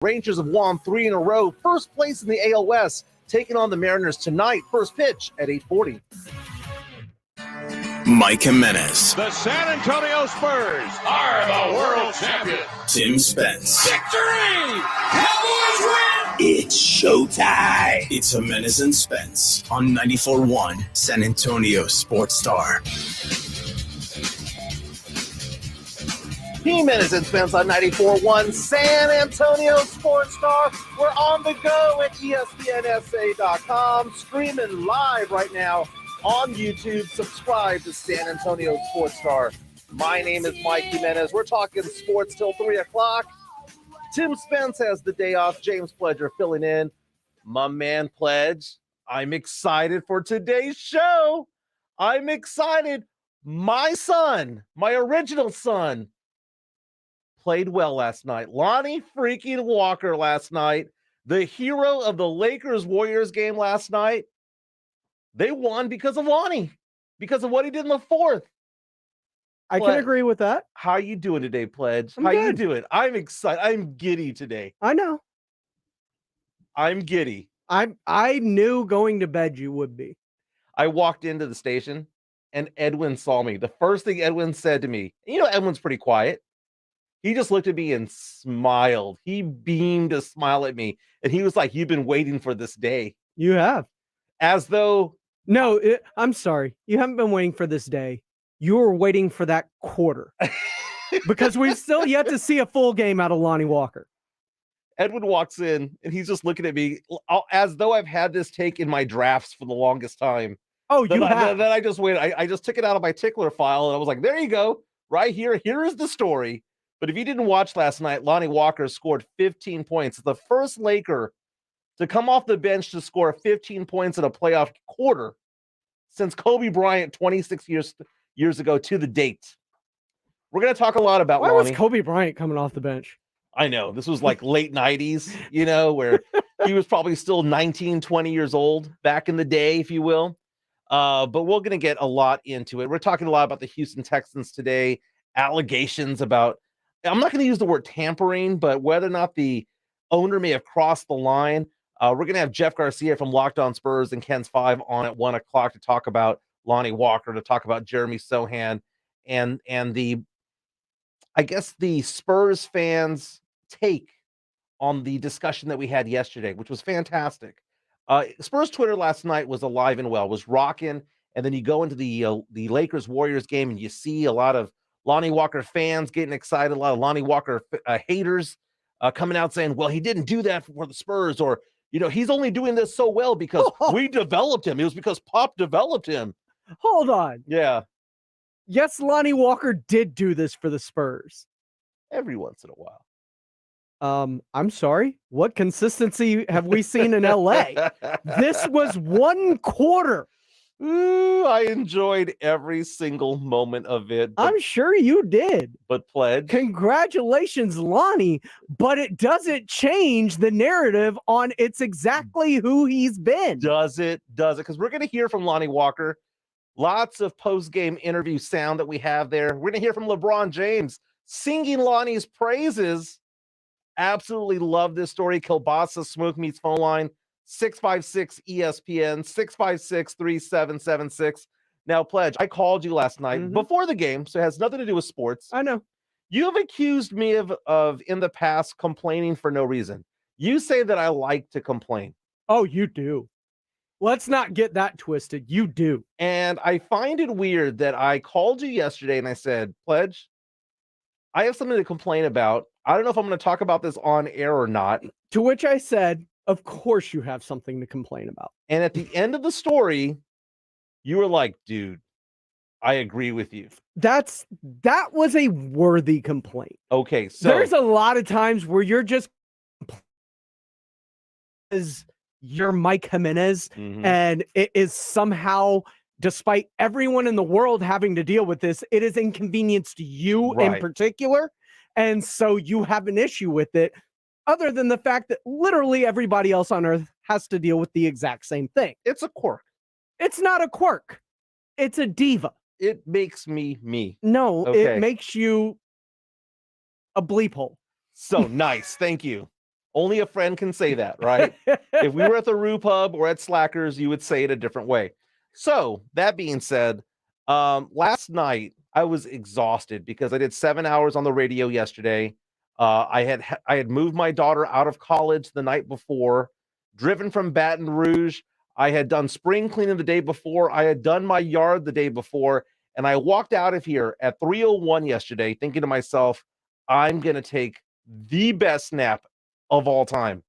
Rangers have won 3 in a row. First place in the AL West, taking on the Mariners tonight. First pitch at 8:40. Mike Jimenez. The San Antonio Spurs are the world champions. Tim Spence. Victory! Cowboys win! It's showtime. It's Jimenez and Spence on 94.1 San Antonio Sports Star. Jimenez and Spence on 94.1 San Antonio Sports Star. We're on the go at ESPNSA.com, streaming live right now on YouTube. Subscribe to San Antonio Sports Star. My name is Mike Jimenez. We're talking sports till 3 o'clock. Tim Spence has the day off. James Pledger filling in. My man Pledge, I'm excited for today's show. I'm excited. My son, my original son, played well last night. Lonnie freaking Walker last night, the hero of the Lakers-Warriors game last night. They won because of Lonnie, because of what he did in the fourth. I can agree with that. How you doing today, Pledge? I'm How good. you doing? I'm excited. I'm giddy today. I know. I'm giddy. I knew going to bed you would be. I walked into the station and Edwin saw me. The first thing Edwin said to me, Edwin's pretty quiet. He just looked at me and smiled. He beamed a smile at me. And he was like, "You've been waiting for this day." You have. As though... No, I'm sorry. You haven't been waiting for this day. You were waiting for that quarter. Because we've still yet to see a full game out of Lonnie Walker. Edwin walks in and he's just looking at me as though I've had this take in my drafts for the longest time. Oh, you have? Then I just waited. I just took it out of my tickler file and I was like, there you go. Right here. Here is the story. But if you didn't watch last night, Lonnie Walker scored 15 points. The first Laker to come off the bench to score 15 points in a playoff quarter since Kobe Bryant 26 years ago to the date. We're going to talk a lot about Why Lonnie. was Kobe Bryant coming off the bench? I know. This was like late 90s, where he was probably still 19, 20 years old back in the day, if you will. But we're going to get a lot into it. We're talking a lot about the Houston Texans today, allegations about, I'm not going to use the word tampering, but whether or not the owner may have crossed the line. We're going to have Jeff Garcia from Locked On Spurs and Ken's 5 on at 1 o'clock to talk about Lonnie Walker, to talk about Jeremy Sohan and the Spurs fans' take on the discussion that we had yesterday, which was fantastic. Spurs Twitter last night was alive and well, was rocking. And then you go into the Lakers-Warriors game and you see a lot of Lonnie Walker fans getting excited, a lot of Lonnie Walker haters coming out saying, well, he didn't do that for the Spurs, or, he's only doing this so well because we developed him. It was because Pop developed him. Hold on. Yeah. Yes, Lonnie Walker did do this for the Spurs. Every once in a while. I'm sorry. What consistency have we seen in LA? This was one quarter. Ooh, I enjoyed every single moment of it. I'm sure you did. But Pledge. Congratulations, Lonnie. But it doesn't change the narrative on it's exactly who he's been. Does it? Because we're going to hear from Lonnie Walker. Lots of post-game interview sound that we have there. We're going to hear from LeBron James singing Lonnie's praises. Absolutely love this story. Kielbasa Smoke Meats phone line, 656 ESPN, 656-3776. Now, Pledge, I called you last night before the game, so it has nothing to do with sports. I know. You have accused me of in the past complaining for no reason. You say that I like to complain. Oh, you do. Let's not get that twisted. You do. And I find it weird that I called you yesterday and I said, Pledge, I have something to complain about. I don't know if I'm going to talk about this on air or not. To which I said, of course you have something to complain about. And at the end of the story, you were like, dude, I agree with you. That was a worthy complaint. Okay, so there's a lot of times where you're just you're Mike Jimenez, and it is somehow, despite everyone in the world having to deal with this, it is inconvenienced you in particular. And so you have an issue with it, other than the fact that literally everybody else on earth has to deal with the exact same thing. It's a quirk. It's not a quirk. It's a diva. It makes me me. No, Okay. It makes you a bleep hole. So nice. Thank you. Only a friend can say that, right? If we were at the Rue Pub or at Slackers, you would say it a different way. So that being said, last night I was exhausted because I did 7 hours on the radio yesterday. I had moved my daughter out of college the night before, driven from Baton Rouge. I had done spring cleaning the day before. I had done my yard the day before, and I walked out of here at 3:01 yesterday, thinking to myself, I'm gonna take the best nap of all time.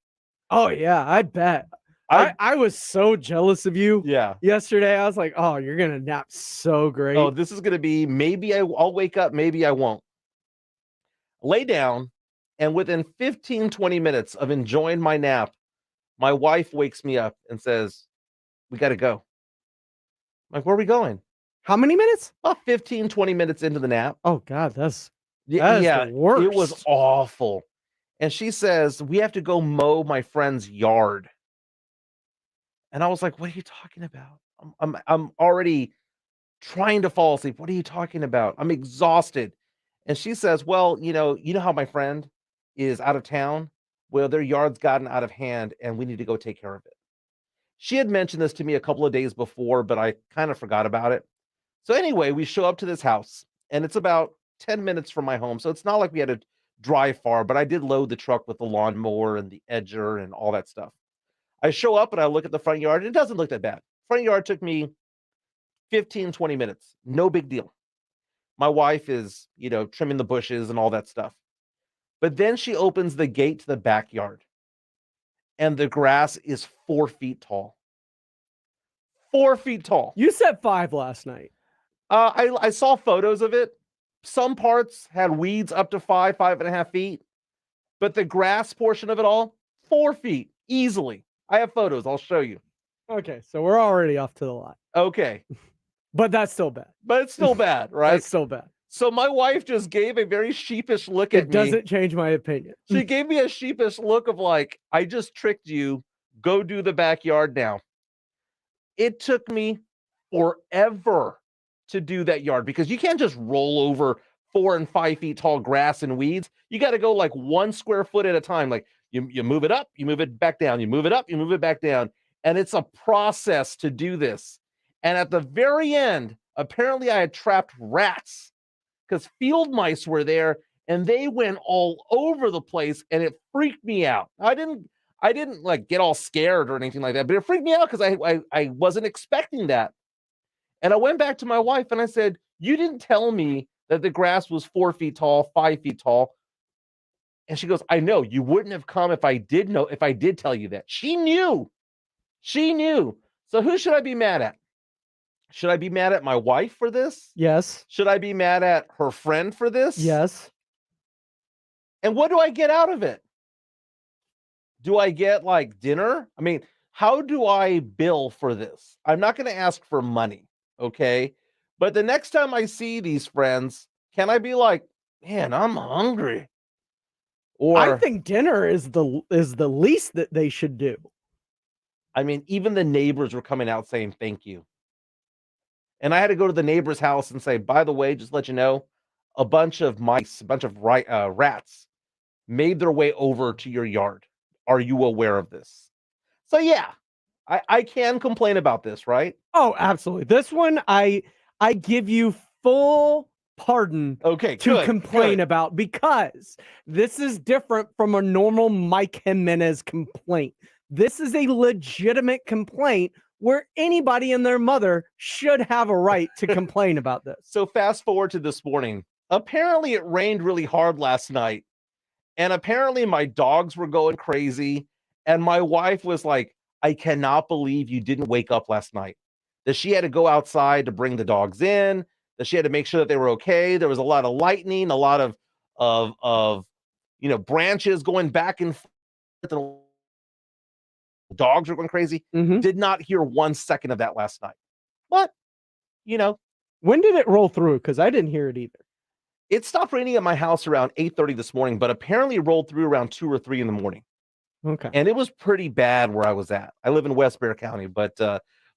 Oh yeah, I bet. I was so jealous of you. Yeah. Yesterday, I was like, "Oh, you're gonna nap so great." Oh, this is gonna be maybe I'll wake up, maybe I won't. Lay down, and within 15, 20 minutes of enjoying my nap, my wife wakes me up and says, "We got to go." I'm like, where are we going? How many minutes? About 15, 20 minutes into the nap. Oh God, that's Yeah, the worst. it was awful. And she says, we have to go mow my friend's yard. And I was like, what are you talking about? I'm already trying to fall asleep. What are you talking about? I'm exhausted. And she says, well, you know how my friend is out of town? Well, their yard's gotten out of hand and we need to go take care of it. She had mentioned this to me a couple of days before, but I kind of forgot about it. So anyway, we show up to this house and it's about 10 minutes from my home. So it's not like we had to drive far, but I did load the truck with the lawnmower and the edger and all that stuff. I show up and I look at the front yard. And it doesn't look that bad. Front yard took me 15, 20 minutes. No big deal. My wife is, trimming the bushes and all that stuff. But then she opens the gate to the backyard and the grass is 4 feet tall. 4 feet tall. You said 5 last night. I saw photos of it. Some parts had weeds up to 5.5 feet, but the grass portion of it all, 4 feet easily. I have photos. I'll show you. Okay, so we're already off to the lot. Okay. But that's still bad. But it's still bad, right? That's still bad. So my wife just gave a very sheepish look at me. It doesn't change my opinion. She gave me a sheepish look of like, I just tricked you. Go do the backyard now. It took me forever to do that yard because you can't just roll over 4 and 5 feet tall grass and weeds. You got to go like 1 square foot at a time. Like you move it up, you move it back down, you move it up, you move it back down. And it's a process to do this. And at the very end, apparently I had trapped rats because field mice were there and they went all over the place and it freaked me out. I didn't like get all scared or anything like that, but it freaked me out because I wasn't expecting that. And I went back to my wife and I said, you didn't tell me that the grass was 4 feet tall, 5 feet tall. And she goes, I know you wouldn't have come if I did tell you that. She knew. So who should I be mad at? Should I be mad at my wife for this? Yes. Should I be mad at her friend for this? Yes. And what do I get out of it? Do I get like dinner? I mean, how do I bill for this? I'm not going to ask for money, okay? But the next time I see these friends, can I be like, man, I'm hungry? Or I think dinner is the least that they should do. I mean, even the neighbors were coming out saying thank you. And I had to go to the neighbor's house and say, by the way, just let you know, a bunch of mice, a bunch of rats made their way over to your yard. Are you aware of this? So yeah, I can complain about this, right? Oh, absolutely. This one, I give you full pardon to complain about because this is different from a normal Mike Jimenez complaint. This is a legitimate complaint where anybody and their mother should have a right to complain about this. So fast forward to this morning. Apparently it rained really hard last night. And apparently my dogs were going crazy. And my wife was like, I cannot believe you didn't wake up last night. That she had to go outside to bring the dogs in, that she had to make sure that they were okay. There was a lot of lightning, a lot of branches going back and forth. The dogs were going crazy. Mm-hmm. Did not hear 1 second of that last night. But, when did it roll through? Because I didn't hear it either. It stopped raining at my house around 8:30 this morning, but apparently it rolled through around 2 or 3 in the morning. Okay. And it was pretty bad where I was at. I live in West Bear County, but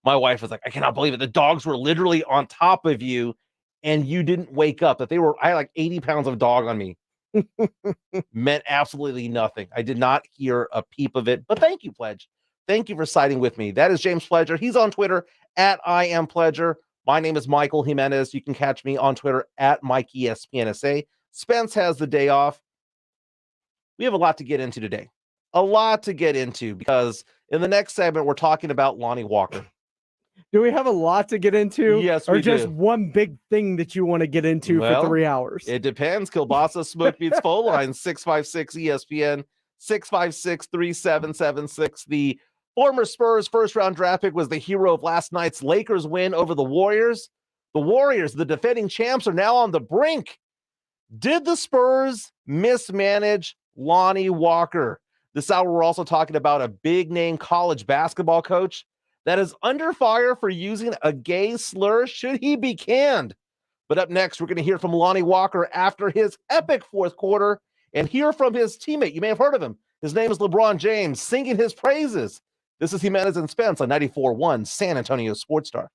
my wife was like, I cannot believe it. The dogs were literally on top of you and you didn't wake up. I had like 80 pounds of dog on me Meant absolutely nothing. I did not hear a peep of it, but thank you, Pledge. Thank you for siding with me. That is James Pledger. He's on Twitter at I am Pledger. My name is Michael Jimenez. You can catch me on Twitter at MikeESPNSA. Spence has the day off. We have a lot to get into today. A lot to get into because in the next segment, we're talking about Lonnie Walker. Do we have a lot to get into? Yes, or we just do. one big thing that you want to get into for 3 hours? It depends. Kielbasa Smoke Beats phone line 656 ESPN 656-3776. The former Spurs first-round draft pick was the hero of last night's Lakers win over the Warriors. The Warriors, the defending champs, are now on the brink. Did the Spurs mismanage Lonnie Walker? This hour, we're also talking about a big-name college basketball coach that is under fire for using a gay slur. Should he be canned? But up next, we're going to hear from Lonnie Walker after his epic fourth quarter and hear from his teammate. You may have heard of him. His name is LeBron James, singing his praises. This is Jimenez and Spence on 94.1 San Antonio Sports Star.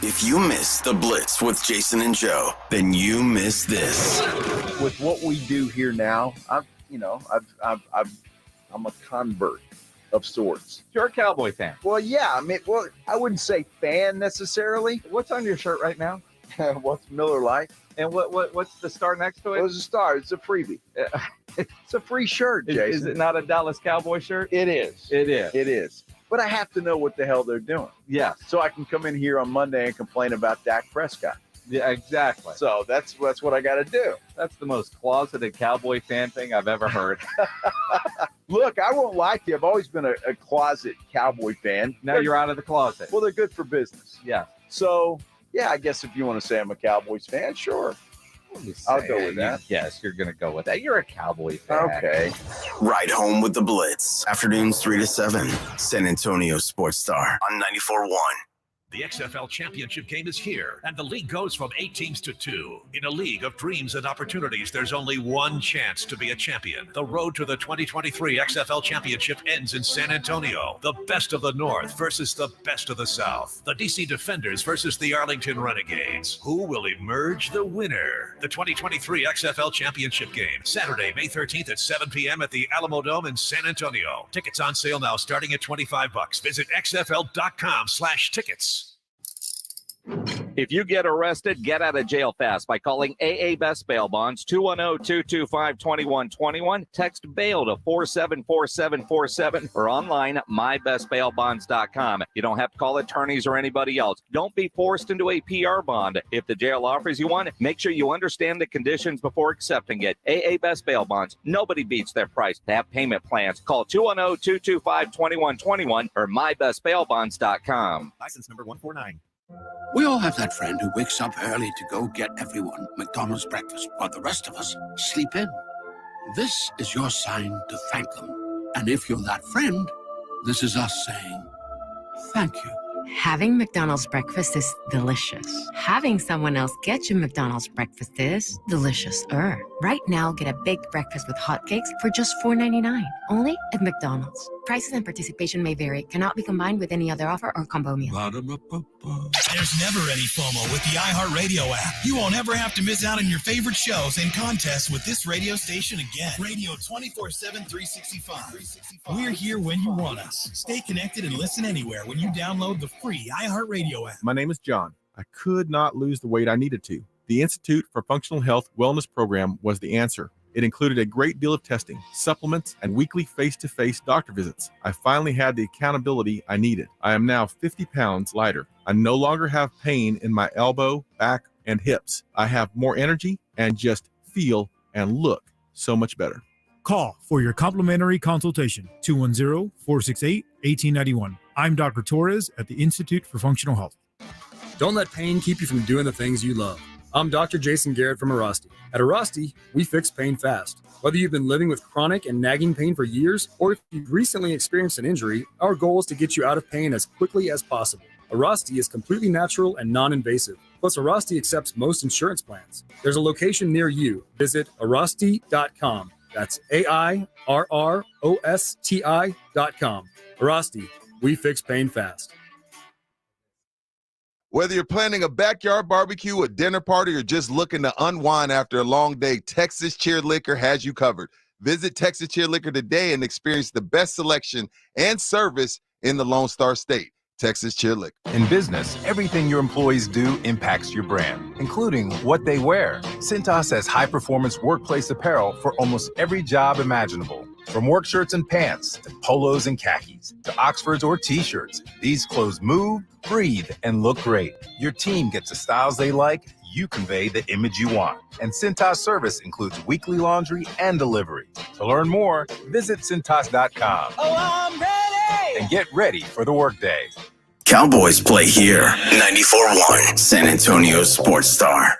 If you miss the Blitz with Jason and Joe, then you miss this. With what we do here now, I'm a convert of sorts. You're a Cowboy fan. Well, yeah. I mean, I wouldn't say fan necessarily. What's on your shirt right now? What's Miller Lite? And what's the star next to it? It was a star. It's a freebie. It's a free shirt, Jason. Is it not a Dallas Cowboy shirt? It is. It is. It is. But I have to know what the hell they're doing. Yeah. So I can come in here on Monday and complain about Dak Prescott. Yeah, exactly. So that's what I got to do. That's the most closeted Cowboy fan thing I've ever heard. Look, I won't lie to you. I've always been a closet Cowboy fan. Now you're out of the closet. Well, they're good for business. Yeah. So, yeah, I guess if you want to say I'm a Cowboys fan, sure. I'll go with that. Yes, you're going to go with that. You're a Cowboy fan. Okay. Ride home with the Blitz. Afternoons 3 to 7. San Antonio Sports Star on 94.1. The XFL Championship game is here, and the league goes from 8 teams to 2. In a league of dreams and opportunities, there's only one chance to be a champion. The road to the 2023 XFL Championship ends in San Antonio. The best of the North versus the best of the South. The DC Defenders versus the Arlington Renegades. Who will emerge the winner? The 2023 XFL Championship game, Saturday, May 13th at 7 p.m. at the Alamo Dome in San Antonio. Tickets on sale now starting at $25. Visit xfl.com/tickets. If you get arrested, get out of jail fast by calling AA Best Bail Bonds, 210-225-2121. Text bail to 474747 or online mybestbailbonds.com. You don't have to call attorneys or anybody else. Don't be forced into a PR bond. If the jail offers you one, make sure you understand the conditions before accepting it. AA Best Bail Bonds. Nobody beats their price to have payment plans. Call 210-225-2121 or mybestbailbonds.com. License number 149. We all have that friend who wakes up early to go get everyone McDonald's breakfast while the rest of us sleep in. This is your sign to thank them. And if you're that friend, this is us saying thank you. Having McDonald's breakfast is delicious. Having someone else get you McDonald's breakfast is delicious-er. Right now, get a big breakfast with hotcakes for just $4.99, only at McDonald's. Prices and participation may vary. Cannot be combined with any other offer or combo meal. There's never any FOMO with the iHeartRadio app. You won't ever have to miss out on your favorite shows and contests with this radio station again. Radio 24/7, 365. We're here when you want us. Stay connected and listen anywhere when you download the free iHeartRadio app. My name is John. I could not lose the weight I needed to. The Institute for Functional Health Wellness program was the answer. It included a great deal of testing, supplements, and weekly face-to-face doctor visits. I finally had the accountability I needed. I am now 50 pounds lighter. I no longer have pain in my elbow, back, and hips. I have more energy and just feel and look so much better. Call for your complimentary consultation, 210-468-1891. I'm Dr. Torres at the Institute for Functional Health. Don't let pain keep you from doing the things you love. I'm Dr. Jason Garrett from Arasti. At Arasti, we fix pain fast. Whether you've been living with chronic and nagging pain for years, or if you've recently experienced an injury, our goal is to get you out of pain as quickly as possible. Arasti is completely natural and non-invasive. Plus, Arasti accepts most insurance plans. There's a location near you. Visit Arasti.com. That's AIRROSTI.com. Arasti, we fix pain fast. Whether you're planning a backyard barbecue, a dinner party, or just looking to unwind after a long day, Texas Cheer Liquor has you covered. Visit Texas Cheer Liquor today and experience the best selection and service in the Lone Star State. Texas Cheer Liquor. In business, everything your employees do impacts your brand, including what they wear. Cintas has high-performance workplace apparel for almost every job imaginable. From work shirts and pants, to polos and khakis, to Oxfords or T-shirts, these clothes move, breathe, and look great. Your team gets the styles they like, you convey the image you want. And Cintas service includes weekly laundry and delivery. To learn more, visit Cintas.com. Oh, I'm ready! And get ready for the workday. Cowboys play here. 94.1 San Antonio Sports Star.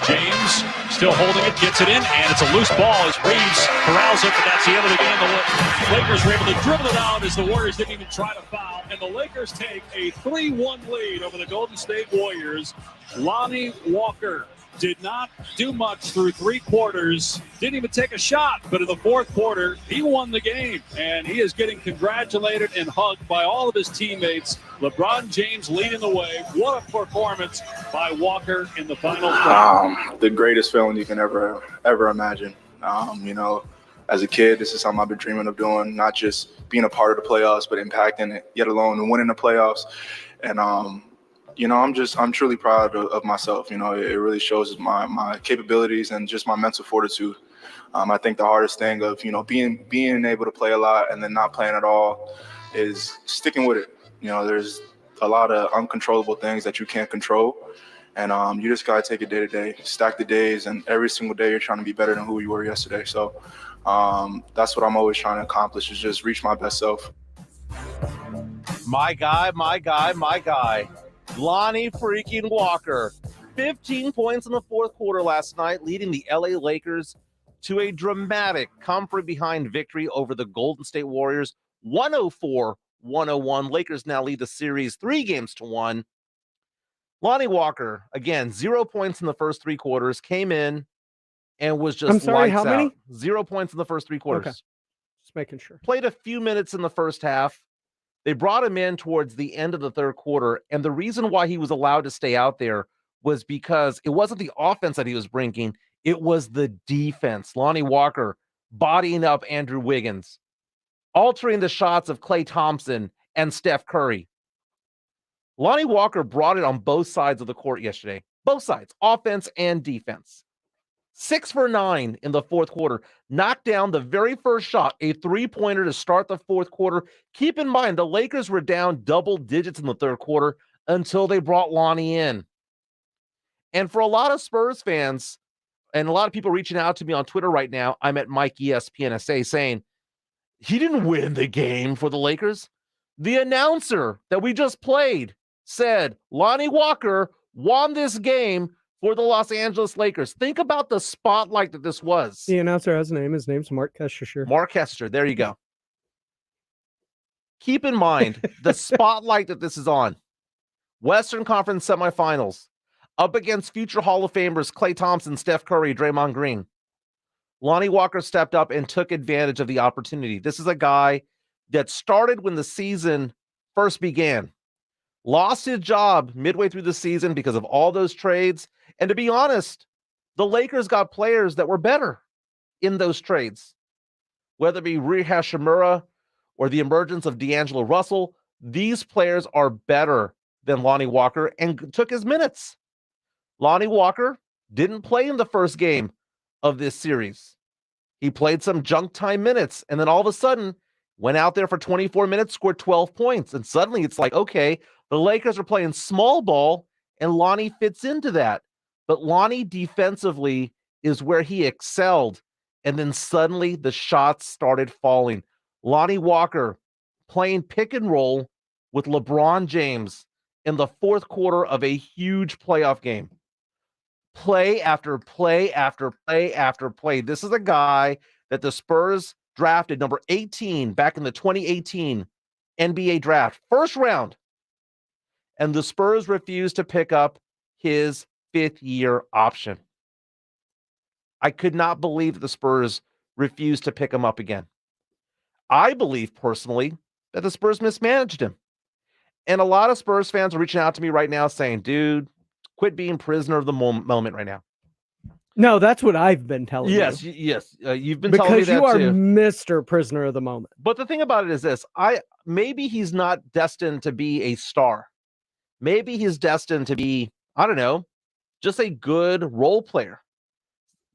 James still holding it, gets it in, and it's a loose ball as Reeves corrals it, but that's the end of the game. The Lakers were able to dribble it out as the Warriors didn't even try to foul, and the Lakers take a 3-1 lead over the Golden State Warriors. Lonnie Walker did not do much through 3 quarters, didn't even take a shot, but in the 4th quarter, he won the game, and he is getting congratulated and hugged by all of his teammates. LeBron James leading the way. What a performance by Walker in the final quarter. The greatest feeling you can ever imagine. As a kid, this is something I've been dreaming of doing, not just being a part of the playoffs, but impacting it, yet alone winning the playoffs. And, I'm truly proud of myself. It really shows my capabilities and just my mental fortitude. I think the hardest thing of, being able to play a lot and then not playing at all is sticking with it. There's a lot of uncontrollable things that you can't control. And you just got to take it day to day, stack the days, and every single day you're trying to be better than who you were yesterday. So that's what I'm always trying to accomplish, is just reach my best self. My guy. Lonnie freaking Walker. 15 points in the 4th quarter last night, leading the LA Lakers to a dramatic come-from-behind victory over the Golden State Warriors, 104-101. Lakers now lead the series 3-1. Lonnie Walker, again, 0 points in the first 3 quarters, came in and was just I'm sorry, how many? out. 0 points in the first 3 quarters. Okay. Just making sure. Played a few minutes in the first half. They brought him in towards the end of the 3rd quarter, and the reason why he was allowed to stay out there was because it wasn't the offense that he was bringing, it was the defense. Lonnie Walker bodying up Andrew Wiggins, altering the shots of Klay Thompson and Steph Curry. Lonnie Walker brought it on both sides of the court yesterday. Both sides, offense and defense. 6 for 9 in the 4th quarter. Knocked down the very first shot, a 3-pointer to start the 4th quarter. Keep in mind, the Lakers were down double digits in the 3rd quarter until they brought Lonnie in. And for a lot of Spurs fans, and a lot of people reaching out to me on Twitter right now, I'm at Mike ESPN SA saying, he didn't win the game for the Lakers. The announcer that we just played said Lonnie Walker won this game for the Los Angeles Lakers. Think about the spotlight that this was. The announcer has a name. His name's Mark Kester. Mark Kester. There you go. Keep in mind the spotlight that this is on. Western Conference semifinals. Up against future Hall of Famers Klay Thompson, Steph Curry, Draymond Green. Lonnie Walker stepped up and took advantage of the opportunity. This is a guy that started when the season first began. Lost his job midway through the season because of all those trades. And to be honest, the Lakers got players that were better in those trades. Whether it be Rui Hachimura or the emergence of D'Angelo Russell, these players are better than Lonnie Walker and took his minutes. Lonnie Walker didn't play in the first game of this series. He played some junk time minutes, and then all of a sudden went out there for 24 minutes, scored 12 points. And suddenly it's like, okay, the Lakers are playing small ball, and Lonnie fits into that. But Lonnie defensively is where he excelled. And then suddenly the shots started falling. Lonnie Walker playing pick and roll with LeBron James in the 4th quarter of a huge playoff game. Play after play after play after play. This is a guy that the Spurs drafted number 18 back in the 2018 NBA draft. 1st round. And the Spurs refused to pick up his 5th-year option. I could not believe that the Spurs refused to pick him up again. I believe personally that the Spurs mismanaged him. And a lot of Spurs fans are reaching out to me right now saying, dude, quit being prisoner of the moment right now. No, that's what I've been telling you. Yes. You've been telling me that because you are too. Mr. Prisoner of the Moment. But the thing about it is this: maybe he's not destined to be a star. Maybe he's destined to be, I don't know, just a good role player,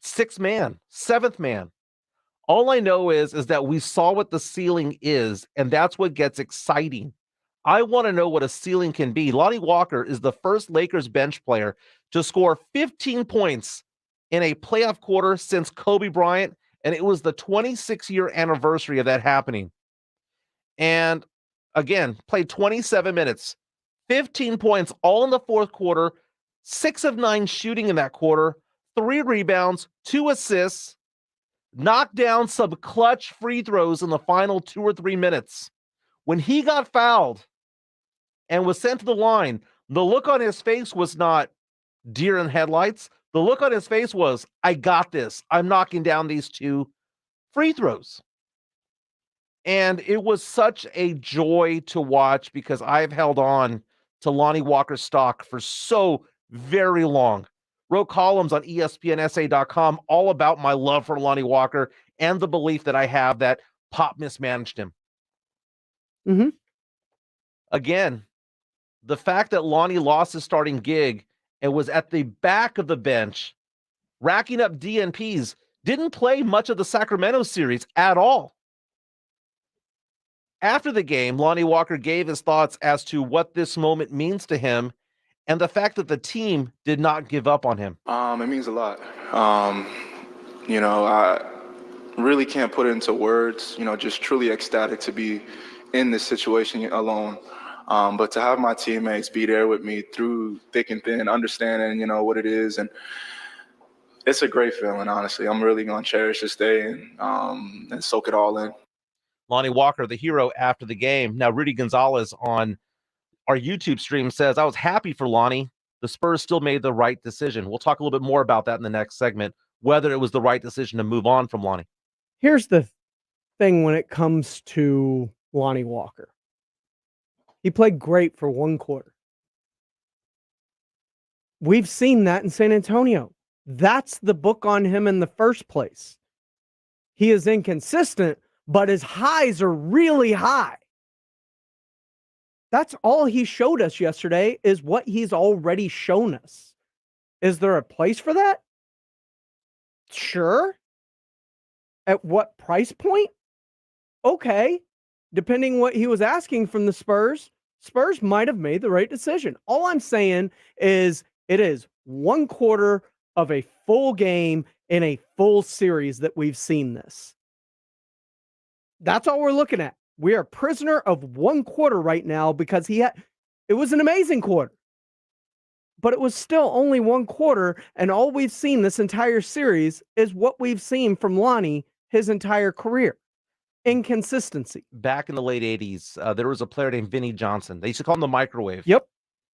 sixth man, seventh man. All I know is that we saw what the ceiling is, and that's what gets exciting. I want to know what a ceiling can be. Lonnie Walker is the first Lakers bench player to score 15 points in a playoff quarter since Kobe Bryant, and it was the 26-year anniversary of that happening. And again, played 27 minutes, 15 points, all in the fourth quarter, 6 of 9 shooting in that quarter, 3 rebounds, 2 assists, knocked down some clutch free throws in the final 2 or 3 minutes. When he got fouled and was sent to the line, the look on his face was not deer in headlights. The look on his face was, I got this. I'm knocking down these 2 free throws. And it was such a joy to watch because I've held on to Lonnie Walker's stock for so very long. Wrote columns on ESPNSA.com all about my love for Lonnie Walker and the belief that I have that Pop mismanaged him. Mm-hmm. Again, the fact that Lonnie lost his starting gig and was at the back of the bench, racking up DNPs, didn't play much of the Sacramento series at all. After the game, Lonnie Walker gave his thoughts as to what this moment means to him and the fact that the team did not give up on him. It means a lot. I really can't put it into words, just truly ecstatic to be in this situation alone. But to have my teammates be there with me through thick and thin, understanding, what it is. And it's a great feeling, honestly. I'm really going to cherish this day and soak it all in. Lonnie Walker, the hero after the game. Now, Rudy Gonzalez on our YouTube stream says, I was happy for Lonnie. The Spurs still made the right decision. We'll talk a little bit more about that in the next segment, whether it was the right decision to move on from Lonnie. Here's the thing when it comes to Lonnie Walker. He played great for 1 quarter. We've seen that in San Antonio. That's the book on him in the first place. He is inconsistent, but his highs are really high. That's all he showed us yesterday is what he's already shown us. Is there a place for that? Sure. At what price point? Okay. Depending what he was asking from the Spurs might have made the right decision. All I'm saying is it is 1 quarter of a full game in a full series that we've seen this. That's all we're looking at. We are prisoner of 1 quarter right now because it was an amazing quarter, but it was still only 1 quarter. And all we've seen this entire series is what we've seen from Lonnie his entire career. Inconsistency. Back in the late 80s, there was a player named Vinnie Johnson. They used to call him the microwave. Yep.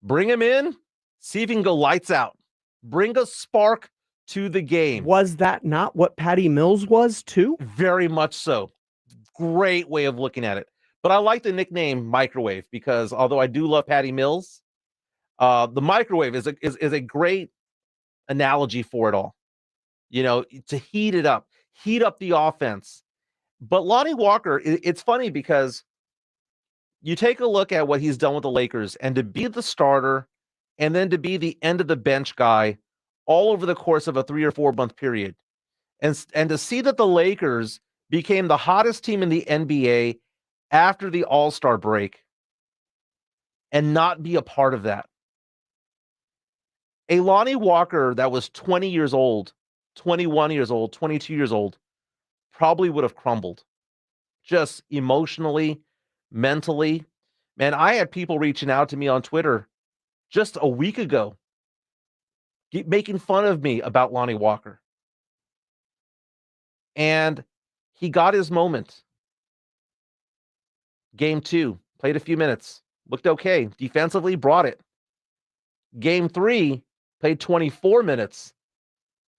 Bring him in, see if he can go lights out. Bring a spark to the game. Was that not what Patty Mills was too? Very much so. Great way of looking at it. But I like the nickname microwave because although I do love Patty Mills, the microwave is a great analogy for it all. To heat it up, heat up the offense. But Lonnie Walker, it's funny because you take a look at what he's done with the Lakers and to be the starter and then to be the end of the bench guy all over the course of a 3 or 4 month period. And to see that the Lakers became the hottest team in the NBA after the All-Star break and not be a part of that. A Lonnie Walker that was 20 years old, 21 years old, 22 years old, probably would have crumbled just emotionally, mentally. Man, I had people reaching out to me on Twitter just a week ago, making fun of me about Lonnie Walker. And he got his moment. Game 2, played a few minutes, looked okay. Defensively, brought it. Game 3, played 24 minutes,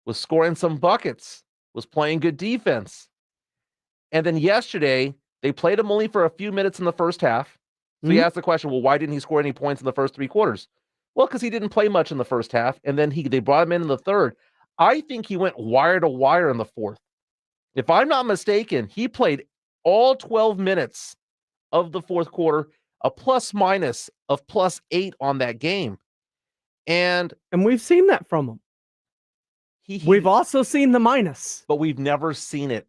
was scoring some buckets, was playing good defense. And then yesterday, They played him only for a few minutes in the first half. So you ask the question, well, why didn't he score any points in the first 3 quarters? Well, because he didn't play much in the first half, and then they brought him in the third. I think he went wire to wire in the fourth. If I'm not mistaken, he played all 12 minutes of the fourth quarter, a plus-minus of +8 on that game. And we've seen that from him. We've also seen the minus. But we've never seen it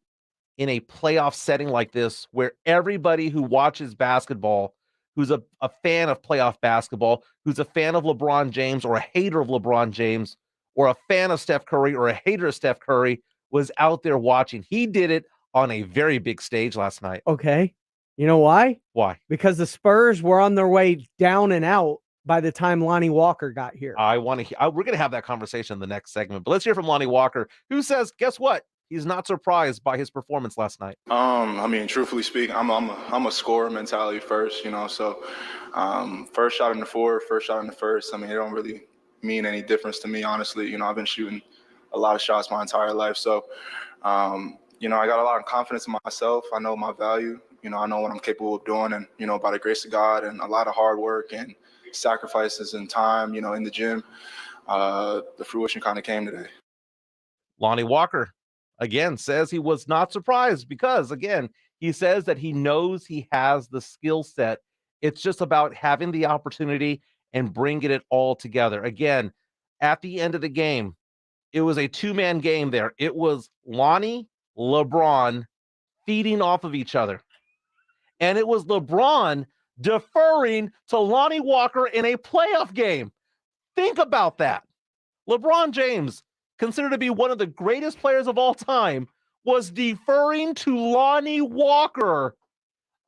in a playoff setting like this, where everybody who watches basketball, who's a fan of playoff basketball, who's a fan of LeBron James or a hater of LeBron James, or a fan of Steph Curry or a hater of Steph Curry, was out there watching. He did it on a very big stage last night. Okay. You know why? Why? Because the Spurs were on their way down and out by the time Lonnie Walker got here. We're going to have that conversation in the next segment, but let's hear from Lonnie Walker, who says, guess what? He's not surprised by his performance last night. I mean, truthfully speaking, I'm a scorer mentality first, so first shot in the fourth, first shot in the first. I mean, it don't really mean any difference to me, honestly. I've been shooting a lot of shots my entire life. So, I got a lot of confidence in myself. I know my value. I know what I'm capable of doing. And, by the grace of God and a lot of hard work and sacrifices and time, in the gym, the fruition kind of came today. Lonnie Walker, again, says he was not surprised because, again, he says that he knows he has the skill set. It's just about having the opportunity and bringing it all together. Again, at the end of the game, it was a two-man game there. It was Lonnie, LeBron feeding off of each other. And it was LeBron deferring to Lonnie Walker in a playoff game. Think about that. LeBron James, considered to be one of the greatest players of all time, was deferring to Lonnie Walker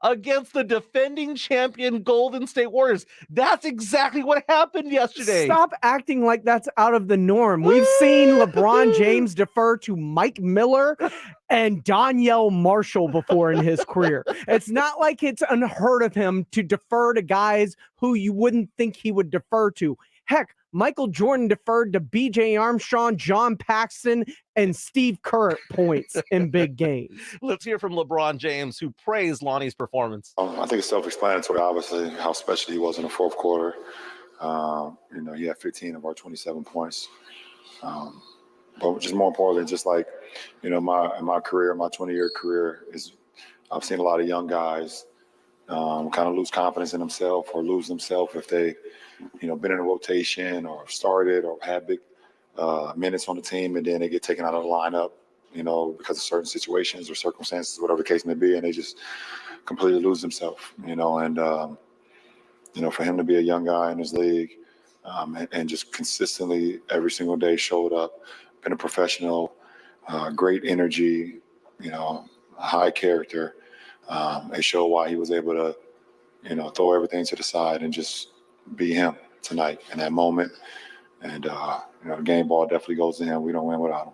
against the defending champion Golden State Warriors. That's exactly what happened yesterday. Stop acting like that's out of the norm. We've seen LeBron James defer to Mike Miller and Donyell Marshall before in his career. It's not like it's unheard of him to defer to guys who you wouldn't think he would defer to. Heck, Michael Jordan deferred to B.J. Armstrong, John Paxson, and Steve Kerr at points in big games. Let's hear from LeBron James, who praised Lonnie's performance. I think it's self-explanatory, obviously, how special he was in the fourth quarter. He had 15 of our 27 points. But just more importantly, just like, my career, my 20-year career, I've seen a lot of young guys kind of lose confidence in themselves or lose themselves if they, been in a rotation or started or had big minutes on the team, and then they get taken out of the lineup, because of certain situations or circumstances, whatever the case may be, and they just completely lose themselves, and for him to be a young guy in this league and just consistently every single day showed up, been a professional, great energy, high character. It showed why he was able to, throw everything to the side and just be him tonight in that moment. And, the game ball definitely goes to him. We don't win without him.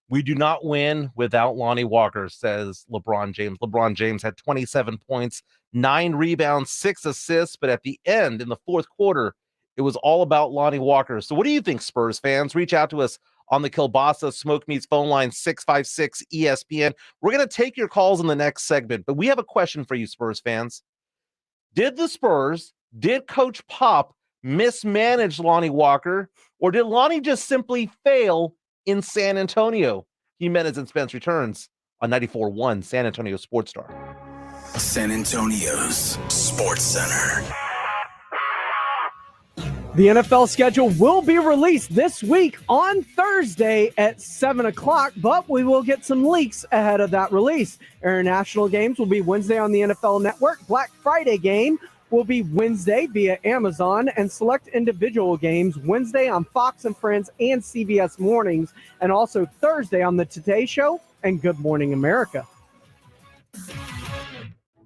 We do not win without Lonnie Walker, says LeBron James. LeBron James had 27 points, 9 rebounds, 6 assists. But at the end, in the fourth quarter, it was all about Lonnie Walker. So what do you think, Spurs fans? Reach out to us on the Kielbasa Smoke Meats phone line, 656 ESPN. We're going to take your calls in the next segment, but we have a question for you, Spurs fans. Did Coach Pop mismanage Lonnie Walker, or did Lonnie just simply fail in San Antonio? Jimenez and Spence returns on 94.1 San Antonio Sports Star. San Antonio's Sports Center. The NFL schedule will be released this week on Thursday at 7 o'clock, but we will get some leaks ahead of that release. International games will be Wednesday on the NFL Network. Black Friday game will be Wednesday via Amazon, and select individual games Wednesday on Fox and Friends and CBS Mornings, and also Thursday on The Today Show and Good Morning America.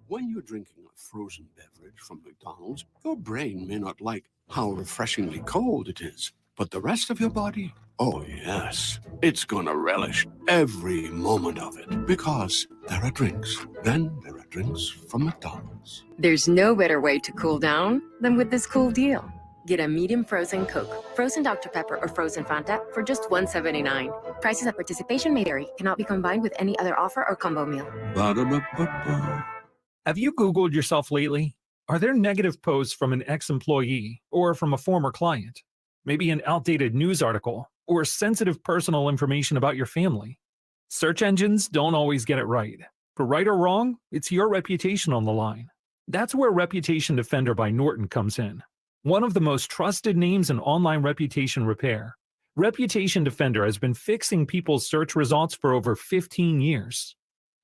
When you're drinking a frozen beverage from McDonald's, your brain may not like how refreshingly cold it is, but the rest of your body, oh yes, it's gonna relish every moment of it, because there are drinks. Then there are drinks from McDonald's. There's no better way to cool down than with this cool deal. Get a medium frozen Coke, frozen Dr. Pepper, or frozen Fanta for just $1.79. Prices at participation may vary. Cannot be combined with any other offer or combo meal. Ba-da-ba-ba-ba. Have you Googled yourself lately? Are there negative posts from an ex-employee or from a former client? Maybe an outdated news article or sensitive personal information about your family? Search engines don't always get it right. For right or wrong, it's your reputation on the line. That's where Reputation Defender by Norton comes in. One of the most trusted names in online reputation repair, Reputation Defender has been fixing people's search results for over 15 years.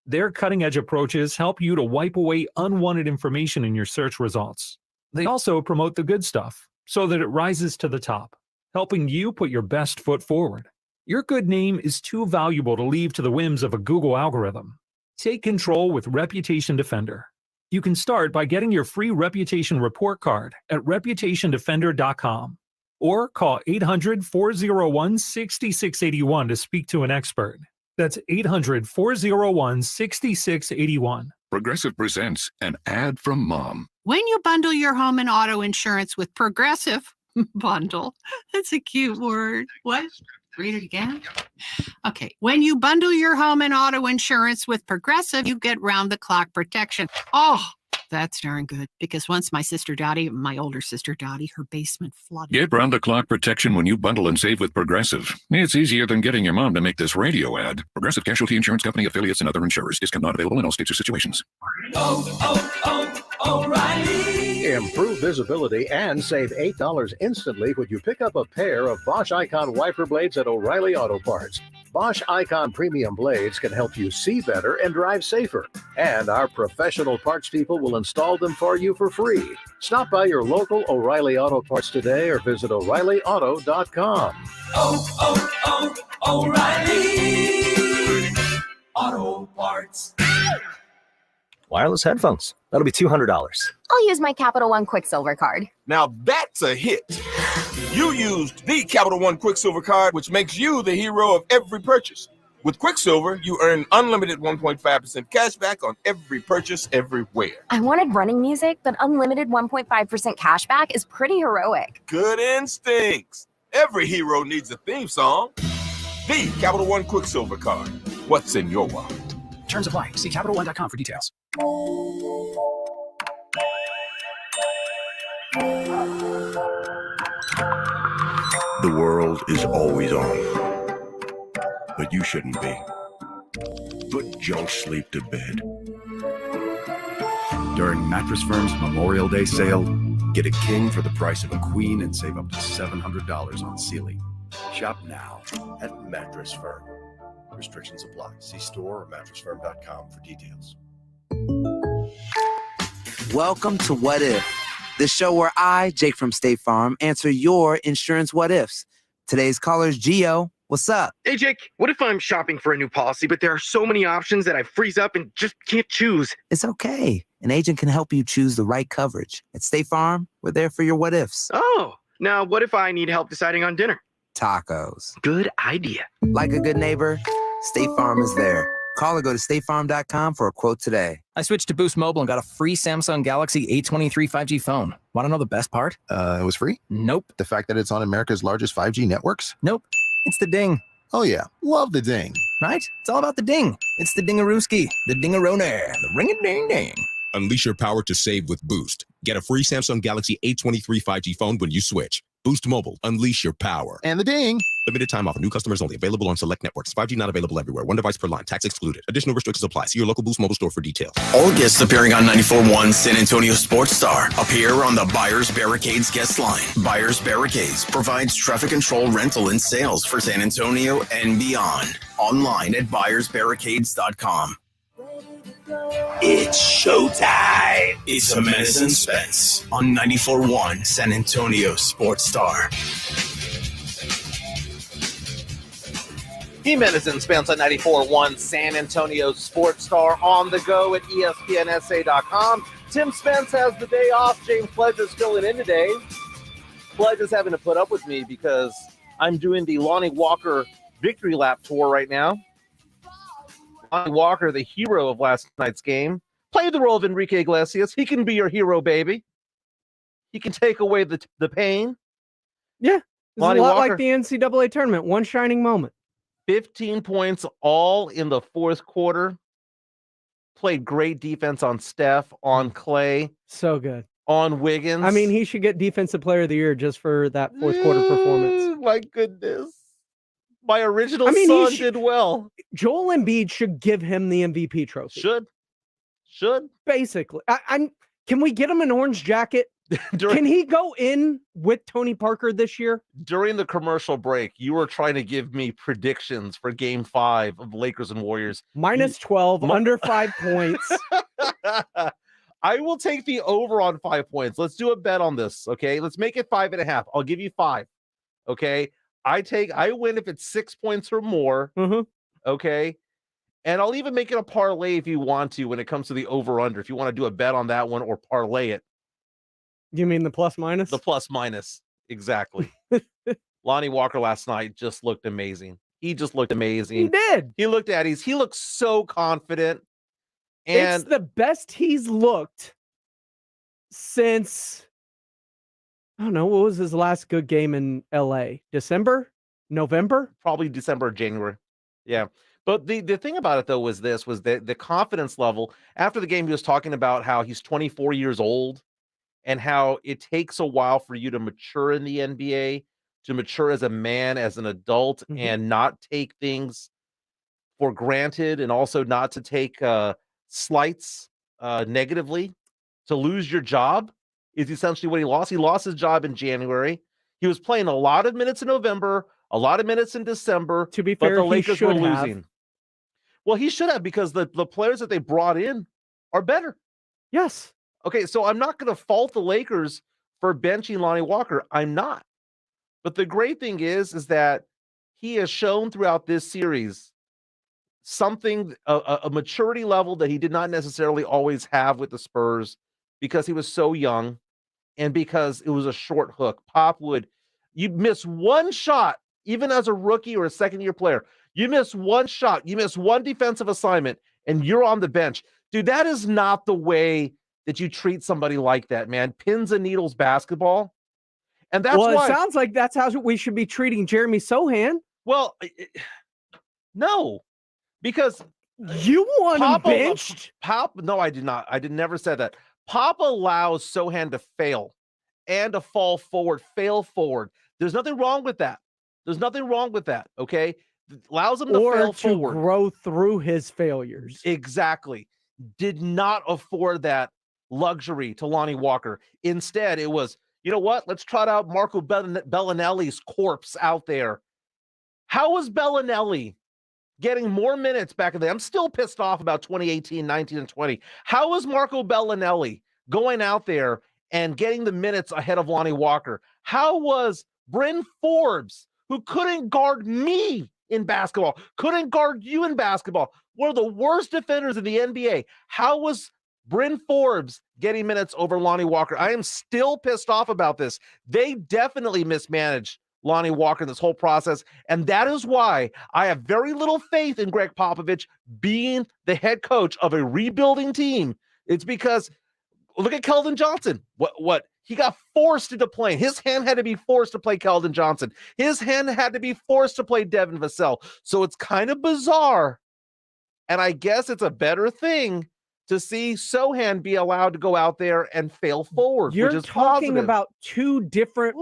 Their cutting-edge approaches help you to wipe away unwanted information in your search results. They also promote the good stuff so that it rises to the top, helping you put your best foot forward. Your good name is too valuable to leave to the whims of a Google algorithm. Take control with Reputation Defender. You can start by getting your free reputation report card at reputationdefender.com or call 800-401-6681 to speak to an expert. That's 800-401-6681. Progressive presents an ad from Mom. When you bundle your home and auto insurance with Progressive, bundle, that's a cute word. What? Read it again? Okay. When you bundle your home and auto insurance with Progressive, you get round-the-clock protection. Oh, that's darn good. Because once my older sister Dottie, her basement flooded. Get round-the-clock protection when you bundle and save with Progressive. It's easier than getting your mom to make this radio ad. Progressive Casualty Insurance Company, affiliates, and other insurers. Discount not available in all states or situations. O'Reilly. Improve visibility and save $8 instantly when you pick up a pair of Bosch Icon wiper blades at O'Reilly Auto Parts. Bosch Icon premium blades can help you see better and drive safer. And our professional parts people will install them for you for free. Stop by your local O'Reilly Auto Parts today or visit O'ReillyAuto.com. O'Reilly Auto Parts. Wireless headphones. That'll be $200. I'll use my Capital One Quicksilver card. Now that's a hit. You used the Capital One Quicksilver card, which makes you the hero of every purchase. With Quicksilver, you earn unlimited 1.5% cash back on every purchase everywhere. I wanted running music, but unlimited 1.5% cash back is pretty heroic. Good instincts. Every hero needs a theme song. The Capital One Quicksilver card. What's in your wallet? Terms apply. See CapitalOne.com for details. The world is always on, but you shouldn't be. Put junk sleep to bed. During Mattress Firm's Memorial Day sale, get a king for the price of a queen and save up to $700 on Sealy. Shop now at Mattress Firm. Restrictions apply. See store or mattressfirm.com for details. Welcome to What If, the show where I, Jake from State Farm, answer your insurance what ifs. Today's caller is Gio. What's up? Hey, Jake, what if I'm shopping for a new policy, but there are so many options that I freeze up and just can't choose? It's okay. An agent can help you choose the right coverage. At State Farm, we're there for your what ifs. Oh, now what if I need help deciding on dinner? Tacos. Good idea. Like a good neighbor, State Farm is there. Call or go to statefarm.com for a quote today. I switched to Boost Mobile and got a free Samsung Galaxy A23 5G phone. Want to know the best part? It was free? Nope. The fact that it's on America's largest 5G networks? Nope. It's the ding. Oh, yeah. Love the ding. Right? It's all about the ding. It's the dingarooski, the dingaroner, the ring-a-ding-ding. Unleash your power to save with Boost. Get a free Samsung Galaxy A23 5G phone when you switch. Boost Mobile. Unleash your power. And the ding. Limited time offer. New customers only. Available on select networks. 5G not available everywhere. One device per line. Tax excluded. Additional restrictions apply. See your local Boost Mobile store for details. All guests appearing on 94.1 San Antonio Sports Star appear on the Buyers Barricades guest line. Buyers Barricades provides traffic control, rental, and sales for San Antonio and beyond. Online at buyersbarricades.com. It's showtime. It's Jimenez and Spence on 94.1 San Antonio Sports Star. Jimenez and Spence on 94.1 San Antonio Sports Star, on the go at ESPNSA.com. Tim Spence has the day off. James Pledge is filling in today. Pledge is having to put up with me because I'm doing the Lonnie Walker Victory Lap Tour right now. Lonnie Walker, the hero of last night's game, played the role of Enrique Iglesias. He can be your hero, baby. He can take away the pain. Yeah, it's Lonnie a lot Walker, like the NCAA tournament. One shining moment. 15 points all in the fourth quarter. Played great defense on Steph, on Clay, So good. on Wiggins. I mean, he should get Defensive Player of the Year just for that fourth quarter performance. My goodness. My original I mean, son did well. Joel Embiid should give him the MVP trophy. Should. Basically. Can we get him an orange jacket? Can he go in with Tony Parker this year? During the commercial break, you were trying to give me predictions for Game 5 of Lakers and Warriors. Minus 12, under 5 points. I will take the over on 5 points. Let's do a bet on this, okay? Let's make it 5.5. I'll give you 5, okay? I win if it's 6 points or more, okay? And I'll even make it a parlay if you want to when it comes to the over-under, if you want to do a bet on that one or parlay it. You mean the plus minus? The plus minus, exactly. Lonnie Walker last night just looked amazing. He just looked amazing. He did. He looked at ease. He looked so confident. And it's the best he's looked since, I don't know, what was his last good game in LA? December? November? Probably December or January. Yeah. But the thing about it, though, was the confidence level. After the game, he was talking about how he's 24 years old and how it takes a while for you to mature in the NBA, to mature as a man, as an adult, and not take things for granted, and also not to take slights negatively. To lose your job is essentially what he lost. He lost his job in January. He was playing a lot of minutes in November, a lot of minutes in December. To be but fair, the Lakers were have. losing. Well, he should have, because the players that they brought in are better. Yes. Okay, so I'm not going to fault the Lakers for benching Lonnie Walker. I'm not. But the great thing is that he has shown throughout this series something, a maturity level that he did not necessarily always have with the Spurs, because he was so young and because it was a short hook. You miss one shot, even as a rookie or a second-year player. You miss one shot, you miss one defensive assignment, and you're on the bench. Dude, that is not the way that you treat somebody like that, man. Pins and needles basketball. And that's why. It sounds like that's how we should be treating Jeremy Sohan. Well, no, because you want him benched. No, I did not. I never said that. Pop allows Sohan to fail and to fail forward. There's nothing wrong with that. Okay? Allows him to fail forward. Grow through his failures. Exactly. Did not afford that luxury to Lonnie Walker. Instead, it was, you know what? Let's trot out Marco Bellinelli's corpse out there. How was Bellinelli getting more minutes back in the day? I'm still pissed off about 2018, 19, and 20. How was Marco Bellinelli going out there and getting the minutes ahead of Lonnie Walker? How was Bryn Forbes, who couldn't guard me in basketball, couldn't guard you in basketball, one of the worst defenders in the NBA? How was Bryn Forbes getting minutes over Lonnie Walker? I am still pissed off about this. They definitely mismanaged Lonnie Walker in this whole process, and that is why I have very little faith in Greg Popovich being the head coach of a rebuilding team. It's because look at Keldon Johnson. What he got forced into playing. His hand had to be forced to play Keldon Johnson. His hand had to be forced to play Devin Vassell. So it's kind of bizarre, and I guess it's a better thing to see Sohan be allowed to go out there and fail forward. You're which is talking positive. about two different.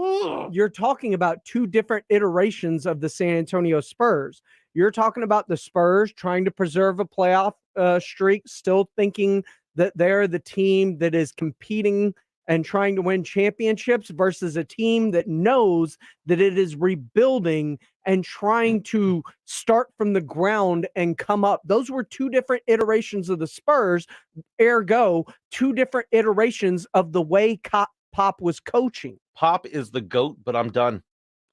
You're talking about two different iterations of the San Antonio Spurs. You're talking about the Spurs trying to preserve a playoff streak, still thinking that they're the team that is competing and trying to win championships, versus a team that knows that it is rebuilding and trying to start from the ground and come up. Those were two different iterations of the Spurs, ergo, two different iterations of the way Pop was coaching. Pop is the GOAT, but I'm done.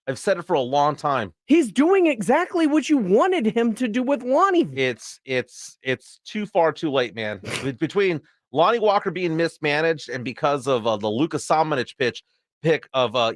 I've said it for a long time. He's doing exactly what you wanted him to do with Lonnie. It's too far too late, man. Between Lonnie Walker being mismanaged and because of the Luka Samanic pick of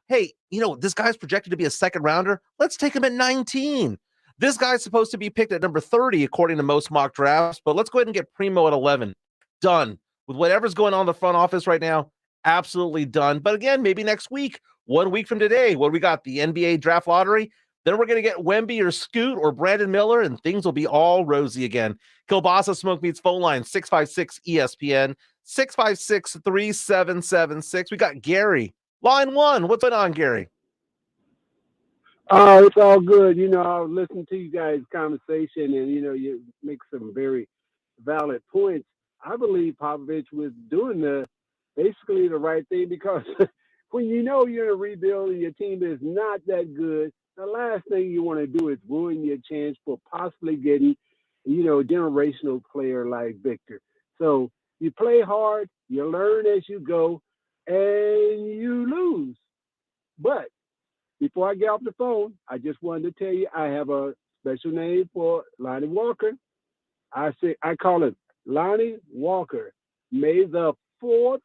hey, this guy's projected to be a second rounder. Let's take him at 19. This guy's supposed to be picked at number 30 according to most mock drafts, but let's go ahead and get Primo at 11. Done. With whatever's going on in the front office right now, absolutely done. But again, maybe next week, 1 week from today, what we got? The NBA draft lottery. Then we're going to get Wemby or Scoot or Brandon Miller, and things will be all rosy again. Kielbasa Smoke Meats phone line, 656-ESPN, 656-3776. We got Gary, line 1. What's going on, Gary? Oh, it's all good. You know, I was listening to you guys' conversation, and, you know, you make some very valid points. I believe Popovich was doing basically the right thing, because when you know you're in a rebuild and your team is not that good, the last thing you want to do is ruin your chance for possibly getting, you know, a generational player like Victor. So you play hard, you learn as you go, and you lose. But before I get off the phone, I just wanted to tell you I have a special name for Lonnie Walker. I call him Lonnie Walker. May the 4th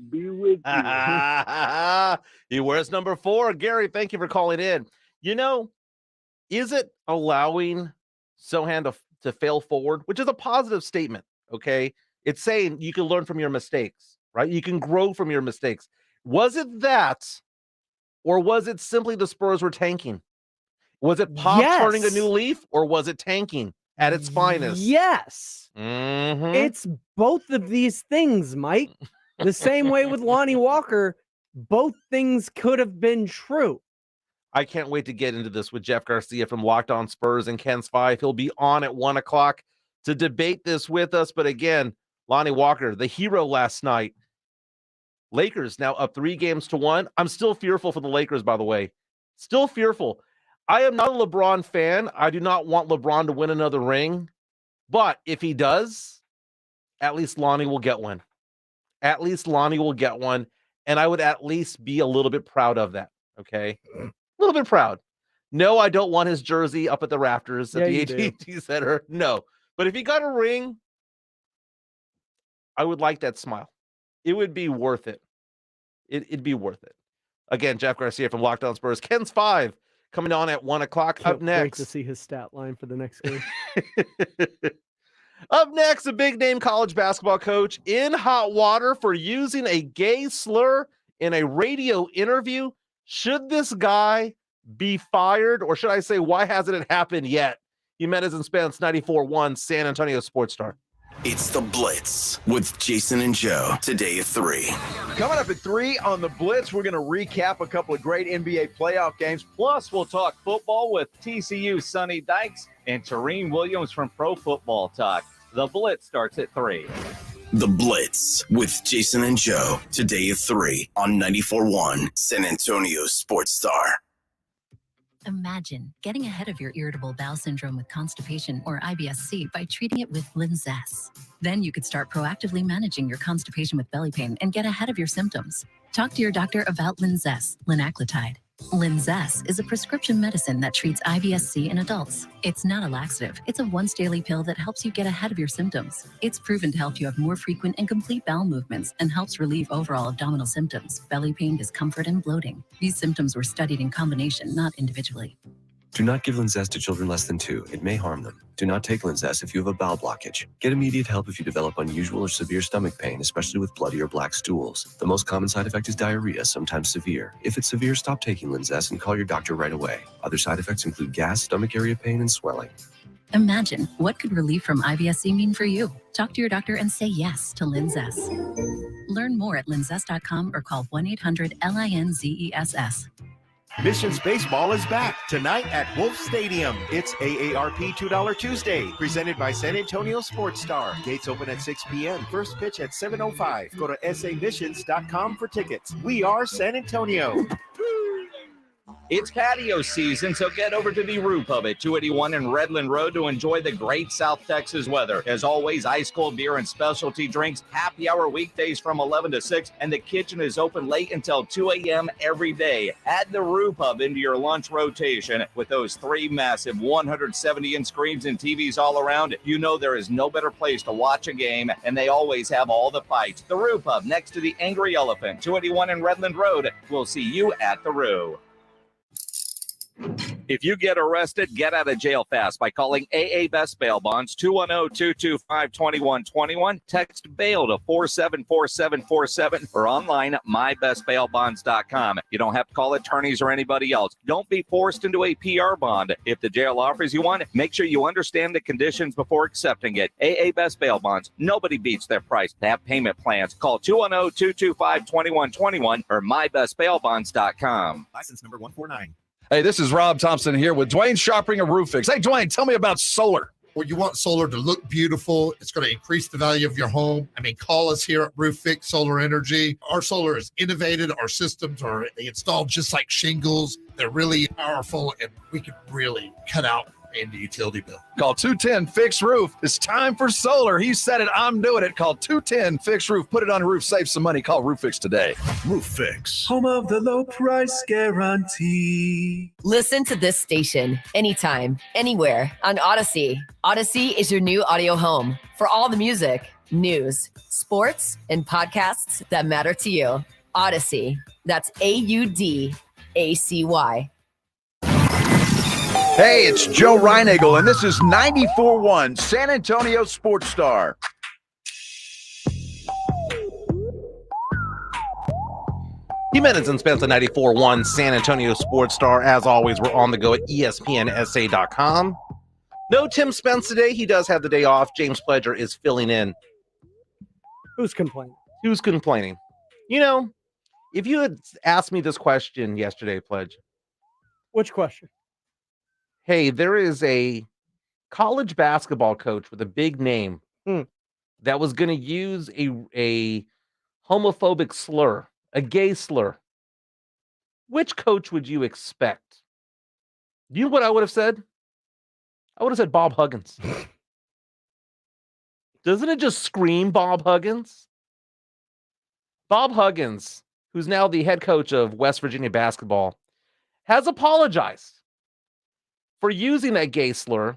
be with you. He wears number 4. Gary, thank you for calling in. You know, is it allowing Sohan to fail forward, which is a positive statement, okay? It's saying you can learn from your mistakes, right? You can grow from your mistakes. Was it that, or was it simply the Spurs were tanking? Was it Pop turning a new leaf, or was it tanking at its finest? Yes. Mm-hmm. It's both of these things, Mike. The same way with Lonnie Walker, both things could have been true. I can't wait to get into this with Jeff Garcia from Locked On Spurs and Ken's 5. He'll be on at 1 o'clock to debate this with us. But again, Lonnie Walker, the hero last night. Lakers now up 3-1. I'm still fearful for the Lakers, by the way. Still fearful. I am not a LeBron fan. I do not want LeBron to win another ring. But if he does, at least Lonnie will get one. At least Lonnie will get one. And I would at least be a little bit proud of that. Okay? A little bit proud. No, I don't want his jersey up at the rafters at the AT&T Center. No. But if he got a ring, I would like that smile. It would be worth it. It'd be worth it. Again, Jeff Garcia from Locked On Spurs. Ken's 5 coming on at 1 o'clock. Up next. Wait to see his stat line for the next game. Up next, a big-name college basketball coach in hot water for using a gay slur in a radio interview. Should this guy be fired, or should I say, why hasn't it happened yet? Jimenez and Spence, 94.1 San Antonio Sports Star. It's The Blitz with Jason and Joe, today at 3. Coming up at 3 on The Blitz, we're going to recap a couple of great NBA playoff games. Plus, we'll talk football with TCU Sonny Dykes and Tareen Williams from Pro Football Talk. The Blitz starts at 3. The Blitz with Jason and Joe, today at 3 on 94.1 San Antonio Sports Star. Imagine getting ahead of your irritable bowel syndrome with constipation or IBS-C by treating it with Linzess. Then you could start proactively managing your constipation with belly pain and get ahead of your symptoms. Talk to your doctor about Linzess, linaclotide. Linzess is a prescription medicine that treats IBS-C in adults. It's not a laxative. It's a once-daily pill that helps you get ahead of your symptoms. It's proven to help you have more frequent and complete bowel movements and helps relieve overall abdominal symptoms, belly pain, discomfort, and bloating. These symptoms were studied in combination, not individually. Do not give Linzess to children less than 2. It may harm them. Do not take Linzess if you have a bowel blockage. Get immediate help if you develop unusual or severe stomach pain, especially with bloody or black stools. The most common side effect is diarrhea, sometimes severe. If it's severe, stop taking Linzess and call your doctor right away. Other side effects include gas, stomach area pain, and swelling. Imagine, what could relief from IBS-C mean for you? Talk to your doctor and say yes to Linzess. Learn more at linzess.com or call 1-800-LINZESS. Missions Baseball is back tonight at Wolf Stadium. It's AARP $2 Tuesday, presented by San Antonio Sports Star. Gates open at 6 p.m. First pitch at 7:05. Go to samissions.com for tickets. We are San Antonio. It's patio season, so get over to the Rue Pub at 281 and Redland Road to enjoy the great South Texas weather. As always, ice-cold beer and specialty drinks, happy hour weekdays from 11 to 6, and the kitchen is open late until 2 a.m. every day. Add the Rue Pub into your lunch rotation. With those 3 massive 170-inch screens and TVs all around, you know there is no better place to watch a game, and they always have all the fights. The Rue Pub, next to the Angry Elephant, 281 and Redland Road. We'll see you at the Rue. If you get arrested, get out of jail fast by calling AA Best Bail Bonds, 210-225-2121. Text bail to 474747 or online at mybestbailbonds.com. You don't have to call attorneys or anybody else. Don't be forced into a PR bond. If the jail offers you one, make sure you understand the conditions before accepting it. AA Best Bail Bonds. Nobody beats their price. They have payment plans. Call 210-225-2121 or mybestbailbonds.com. License number 149. Hey, this is Rob Thompson here with Dwayne Sharping of Roof Fix. Hey, Dwayne, tell me about solar. Well, you want solar to look beautiful. It's going to increase the value of your home. I mean, call us here at Roof Fix Solar Energy. Our solar is innovative. Our systems are installed just like shingles. They're really powerful, and we can really cut out in the utility bill. Call 210 Fix Roof. It's time for solar. He said it. I'm doing it. Call 210 Fix Roof. Put it on a roof. Save some money. Call Roof Fix today. Roof Fix. Home of the low price guarantee. Listen to this station anytime, anywhere on Odyssey. Odyssey is your new audio home for all the music, news, sports, and podcasts that matter to you. Odyssey. That's AUDACY. Hey, it's Joe Reinagle, and this is 94.1 San Antonio Sports Star. Jimenez and Spence at 94.1 San Antonio Sports Star. As always, we're on the go at ESPNSA.com. No Tim Spence today. He does have the day off. James Pledger is filling in. Who's complaining? Who's complaining? You know, if you had asked me this question yesterday, Pledge. Which question? Hey, there is a college basketball coach with a big name that was going to use a homophobic slur, a gay slur. Which coach would you expect? You know what I would have said? I would have said Bob Huggins. Doesn't it just scream Bob Huggins? Bob Huggins, who's now the head coach of West Virginia basketball, has apologized for using that gay slur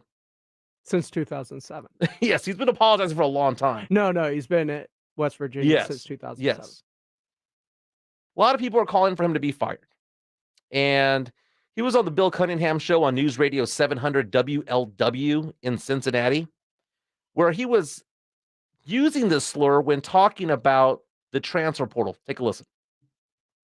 since 2007. Yes, he's been apologizing for a long time. No, he's been at West Virginia since 2007. Yes. A lot of people are calling for him to be fired. And he was on the Bill Cunningham show on News Radio 700 WLW in Cincinnati, where he was using this slur when talking about the transfer portal. Take a listen.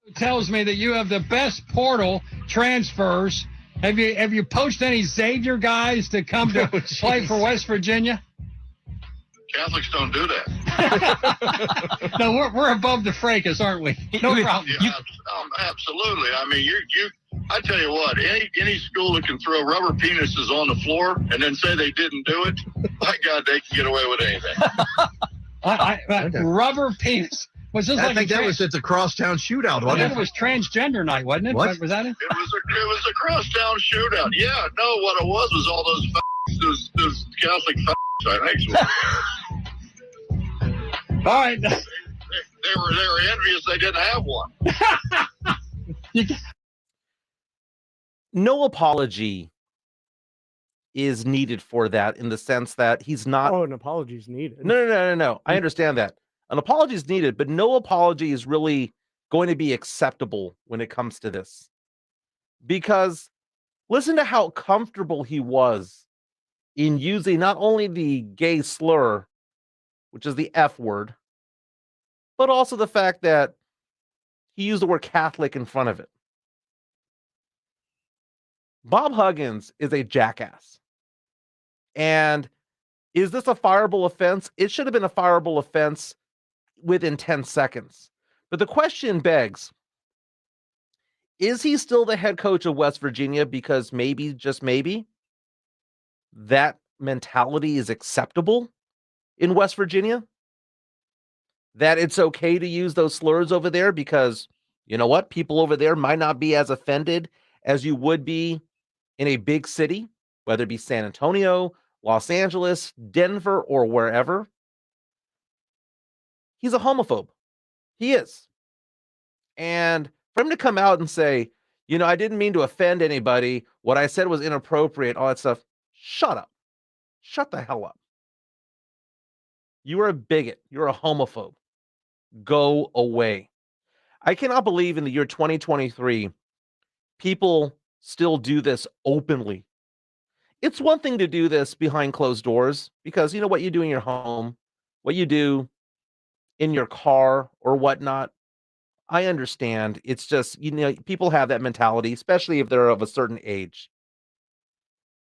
It tells me that you have the best portal transfers. Have you poached any Xavier guys to come to play for West Virginia? Catholics don't do that. No, we're above the fracas, aren't we? No problem. Yeah, absolutely. I mean, I tell you what, any school that can throw rubber penises on the floor and then say they didn't do it, my God, they can get away with anything. Rubber penis. Was this I like think that was at the crosstown shootout, wasn't it? It was transgender night, wasn't it? What? Was that it? It was a crosstown shootout. Yeah, no, what it was all those those Catholic I think. All right. They were envious they didn't have one. No apology is needed for that, in the sense that he's not. Oh, an apology is needed. No. I understand that. An apology is needed, but no apology is really going to be acceptable when it comes to this. Because listen to how comfortable he was in using not only the gay slur, which is the F word, but also the fact that he used the word Catholic in front of it. Bob Huggins is a jackass. And is this a fireable offense? It should have been a fireable offense within 10 seconds. But the question begs, is he still the head coach of West Virginia? Because maybe, just maybe, that mentality is acceptable in West Virginia? That it's okay to use those slurs over there because, you know what, people over there might not be as offended as you would be in a big city, whether it be San Antonio, Los Angeles, Denver, or wherever. He's a homophobe. He is. And for him to come out and say, you know, I didn't mean to offend anybody. What I said was inappropriate, all that stuff. Shut up. Shut the hell up. You are a bigot. You're a homophobe. Go away. I cannot believe in the year 2023, people still do this openly. It's one thing to do this behind closed doors because you know what you do in your home, what you do in your car or whatnot. I understand. It's just, people have that mentality, especially if they're of a certain age.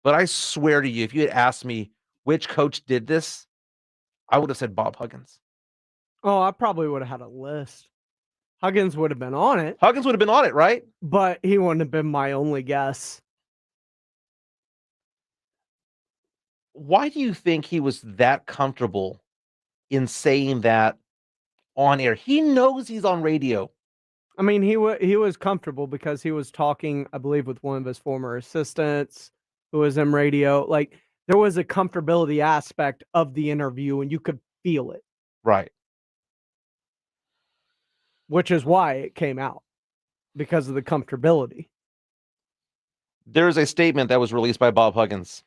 But I swear to you, if you had asked me which coach did this, I would have said Bob Huggins. Oh, I probably would have had a list. Huggins would have been on it. Huggins would have been on it, right? But he wouldn't have been my only guess. Why do you think he was that comfortable in saying that on air? He knows he's on radio. I mean, he was comfortable because he was talking, I believe, with one of his former assistants who was in radio. Like, there was a comfortability aspect of the interview, and you could feel it. Right. Which is why it came out, because of the comfortability. There is a statement that was released by Bob Huggins.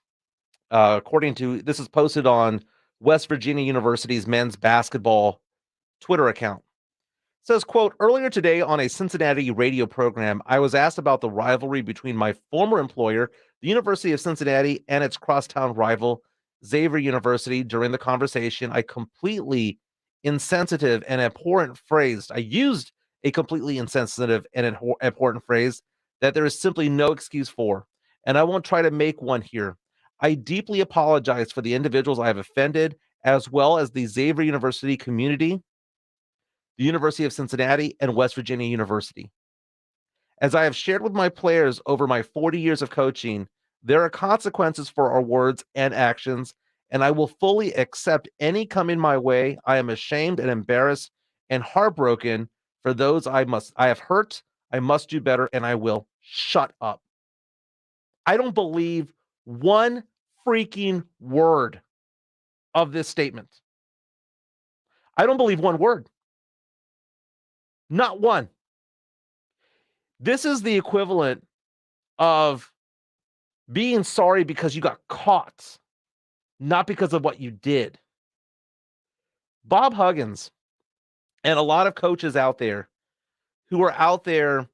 According to, this is posted on West Virginia University's men's basketball Twitter account. It says, quote, earlier today on a Cincinnati radio program, I was asked about the rivalry between my former employer, the University of Cincinnati, and its crosstown rival, Xavier University. During the conversation, I used a completely insensitive and abhorrent phrase that there is simply no excuse for, and I won't try to make one here. I deeply apologize for the individuals I have offended, as well as the Xavier University community, the University of Cincinnati, and West Virginia University. As I have shared with my players over my 40 years of coaching, there are consequences for our words and actions, and I will fully accept any coming my way. I am ashamed and embarrassed and heartbroken for those I have hurt. I must do better, and I will. Shut up. I don't believe one freaking word of this statement. I don't believe one word. Not one. This is the equivalent of being sorry because you got caught, not because of what you did. Bob Huggins and a lot of coaches out there who are out there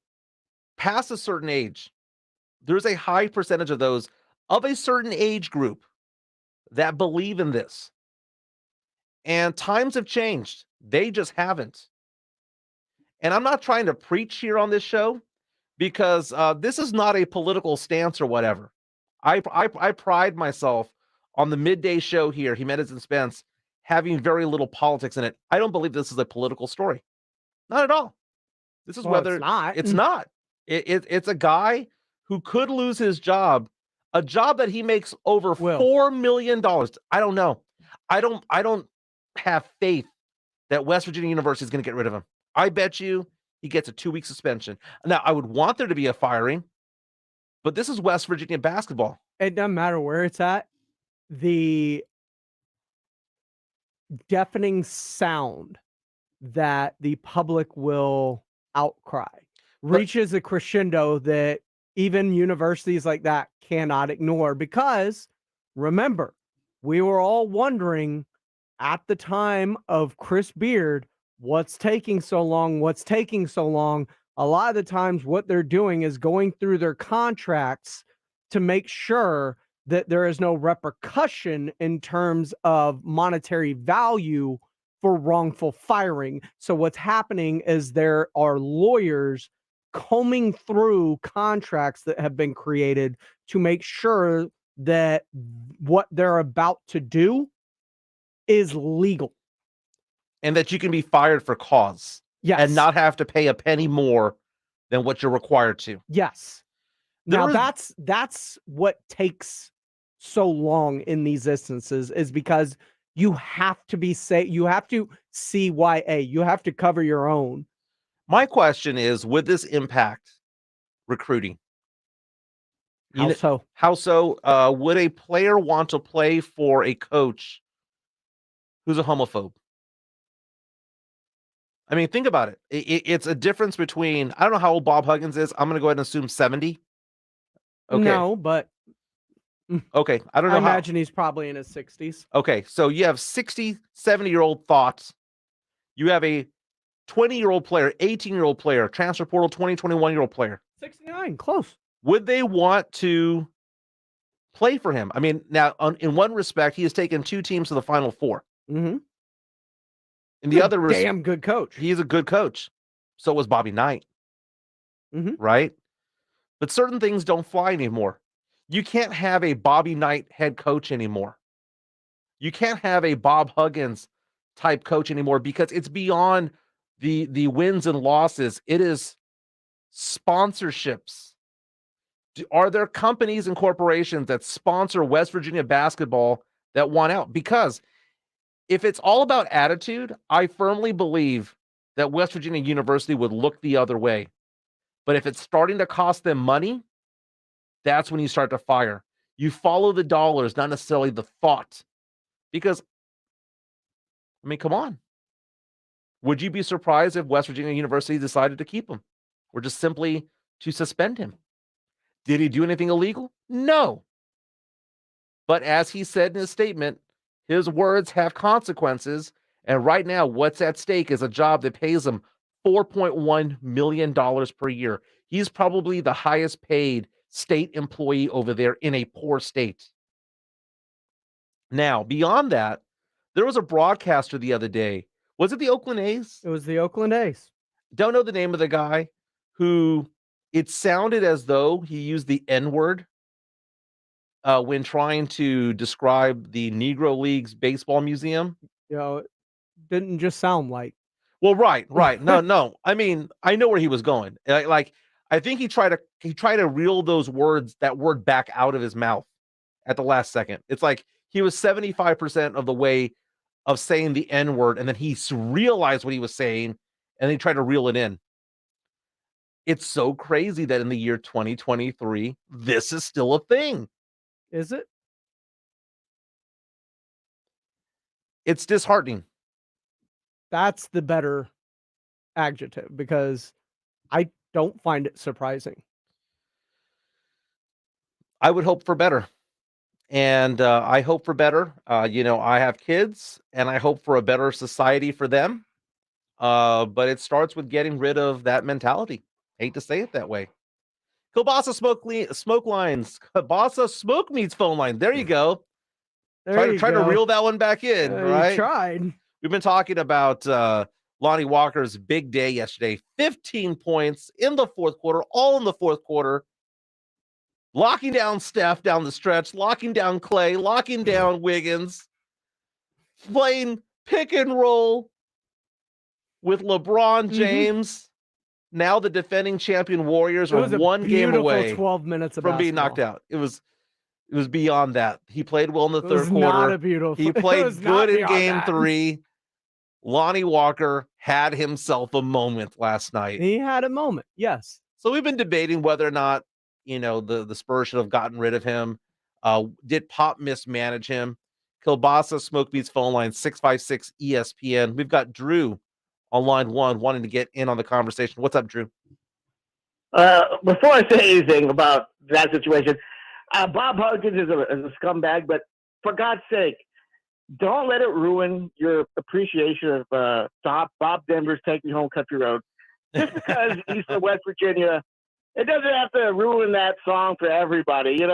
past a certain age, there's a high percentage of those of a certain age group that believe in this. And times have changed. They just haven't. And I'm not trying to preach here on this show because this is not a political stance or whatever. I pride myself on the midday show here, Jimenez and Spence, having very little politics in it. I don't believe this is a political story. Not at all. This is whether it's not. It's not. It's a guy who could lose his job, a job that he makes over $4 million. I don't know. I don't have faith that West Virginia University is going to get rid of him. I bet you he gets a 2-week suspension. Now, I would want there to be a firing, but this is West Virginia basketball. It doesn't matter where it's at. The deafening sound that the public will outcry reaches a crescendo that even universities like that cannot ignore, because remember, we were all wondering at the time of Chris Beard, what's taking so long? What's taking so long? A lot of the times what they're doing is going through their contracts to make sure that there is no repercussion in terms of monetary value for wrongful firing. So what's happening is there are lawyers combing through contracts that have been created to make sure that what they're about to do is legal. And that you can be fired for cause. Yes. And not have to pay a penny more than what you're required to. Yes. Now that's what takes so long in these instances, is because you have to be you have to CYA, you have to cover your own. My question is, would this impact recruiting? How so? Would a player want to play for a coach who's a homophobe? I mean, think about it. It's a difference between, I don't know how old Bob Huggins is. I'm going to go ahead and assume 70. Okay. No, but okay. I don't know. I imagine he's probably in his 60s. Okay. So you have 60, 70-year-old thoughts. You have a 20-year-old player, 18-year-old player, transfer portal 20, 21-year-old player. 69, close. would they want to play for him? I mean, now in one respect, he has taken 2 teams to the Final Four. Mm-hmm. In the other damn good coach. He's a good coach. So was Bobby Knight. Mm-hmm. Right? But certain things don't fly anymore. You can't have a Bobby Knight head coach anymore. You can't have a Bob Huggins type coach anymore because it's beyond the wins and losses. It is sponsorships. Are there companies and corporations that sponsor West Virginia basketball that want out? Because if it's all about attitude, I firmly believe that West Virginia University would look the other way. But if it's starting to cost them money, that's when you start to fire. You follow the dollars, not necessarily the thought. Because, I mean, come on. Would you be surprised if West Virginia University decided to keep him or just simply to suspend him? Did he do anything illegal? No. But as he said in his statement, his words have consequences. And right now, what's at stake is a job that pays him $4.1 million per year. He's probably the highest paid state employee over there in a poor state. Now, beyond that, there was a broadcaster the other day. Was it the Oakland A's? It was the Oakland A's. Don't know the name of the guy who it sounded as though he used the N-word when trying to describe the Negro Leagues Baseball Museum. You know, it didn't just sound like. Well, right. No. I mean, I know where he was going. Like, I think he tried to reel that word back out of his mouth at the last second. It's like he was 75% of the way of saying the N-word, and then he realized what he was saying, and he tried to reel it in. It's so crazy that in the year 2023, this is still a thing. Is it? It's disheartening. That's the better adjective because I don't find it surprising. I would hope for better. And I hope for better. I have kids and I hope for a better society for them. But it starts with getting rid of that mentality. Hate to say it that way. Kielbasa Smoke Lines. Kielbasa Smoke Meats phone line. There you go. Try to reel that one back in, right? You tried. We've been talking about Lonnie Walker's big day yesterday. 15 points in the fourth quarter, all in the fourth quarter. Locking down Steph down the stretch, locking down Clay, locking down Wiggins, playing pick and roll with LeBron James. Now the defending champion Warriors are one game away 12 minutes from being knocked out. It was beyond that. He played well in the third quarter. Not a beautiful. He played good in game 3. Lonnie Walker had himself a moment last night. He had a moment, yes. So we've been debating whether or not, the Spurs should have gotten rid of him. Did Pop mismanage him? Kielbasa Smoke Beats phone line 656 ESPN. We've got Drew on line 1 wanting to get in on the conversation. What's up, Drew? Before I say anything about that situation, Bob Huggins is a scumbag, but for God's sake, don't let it ruin your appreciation of Bob Denver's Take Me Home Country Road. Just because he's from West Virginia, it doesn't have to ruin that song for everybody,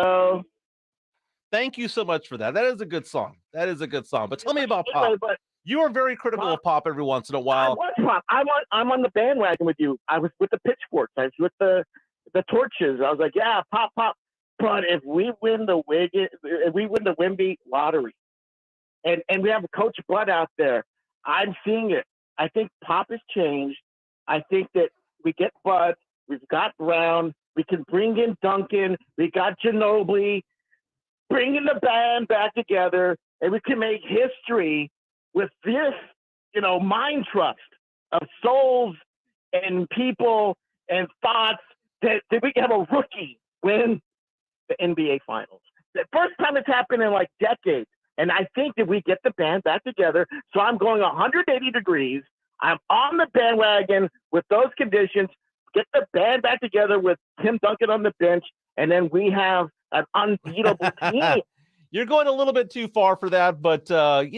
Thank you so much for that. That is a good song. But tell me about Pop. You are very critical of Pop every once in a while. I was Pop. I'm on the bandwagon with you. I was with the pitchforks. I was with the torches. I was like, yeah, Pop. But if we win the Wimby lottery, and we have Coach Bud out there, I'm seeing it. I think Pop has changed. I think that we get Bud. We've got Brown. We can bring in Duncan. We got Ginobili. Bringing the band back together, and we can make history with this, mind trust of souls and people and thoughts that we can have a rookie win the NBA Finals. The first time it's happened in like decades. And I think that we get the band back together. So I'm going 180 degrees. I'm on the bandwagon with those conditions. Get the band back together with Tim Duncan on the bench, and then we have an unbeatable team. You're going a little bit too far for that, but I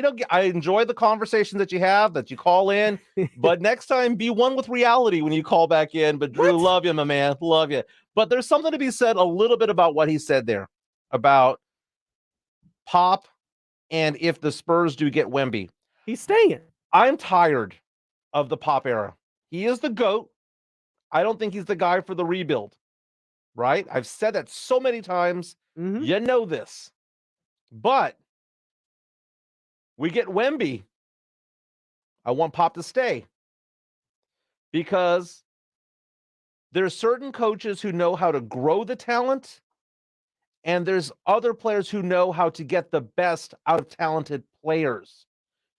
enjoy the conversations that you have, that you call in. But next time, be one with reality when you call back in. But Drew, love you, my man, love you. But there's something to be said a little bit about what he said there about Pop, and if the Spurs do get Wemby, he's staying. I'm tired of the Pop era. He is the GOAT. I don't think he's the guy for the rebuild. Right? I've said that so many times. You know this. But we get Wemby. I want Pop to stay because there's certain coaches who know how to grow the talent, and there's other players who know how to get the best out of talented players.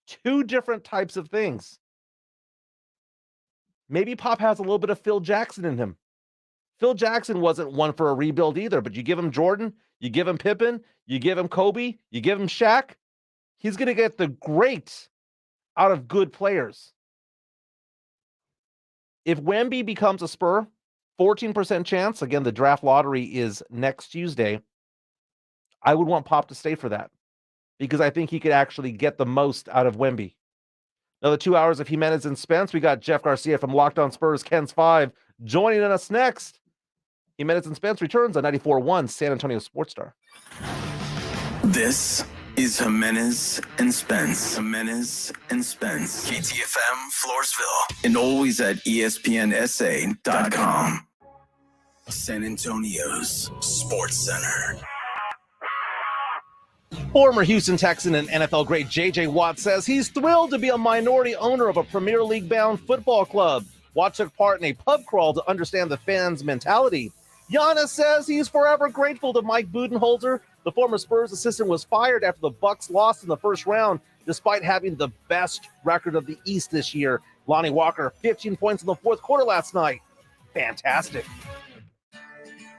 Two different types of things. Maybe Pop has a little bit of Phil Jackson in him. Phil Jackson wasn't one for a rebuild either, but you give him Jordan, you give him Pippen, you give him Kobe, you give him Shaq, he's going to get the great out of good players. If Wemby becomes a Spur, 14% chance, again, the draft lottery is next Tuesday, I would want Pop to stay for that because I think he could actually get the most out of Wemby. Another 2 hours of Jimenez and Spence. We got Jeff Garcia from Locked On Spurs, Ken's 5, joining us next. Jimenez and Spence returns on 94.1 San Antonio Sports Star. This is Jimenez and Spence. Jimenez and Spence. KTFM, Floresville. And always at ESPNSA.com. San Antonio's Sports Center. Former Houston Texan and NFL great J.J. Watt says he's thrilled to be a minority owner of a Premier League-bound football club. Watt took part in a pub crawl to understand the fans' mentality. Giannis says he's forever grateful to Mike Budenholzer. The former Spurs assistant was fired after the Bucks lost in the first round, despite having the best record of the East this year. Lonnie Walker, 15 points in the fourth quarter last night. Fantastic.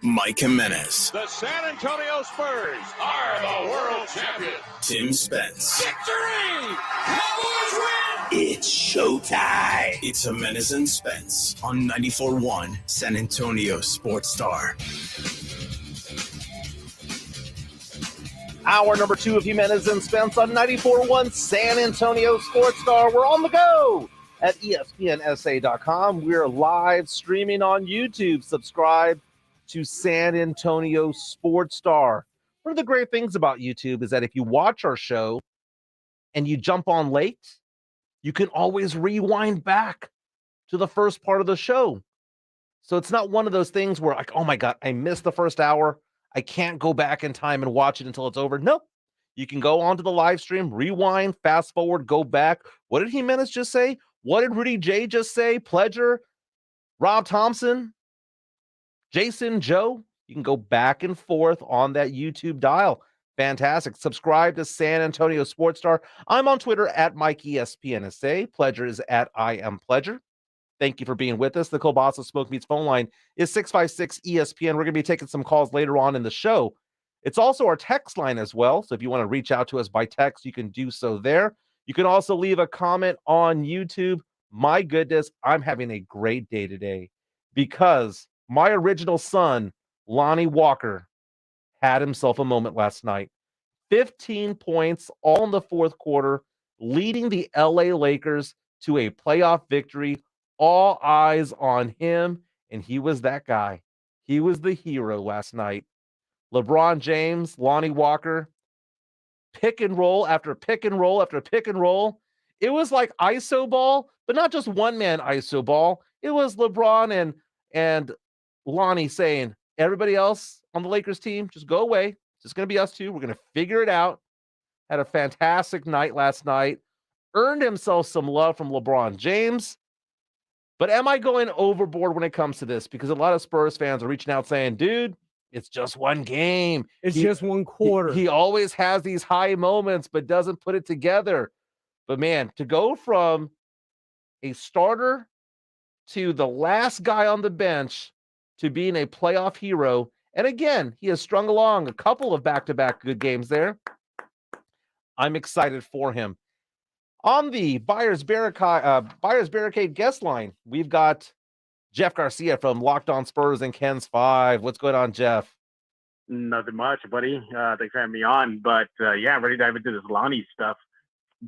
Mike Jimenez. The San Antonio Spurs are the world champions. Tim Spence. Victory! Cowboys win! It's showtime. It's Jimenez and Spence on 94.1 San Antonio Sports Star. Hour number 2 of Jimenez and Spence on 94.1 San Antonio Sports Star. We're on the go at ESPNSA.com. We're live streaming on YouTube. Subscribe to San Antonio Sports Star. One of the great things about YouTube is that if you watch our show and you jump on late, you can always rewind back to the first part of the show. So it's not one of those things where like, oh my God, I missed the first hour. I can't go back in time and watch it until it's over. No, you can go onto the live stream, rewind, fast forward, go back. What did Jimenez just say? What did Rudy J just say? Pledger, Rob Thompson, Jason, Joe. You can go back and forth on that YouTube dial. Fantastic. Subscribe to San Antonio Sports Star. I'm on Twitter at MikeESPNSA. Pledger is at IamPledger. Thank you for being with us. The Kielbasa Smoke Meats phone line is 656-ESPN. We're going to be taking some calls later on in the show. It's also our text line as well. So if you want to reach out to us by text, you can do so there. You can also leave a comment on YouTube. My goodness, I'm having a great day today because my original son, Lonnie Walker, had himself a moment last night. 15 points, all in the fourth quarter, leading the LA Lakers to a playoff victory. All eyes on him, and he was that guy. He was the hero last night. LeBron James, Lonnie Walker, pick and roll after pick and roll after pick and roll. It was like ISO ball, but not just one-man ISO ball. It was LeBron and Lonnie saying, everybody else on the Lakers team, just go away. It's just going to be us two. We're going to figure it out. Had a fantastic night last night. Earned himself some love from LeBron James. But am I going overboard when it comes to this? Because a lot of Spurs fans are reaching out saying, dude, it's just one game. It's just one quarter. He always has these high moments, but doesn't put it together. But man, to go from a starter to the last guy on the bench to being a playoff hero, and again, he has strung along a couple of back-to-back good games there. I'm excited for him. On the Buyers Barricade guest line, we've got Jeff Garcia from Locked On Spurs and Ken's 5. What's going on, Jeff? Nothing much, buddy. Thanks for having me on. But yeah, I'm ready to dive into this Lonnie stuff.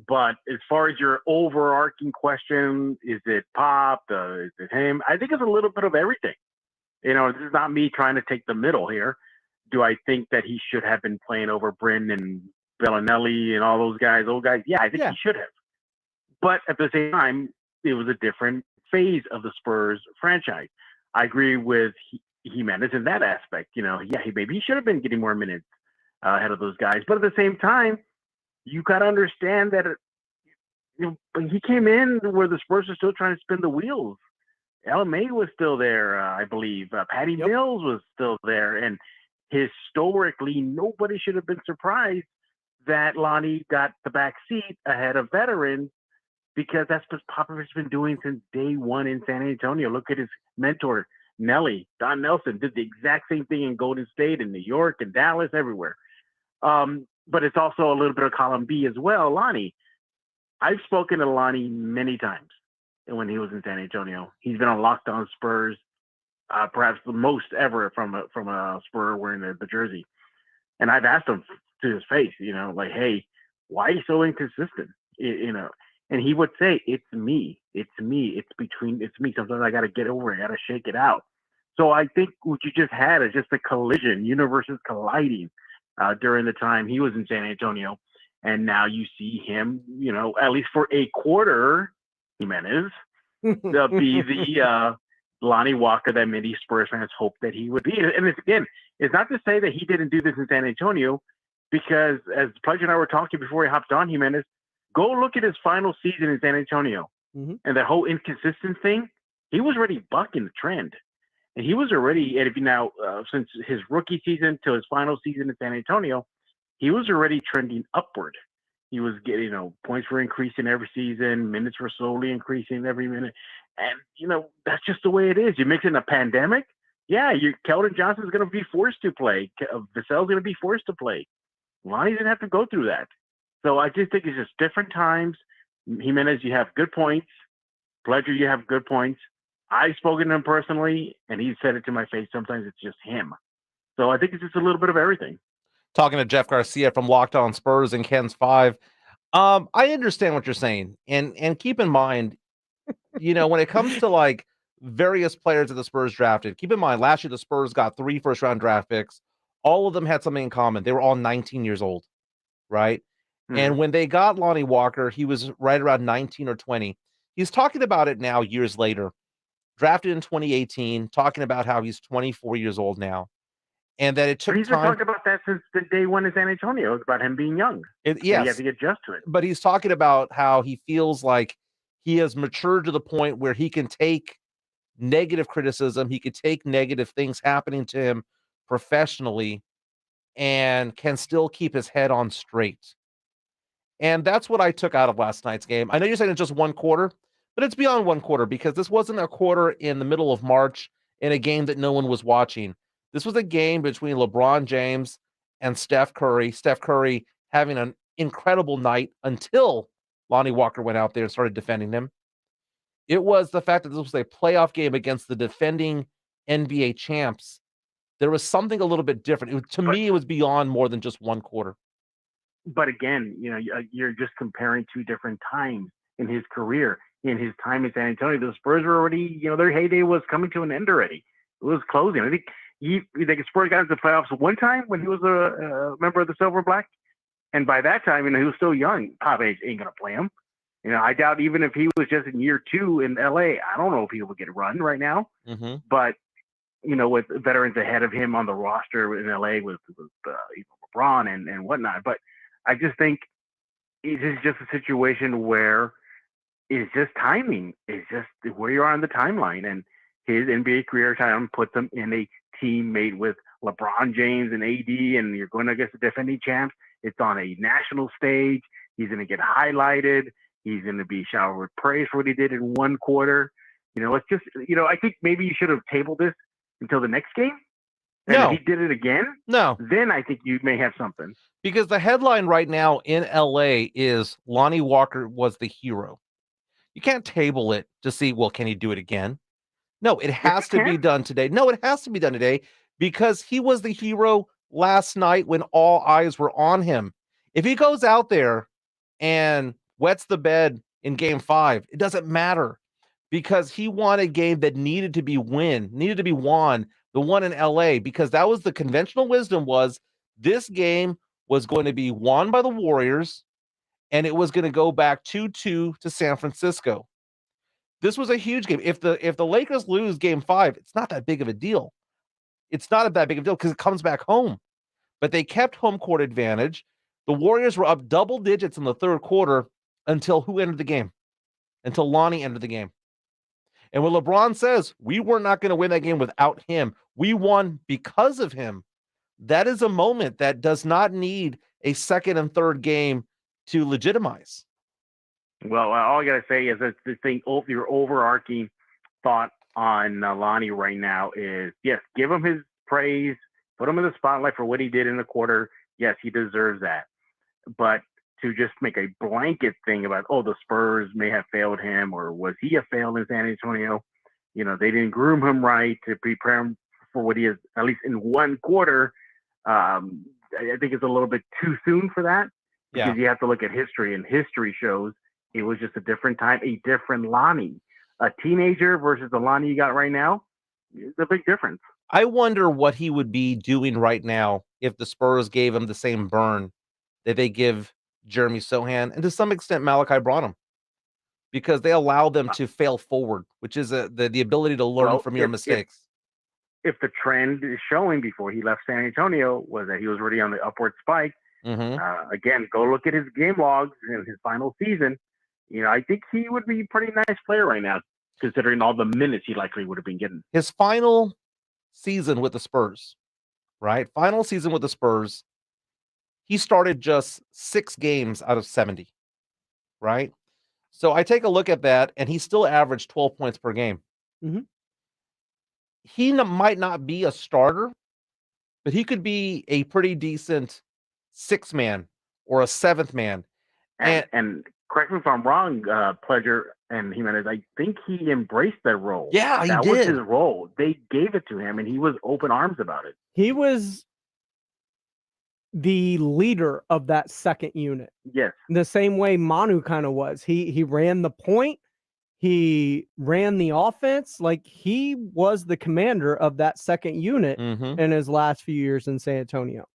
But as far as your overarching question, is it Pop? Is it him? I think it's a little bit of everything. You know, this is not me trying to take the middle here. Do I think that he should have been playing over Bryn and Bellinelli and all those guys, old guys? Yeah, I think he should have. But at the same time, it was a different phase of the Spurs franchise. I agree with Jimenez in that aspect. You know, yeah, maybe he should have been getting more minutes ahead of those guys. But at the same time, you got to understand that when he came in where the Spurs are still trying to spin the wheels, LMA was still there, I believe. Patty Mills was still there. And historically, nobody should have been surprised that Lonnie got the back seat ahead of veterans, because that's what Popovich's been doing since day one in San Antonio. Look at his mentor, Nelly. Don Nelson did the exact same thing in Golden State, in New York, and Dallas, everywhere. But it's also a little bit of column B as well. Lonnie, I've spoken to Lonnie many times when he was in San Antonio. He's been on Lockdown Spurs, perhaps the most ever from a Spur wearing the jersey. And I've asked him to his face, you know, like, hey, why are you so inconsistent? You know, and he would say, it's me. It's me. It's me. Sometimes I got to get over it. I got to shake it out. So I think what you just had is just a collision, universes colliding during the time he was in San Antonio. And now you see him, you know, at least for a quarter, Jimenez, be the Lonnie Walker that many Spurs fans hoped that he would be. And it's not to say that he didn't do this in San Antonio, because as Pledge and I were talking before he hopped on, Jimenez, go look at his final season in San Antonio. And that whole inconsistent thing, he was already bucking the trend. And he was already, since his rookie season to his final season in San Antonio, he was already trending upward. He was getting, points were increasing every season, minutes were slowly increasing every minute. And, that's just the way it is. You mix in a pandemic, Keldon Johnson's going to be forced to play. Vassell's going to be forced to play. Lonnie didn't have to go through that. So I just think it's just different times. Jimenez, you have good points. Pledger, you have good points. I've spoken to him personally, and he said it to my face. Sometimes it's just him. So I think it's just a little bit of everything. Talking to Jeff Garcia from Locked On Spurs and Ken's 5. I understand what you're saying. And keep in mind, when it comes to like various players that the Spurs drafted, keep in mind, last year the Spurs got 3 first-round draft picks. All of them had something in common. They were all 19 years old, right? And when they got Lonnie Walker, he was right around 19 or 20. He's talking about it now years later. Drafted in 2018, talking about how he's 24 years old now. And that it took he's time. Been talking about that since the day one in San Antonio. It's about him being young. Yes. He had to adjust to it. But he's talking about how he feels like he has matured to the point where he can take negative criticism. He could take negative things happening to him professionally and can still keep his head on straight. And that's what I took out of last night's game. I know you're saying it's just one quarter, but it's beyond one quarter, because this wasn't a quarter in the middle of March in a game that no one was watching. This was a game between LeBron James and Steph Curry. Steph Curry having an incredible night until Lonnie Walker went out there and started defending him. It was the fact that this was a playoff game against the defending NBA champs. There was something a little bit different. To me, it was beyond more than just one quarter. But again, you're just comparing two different times in his career. In his time in San Antonio, the Spurs were already, their heyday was coming to an end already. It was closing. I think the Spurs got into the playoffs one time when he was a member of the Silver Black. And by that time, he was still young. Pop ain't going to play him. I doubt even if he was just in year 2 in LA, I don't know if he would get a run right now. But, with veterans ahead of him on the roster in LA with LeBron and whatnot. But I just think it is just a situation where it's just timing. It's just where you are on the timeline. And his NBA career time puts him in a teammate with LeBron James and AD, and you're going against the defending champs. It's on a national stage. He's going to get highlighted. He's going to be showered with praise for what he did in one quarter. It's just, I think maybe you should have tabled this until the next game. And if he did it again, then I think you may have something. Because the headline right now in LA is Lonnie Walker was the hero. You can't table it to see, well, can he do it again? No, it has to be done today. No, it has to be done today because he was the hero last night when all eyes were on him. If he goes out there and wets the bed in game 5, it doesn't matter because he won a game that needed to be won, the one in LA, because that was the conventional wisdom was this game was going to be won by the Warriors and it was going to go back 2-2 to San Francisco. This was a huge game. If the Lakers lose game 5, it's not that big of a deal. It's not that big of a deal because it comes back home. But they kept home court advantage. The Warriors were up double digits in the third quarter until who entered the game? Until Lonnie entered the game. And when LeBron says, we were not going to win that game without him, we won because of him. That is a moment that does not need a second and third game to legitimize. Well, all I got to say is that your overarching thought on Lonnie right now is, yes, give him his praise, put him in the spotlight for what he did in the quarter. Yes, he deserves that. But to just make a blanket thing about, the Spurs may have failed him, or was he a fail in San Antonio? They didn't groom him right to prepare him for what he is, at least in one quarter. I think it's a little bit too soon for that because you have to look at history, and history shows it was just a different time, a different Lonnie. A teenager versus the Lonnie you got right now, it's a big difference. I wonder what he would be doing right now if the Spurs gave him the same burn that they give Jeremy Sohan and to some extent Malachi Branham, because they allow them to fail forward, which is the ability to learn from your mistakes. If the trend is showing before he left San Antonio was that he was already on the upward spike, again, go look at his game logs in his final season. I think he would be a pretty nice player right now, considering all the minutes he likely would have been getting. His final season with the Spurs, right? Final season with the Spurs, he started just 6 games out of 70, right? So I take a look at that, and he still averaged 12 points per game. He might not be a starter, but he could be a pretty decent 6th man or a 7th man. And correct me if I'm wrong, Pleasure and Jimenez, I think he embraced that role. Yeah, he did. That was his role. They gave it to him, and he was open arms about it. He was the leader of that second unit. Yes. The same way Manu kind of was. He ran the point. He ran the offense. Like, he was the commander of that second unit in his last few years in San Antonio.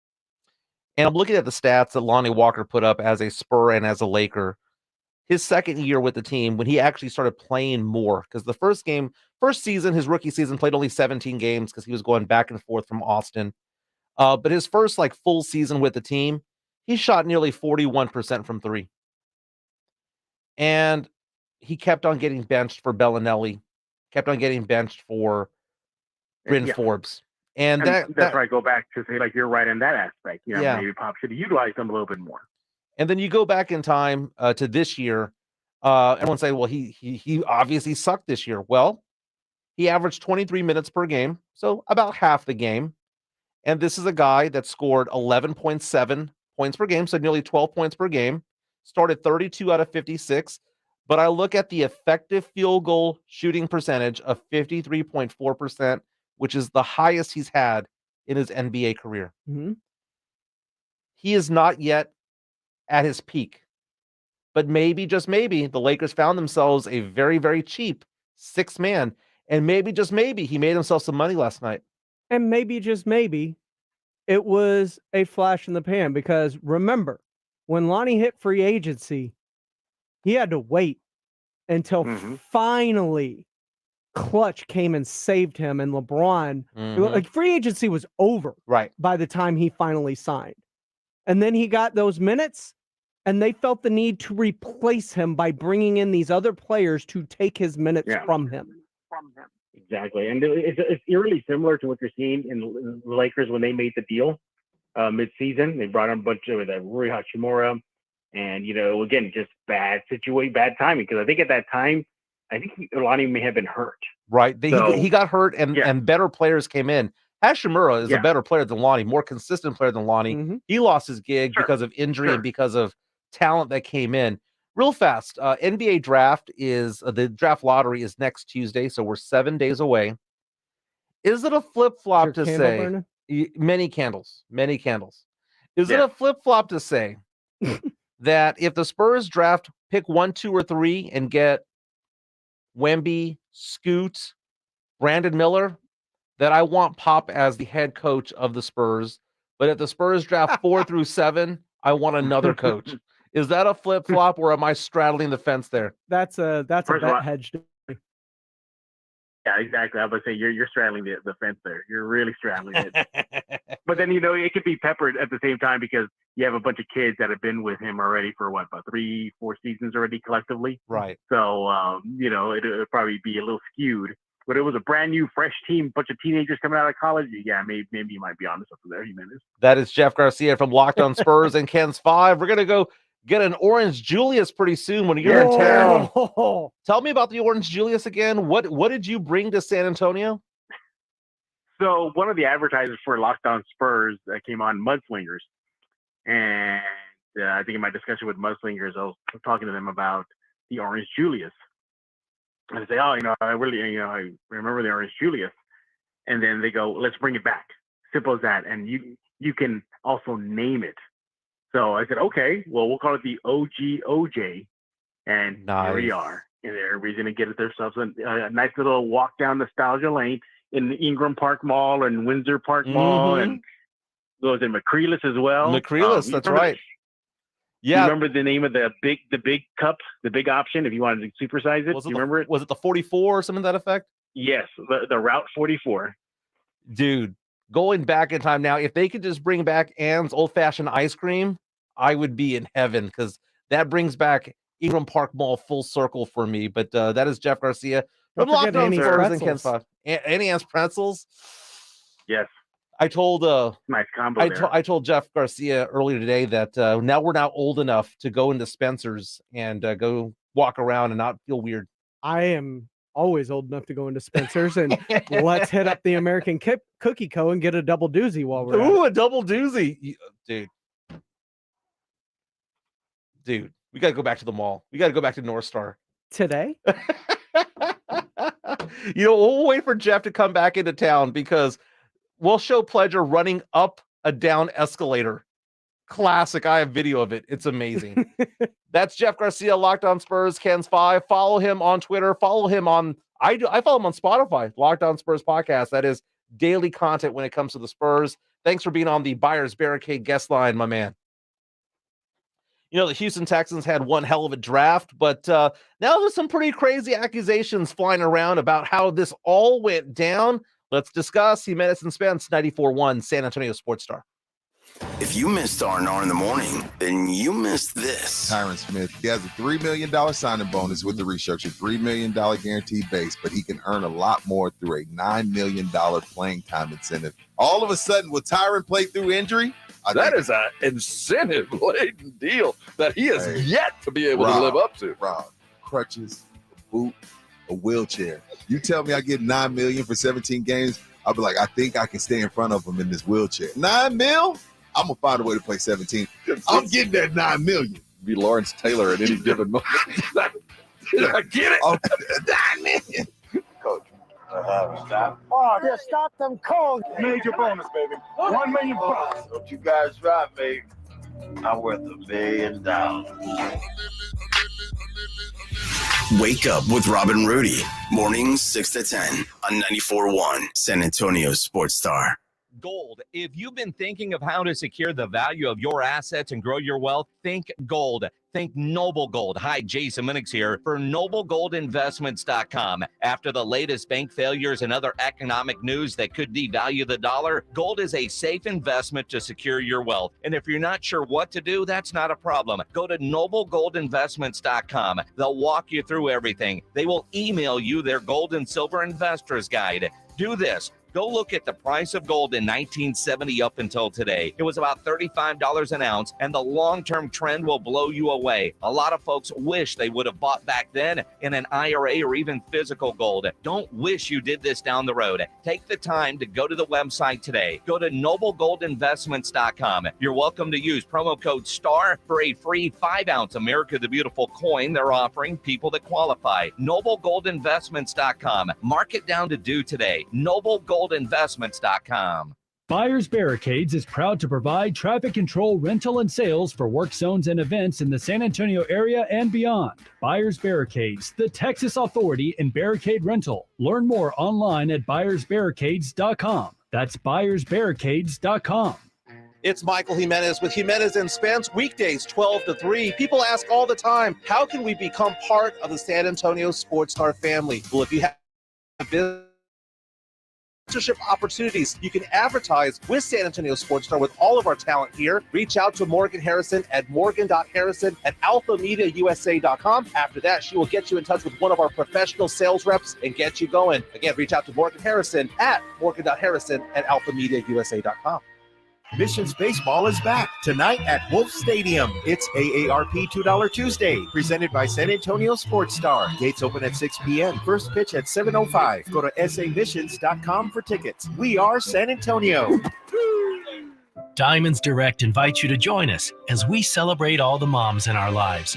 And I'm looking at the stats that Lonnie Walker put up as a Spur and as a Laker. His second year with the team, when he actually started playing more, because the first season, his rookie season, played only 17 games because he was going back and forth from Austin. But his first full season with the team, he shot nearly 41% from 3. And he kept on getting benched for Bellinelli, kept on getting benched for Bryn Forbes. And that's where I go back to say, you're right in that aspect. Maybe Pop should have utilized them a little bit more. And then you go back in time to this year. Everyone say, well, he obviously sucked this year. Well, he averaged 23 minutes per game, so about half the game. And this is a guy that scored 11.7 points per game, so nearly 12 points per game, started 32 out of 56. But I look at the effective field goal shooting percentage of 53.4%, which is the highest he's had in his NBA career. He is not yet at his peak. But maybe, just maybe, the Lakers found themselves a very, very cheap 6th man. And maybe, just maybe, he made himself some money last night. And maybe, just maybe, it was a flash in the pan. Because remember, when Lonnie hit free agency, he had to wait until finally Clutch came and saved him, and LeBron, free agency was over by the time he finally signed. And then he got those minutes, and they felt the need to replace him by bringing in these other players to take his minutes from him. Exactly. And it's eerily similar to what you're seeing in the Lakers when they made the deal mid-season. They brought in a bunch of Rui Hachimura, and, again, just bad timing. Because I think at that time, Lonnie may have been hurt. Right. He got hurt, and better players came in. Hashimura is a better player than Lonnie, more consistent player than Lonnie. He lost his gig because of injury and because of talent that came in. Real fast, NBA draft the draft lottery is next Tuesday, so we're 7 days away. Is it a flip-flop to say? Many candles. Is it a flip-flop to say that if the Spurs draft pick 1, 2, or 3 and get Wemby, Scoot, Brandon Miller, that I want Pop as the head coach of the Spurs, but if the Spurs draft 4 through 7, I want another coach. Is that a flip-flop, or am I straddling the fence there? That's a bet hedge. Yeah, exactly. I was say you're straddling the fence there. You're really straddling it. But then it could be peppered at the same time because you have a bunch of kids that have been with him already for about 3-4 seasons already collectively. Right. So it'll probably be a little skewed. But it was a brand new, fresh team, bunch of teenagers coming out of college. Yeah, maybe you might be on to something there, Jimenez. That is Jeff Garcia from Locked On Spurs and Ken's 5. We're gonna go get an Orange Julius pretty soon when you're in town. Tell me about the Orange Julius again. What did you bring to San Antonio? So one of the advertisers for Locked On Spurs came on Mudslingers. And I think in my discussion with Mudslingers, I was talking to them about the Orange Julius. And I say, I really, I remember the Orange Julius. And then they go, let's bring it back. Simple as that. And you can also name it. So I said, okay, well, we'll call it the OG OJ. And Here we are. And everybody's going to get themselves a nice little walk down nostalgia lane in the Ingram Park Mall and Windsor Park Mall. And goes in McCreeless as well. McCreeless, that's right. Yeah. You remember the name of the big cup, the big option, if you wanted to supersize it? Do you remember it? Was it the 44 or something to that effect? Yes, the Route 44. Dude, going back in time now, if they could just bring back Ann's old-fashioned ice cream, I would be in heaven because that brings back Ingram Park Mall full circle for me. But that is Jeff Garcia from Locked On Spurs and Ken's 5. Annie Ann's pretzels. Yes. I told nice combo I told Jeff Garcia earlier today that now we're not old enough to go into Spencer's and go walk around and not feel weird. I am always old enough to go into Spencer's, and let's hit up the American Cookie Co. and get a double doozy while we're at it. A double doozy, dude. We gotta go back to the mall. We gotta go back to North Star today. We'll wait for Jeff to come back into town because we'll show Pledger running up a down escalator. Classic. I have video of it. It's amazing. That's Jeff Garcia, Locked On Spurs, Ken's 5. Follow him on Twitter. Follow him on I follow him on Spotify, Locked On Spurs podcast. That is daily content when it comes to the Spurs. Thanks for being on the Buyers Barricade guest line, my man. The Houston Texans had one hell of a draft, but now there's some pretty crazy accusations flying around about how this all went down. Let's discuss Jimenez Spence, 94.1 San Antonio Sports Star. If you missed R&R in the morning, then you missed this. Tyron Smith, he has a $3 million signing bonus with the restructured $3 million guaranteed base, but he can earn a lot more through a $9 million playing time incentive. All of a sudden, will Tyron play through injury? That is an incentive-laden deal that he has yet to be able to live up to. Rob, crutches, a boot, a wheelchair. You tell me I get $9 million for 17 games, I'll be like, I think I can stay in front of him in this wheelchair. $9 million? I'm going to find a way to play 17. I'm getting that $9 million. Be Lawrence Taylor at any given moment. I get it. Oh, $9 million. Coach. Stop. Oh, just stop them calls. Major bonus, baby. $1 million. Don't you guys drop me. I'm worth $1 billion. Wake up with Robin Rudy. Mornings 6 to 10 on 94.1 San Antonio Sports Star. Gold. If you've been thinking of how to secure the value of your assets and grow your wealth, think gold. Think Noble Gold. Hi, Jason Minix here for NobleGoldInvestments.com. After the latest bank failures and other economic news that could devalue the dollar, gold is a safe investment to secure your wealth. And if you're not sure what to do, that's not a problem. Go to NobleGoldInvestments.com. They'll walk you through everything. They will email you their gold and silver investors guide. Do this. Go look at the price of gold in 1970 up until today. It was about $35 an ounce, and the long-term trend will blow you away. A lot of folks wish they would have bought back then in an IRA or even physical gold. Don't wish you did this down the road. Take the time to go to the website today. Go to NobleGoldInvestments.com. You're welcome to use promo code STAR for a free 5-ounce America the Beautiful coin they're offering people that qualify. NobleGoldInvestments.com. Mark it down to do today. NobleGoldInvestments.com. Buyers Barricades is proud to provide traffic control, rental, and sales for work zones and events in the San Antonio area and beyond. Buyers Barricades, the Texas authority in barricade rental. Learn more online at buyersbarricades.com. That's buyersbarricades.com. It's Michael Jimenez with Jimenez and Spence, weekdays 12 to 3. People ask all the time, how can we become part of the San Antonio Sports Star family? Well, if you have sponsorship opportunities, you can advertise with San Antonio Sports Star with all of our talent here. Reach out to Morgan Harrison at morgan.harrison@alphamediausa.com. After that, she will get you in touch with one of our professional sales reps and get you going. Again, reach out to Morgan Harrison at morgan.harrison@alphamediausa.com. Missions Baseball is back tonight at Wolf Stadium. It's AARP $2 Tuesday, presented by San Antonio Sports Star. Gates open at 6 p.m. First pitch at 7:05. Go to samissions.com for tickets. We are San Antonio. Diamonds Direct invites you to join us as we celebrate all the moms in our lives.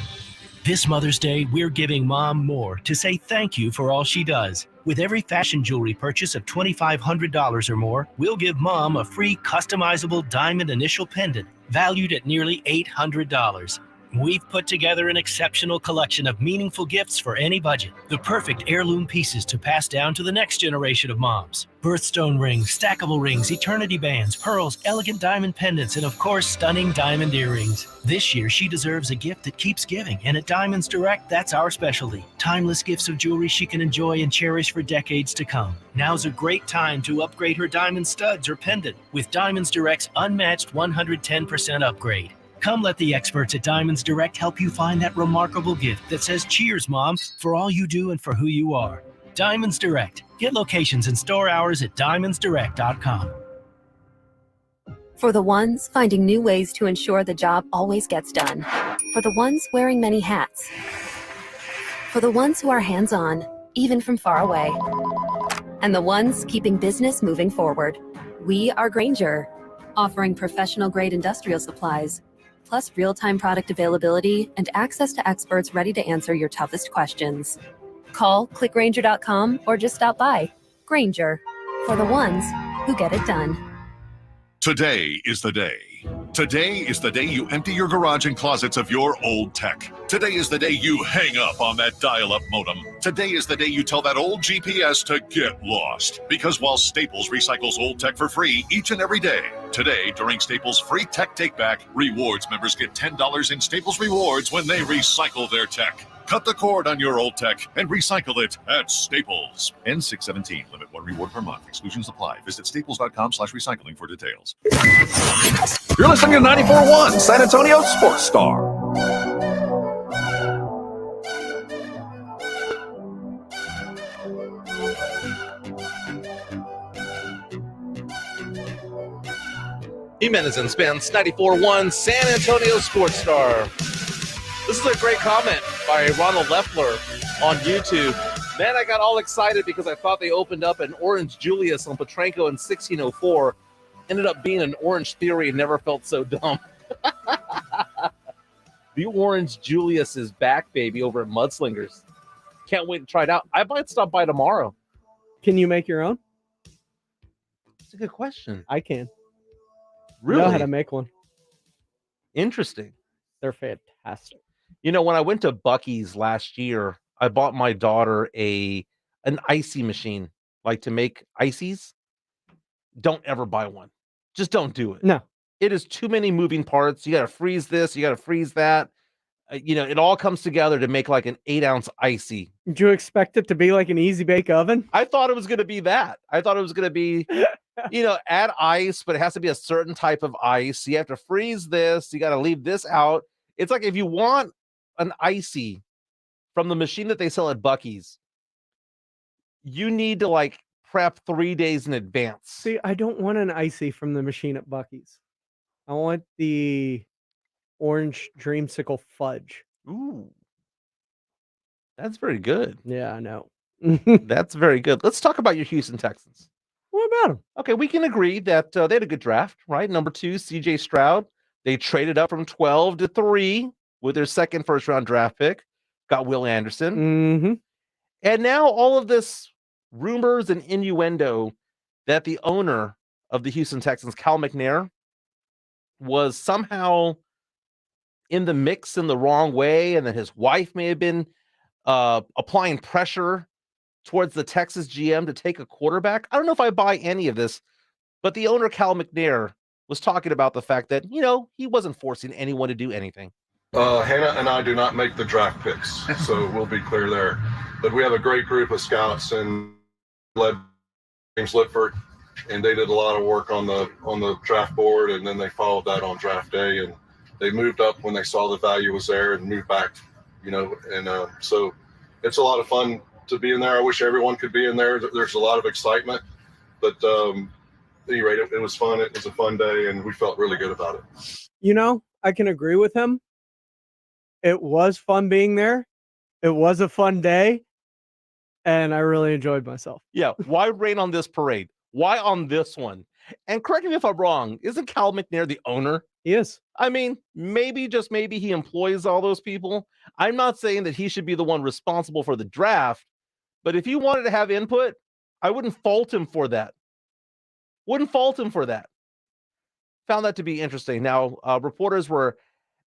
This Mother's Day, we're giving Mom more to say thank you for all she does. With every fashion jewelry purchase of $2,500 or more, we'll give Mom a free customizable diamond initial pendant valued at nearly $800. We've put together an exceptional collection of meaningful gifts for any budget. The perfect heirloom pieces to pass down to the next generation of moms. Birthstone rings, stackable rings, eternity bands, pearls, elegant diamond pendants, and of course, stunning diamond earrings. This year, she deserves a gift that keeps giving, and at Diamonds Direct, that's our specialty. Timeless gifts of jewelry she can enjoy and cherish for decades to come. Now's a great time to upgrade her diamond studs or pendant with Diamonds Direct's unmatched 110% upgrade. Come let the experts at Diamonds Direct help you find that remarkable gift that says, cheers, Mom, for all you do and for who you are. Diamonds Direct. Get locations and store hours at diamondsdirect.com. For the ones finding new ways to ensure the job always gets done. For the ones wearing many hats. For the ones who are hands-on, even from far away. And the ones keeping business moving forward. We are Grainger, offering professional-grade industrial supplies, plus real-time product availability and access to experts ready to answer your toughest questions. Call, click Grainger.com, or just stop by. Grainger, for the ones who get it done. Today is the day. Today is the day you empty your garage and closets of your old tech. Today is the day you hang up on that dial-up modem. Today is the day you tell that old GPS to get lost. Because while Staples recycles old tech for free each and every day, today, during Staples' free Tech Take Back, Rewards members get $10 in Staples Rewards when they recycle their tech. Cut the cord on your old tech and recycle it at Staples. N617. Limit 1 reward per month. Exclusions apply. Visit staples.com/recycling for details. You're listening to 94.1 San Antonio Sports Star. Jimenez and Spence, 94.1 San Antonio Sports Star. This is a great comment by Ronald Leffler on YouTube. Man, I got all excited because I thought they opened up an Orange Julius on Petranco in 1604. Ended up being an Orange Theory and never felt so dumb. The Orange Julius is back, baby, over at Mudslingers. Can't wait to try it out. I might stop by tomorrow. Can you make your own? That's a good question. I can. Really? I know how to make one. Interesting. They're fantastic. You know, when I went to Buc-ee's last year, I bought my daughter an icy machine, like to make ices. Don't ever buy one. Just don't do it. No. It is too many moving parts. You got to freeze this. You got to freeze that. It all comes together to make like an 8-ounce icy. Did you expect it to be like an easy bake oven? I thought it was going to be that. I thought it was going to be, add ice, but it has to be a certain type of ice. You have to freeze this. You got to leave this out. It's like if you want an icy from the machine that they sell at Buc-ee's, you need to like prep 3 days in advance. See, I don't want an icy from the machine at Buc-ee's. I want the orange dreamsicle fudge. Ooh. That's very good. Yeah, I know. That's very good. Let's talk about your Houston Texans. What about them? Okay, we can agree that they had a good draft, right? Number 2, CJ Stroud. They traded up from 12 to 3 with their second first-round draft pick. Got Will Anderson. Mm-hmm. And now all of this rumors and innuendo that the owner of the Houston Texans, Cal McNair, was somehow in the mix in the wrong way, and that his wife may have been applying pressure towards the Texas GM to take a quarterback. I don't know if I buy any of this, but the owner, Cal McNair, was talking about the fact that, he wasn't forcing anyone to do anything. Hannah and I do not make the draft picks, so we'll be clear there. But we have a great group of scouts and led James Litford, and they did a lot of work on the draft board, and then they followed that on draft day, and they moved up when they saw the value was there and moved back, so it's a lot of fun to be in there. I wish everyone could be in there. There's a lot of excitement, but at any rate, it was fun. It was a fun day, and we felt really good about it. I can agree with him. It was fun being there. It was a fun day, and I really enjoyed myself. Yeah, why rain on this parade? Why on this one? And correct me if I'm wrong, isn't Cal McNair the owner? He is. I mean, maybe, just maybe, he employs all those people. I'm not saying that he should be the one responsible for the draft, but if he wanted to have input, I wouldn't fault him for that. Found that to be interesting. Now, reporters were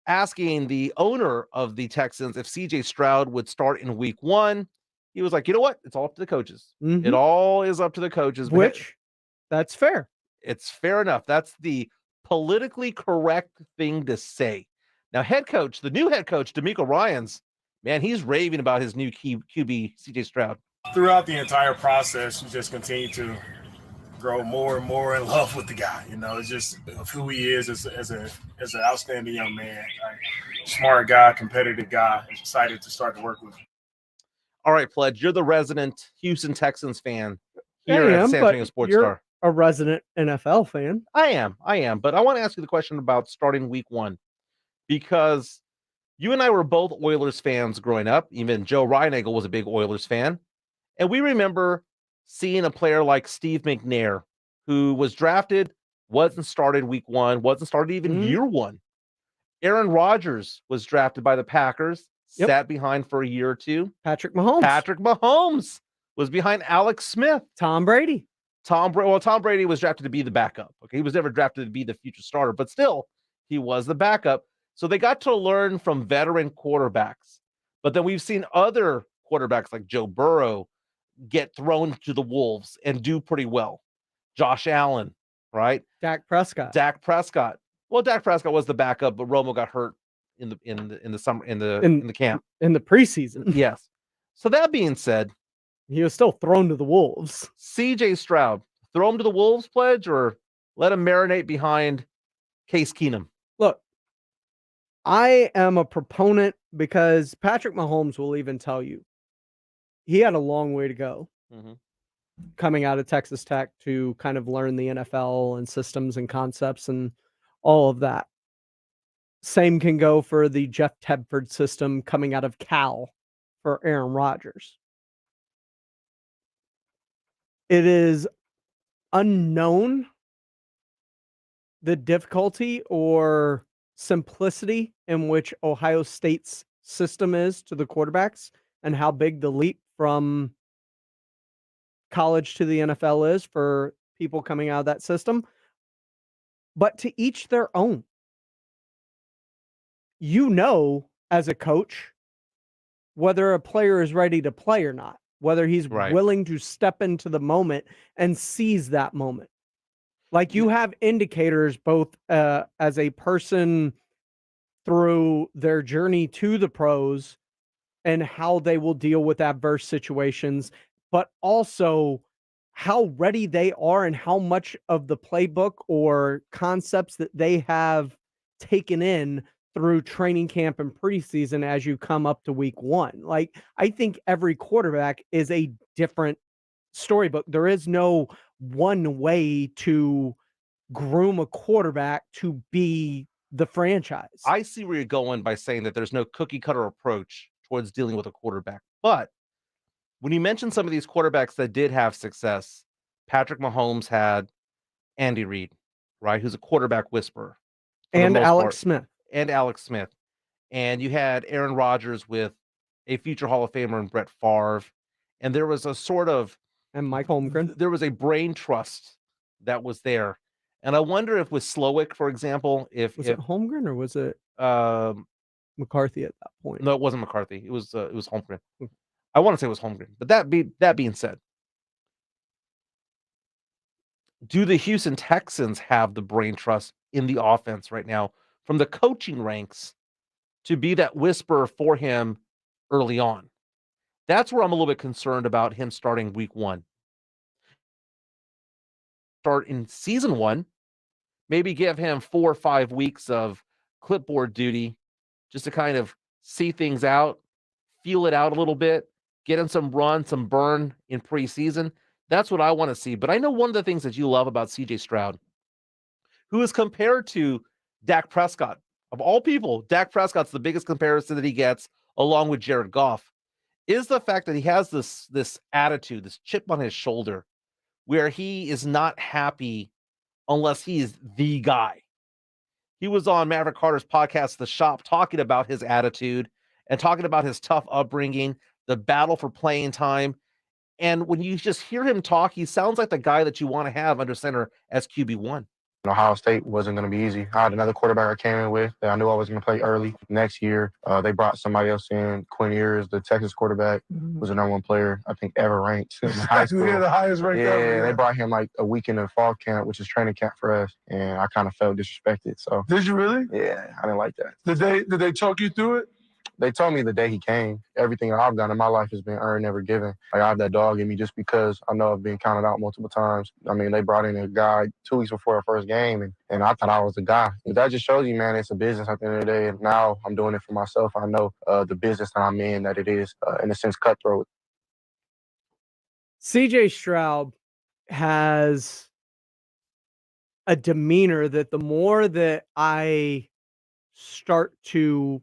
asking the owner of the Texans if CJ Stroud would start in week 1. He was like, you know what? It's all up to the coaches. Mm-hmm. It all is up to the coaches. Which, that's fair. It's fair enough. That's the politically correct thing to say. Now, the new head coach, DeMeco Ryans, man, he's raving about his new QB, CJ Stroud. Throughout the entire process, you just continue to grow more and more in love with the guy. It's just of who he is as an outstanding young man, smart guy, competitive guy. Excited to start to work with him. All right, Pledge, you're the resident Houston Texans fan here at San Antonio Sports Star. A resident NFL fan. I am. But I want to ask you the question about starting week 1, because you and I were both Oilers fans growing up. Even Joe Reinagel was a big Oilers fan. And we remember seeing a player like Steve McNair, who was drafted, wasn't started week 1, wasn't started even year 1. Aaron Rodgers was drafted by the Packers, sat behind for a year or two. Patrick Mahomes was behind Alex Smith. Tom Brady was drafted to be the backup. Okay, he was never drafted to be the future starter, but still, he was the backup. So they got to learn from veteran quarterbacks. But then we've seen other quarterbacks like Joe Burrow get thrown to the wolves and do pretty well. Josh Allen, right? Dak Prescott. Well, Dak Prescott was the backup, but Romo got hurt in the summer in the camp in the preseason. Yes. So that being said, he was still thrown to the wolves. CJ Stroud, throw him to the wolves, Pledge, or let him marinate behind Case Keenum? Look, I am a proponent because Patrick Mahomes will even tell you he had a long way to go coming out of Texas Tech to kind of learn the NFL and systems and concepts and all of that. Same can go for the Jeff Tedford system coming out of Cal for Aaron Rodgers. It is unknown the difficulty or simplicity in which Ohio State's system is to the quarterbacks and how big the leap from college to the NFL is for people coming out of that system. But to each their own. As a coach, whether a player is ready to play or not, whether he's willing to step into the moment and seize that moment. Like you have indicators both as a person through their journey to the pros and how they will deal with adverse situations, but also how ready they are and how much of the playbook or concepts that they have taken in through training camp and preseason as you come up to week 1. Like, I think every quarterback is a different storybook. There is no one way to groom a quarterback to be the franchise. I see where you're going by saying that there's no cookie cutter approach towards dealing with a quarterback. But when you mention some of these quarterbacks that did have success, Patrick Mahomes had Andy Reid, right? Who's a quarterback whisperer. And Alex Smith. And you had Aaron Rodgers with a future Hall of Famer in Brett Favre. And there was a sort of... And Mike Holmgren. There was a brain trust that was there. And I wonder if with Slowick, for example, if it Holmgren or was it McCarthy at that point? No, it wasn't McCarthy. It was Holmgren. I want to say it was Holmgren. But that being said, do the Houston Texans have the brain trust in the offense right now from the coaching ranks to be that whisperer for him early on? That's where I'm a little bit concerned about him starting week 1. Start in season 1, maybe give him 4 or 5 weeks of clipboard duty just to kind of see things out, feel it out a little bit, get in some run, some burn in preseason. That's what I want to see. But I know one of the things that you love about CJ Stroud, who is compared to Dak Prescott. Of all people, Dak Prescott's the biggest comparison that he gets, along with Jared Goff, is the fact that he has this attitude, this chip on his shoulder, where he is not happy unless he is the guy. He was on Maverick Carter's podcast, The Shop, talking about his attitude and talking about his tough upbringing, the battle for playing time. And when you just hear him talk, he sounds like the guy that you want to have under center as QB1. Ohio State wasn't going to be easy. I had another quarterback I came in with that I knew I was going to play early. Next year, they brought somebody else in. Quinn Ewers, the Texas quarterback, was the #1 player, I think, ever ranked in high school. Yeah, the highest ranked ever. Yeah, they brought him like a weekend in fall camp, which is training camp for us, and I kind of felt disrespected. So Did you really? yeah, I didn't like that. Did they talk you through it? They told me the day he came, everything I've done in my life has been earned, never given. Like, I have that dog in me just because I know I've been counted out multiple times. I mean, they brought in a guy 2 weeks before our first game, and I thought I was the guy. But that just shows you, man, it's a business at the end of the day. And now I'm doing it for myself. I know the business that I'm in, that it is, in a sense, cutthroat. CJ Stroud has a demeanor that the more that I start to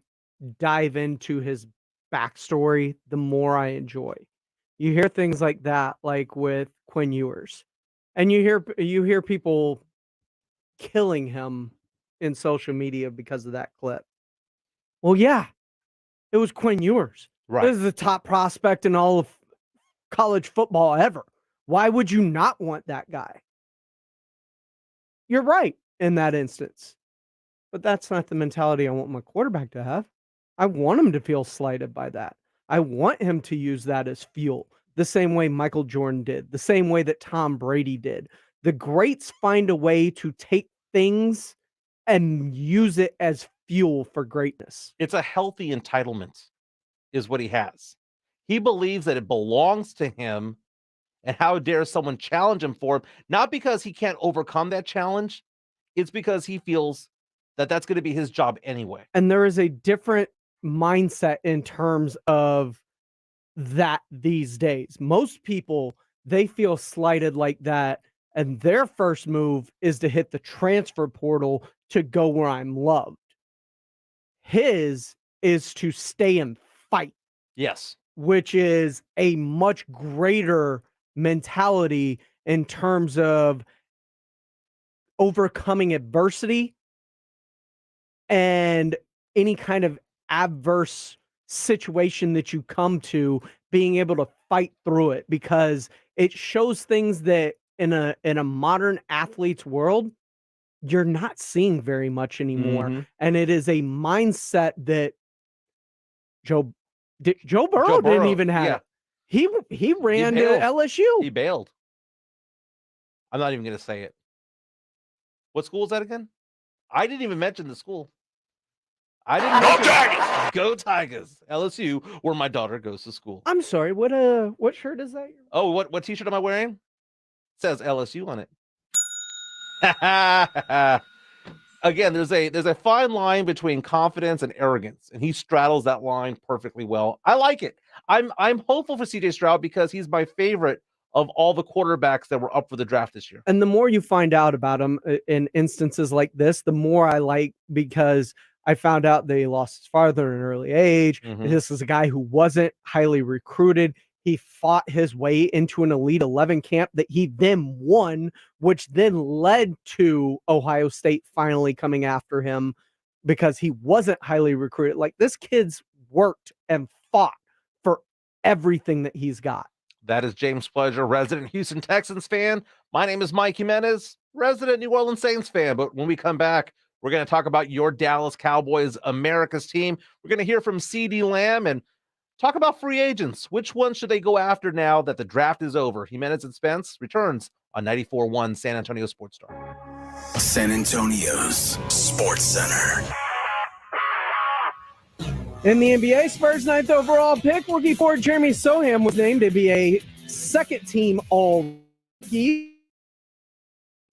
dive into his backstory, the more I enjoy. You hear things like that, like with Quinn Ewers, and you hear people killing him in social media because of that clip. Well, yeah, it was Quinn Ewers. Right. This is the top prospect in all of college football ever. Why would you not want that guy? You're right in that instance, but that's not the mentality I want my quarterback to have. I want him to feel slighted by that. I want him to use that as fuel, the same way Michael Jordan did, the same way that Tom Brady did. The greats find a way to take things and use it as fuel for greatness. It's a healthy entitlement, is what he has. He believes that it belongs to him, and how dare someone challenge him for it? Not because he can't overcome that challenge, it's because he feels that that's going to be his job anyway. And there is a different mindset in terms of that these days. Most people, they feel slighted like that, and their first move is to hit the transfer portal to go where I'm loved. His is to stay and fight. Yes. Which is a much greater mentality in terms of overcoming adversity and any kind of adverse situation that you come to, being able to fight through it, because it shows things that in a modern athlete's world you're not seeing very much anymore. And it is a mindset that Joe Burrow didn't even have. Yeah. He ran to LSU. He bailed. I'm not even going to say it. What school is that again? I didn't even mention the school. I didn't mention Tigers! Go Tigers! LSU, where my daughter goes to school. I'm sorry. What shirt is that? Oh, what t-shirt am I wearing? It says LSU on it. Again, there's a fine line between confidence and arrogance, and he straddles that line perfectly well. I like it. I'm hopeful for CJ Stroud because he's my favorite of all the quarterbacks that were up for the draft this year. And the more you find out about him in instances like this, the more I like, because I found out they lost his father at an early age. This is a guy who wasn't highly recruited. He fought his way into an Elite 11 camp that he then won, which then led to Ohio State finally coming after him because he wasn't highly recruited. Like, this kid's worked and fought for everything that he's got. That is James Pleasure, resident Houston Texans fan. My name is Mike Jimenez, resident New Orleans Saints fan. But when we come back, we're going to talk about your Dallas Cowboys, America's team. We're going to hear from CeeDee Lamb and talk about free agents. Which one should they go after now that the draft is over? Jimenez and Spence returns on 94.1 San Antonio Sports Star. San Antonio's Sports Center. In the NBA, Spurs' 9th overall pick, rookie forward Jeremy Sohan was named to be a second-team All-Rookie.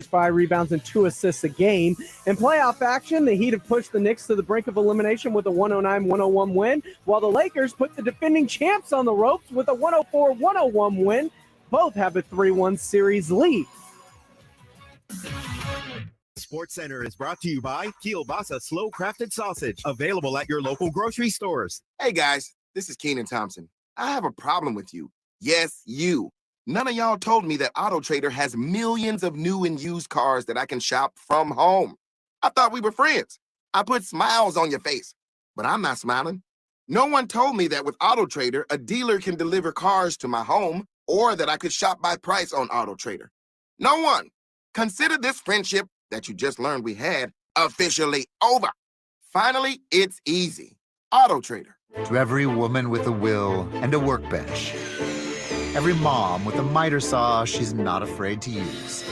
5 rebounds and 2 assists a game. In playoff action, the Heat have pushed the Knicks to the brink of elimination with a 109-101 win, while the Lakers put the defending champs on the ropes with a 104-101 win. Both have a 3-1 series lead. Sports Center is brought to you by Kielbasa Slow Crafted Sausage, available at your local grocery stores. Hey guys, this is Keenan Thompson. I have a problem with you. Yes, you. None of y'all told me that AutoTrader has millions of new and used cars that I can shop from home. I thought we were friends. I put smiles on your face, but I'm not smiling. No one told me that with AutoTrader, a dealer can deliver cars to my home or that I could shop by price on AutoTrader. No one. Consider this friendship that you just learned we had officially over. Finally, it's easy. AutoTrader. To every woman with a will and a workbench. Every mom with a miter saw she's not afraid to use.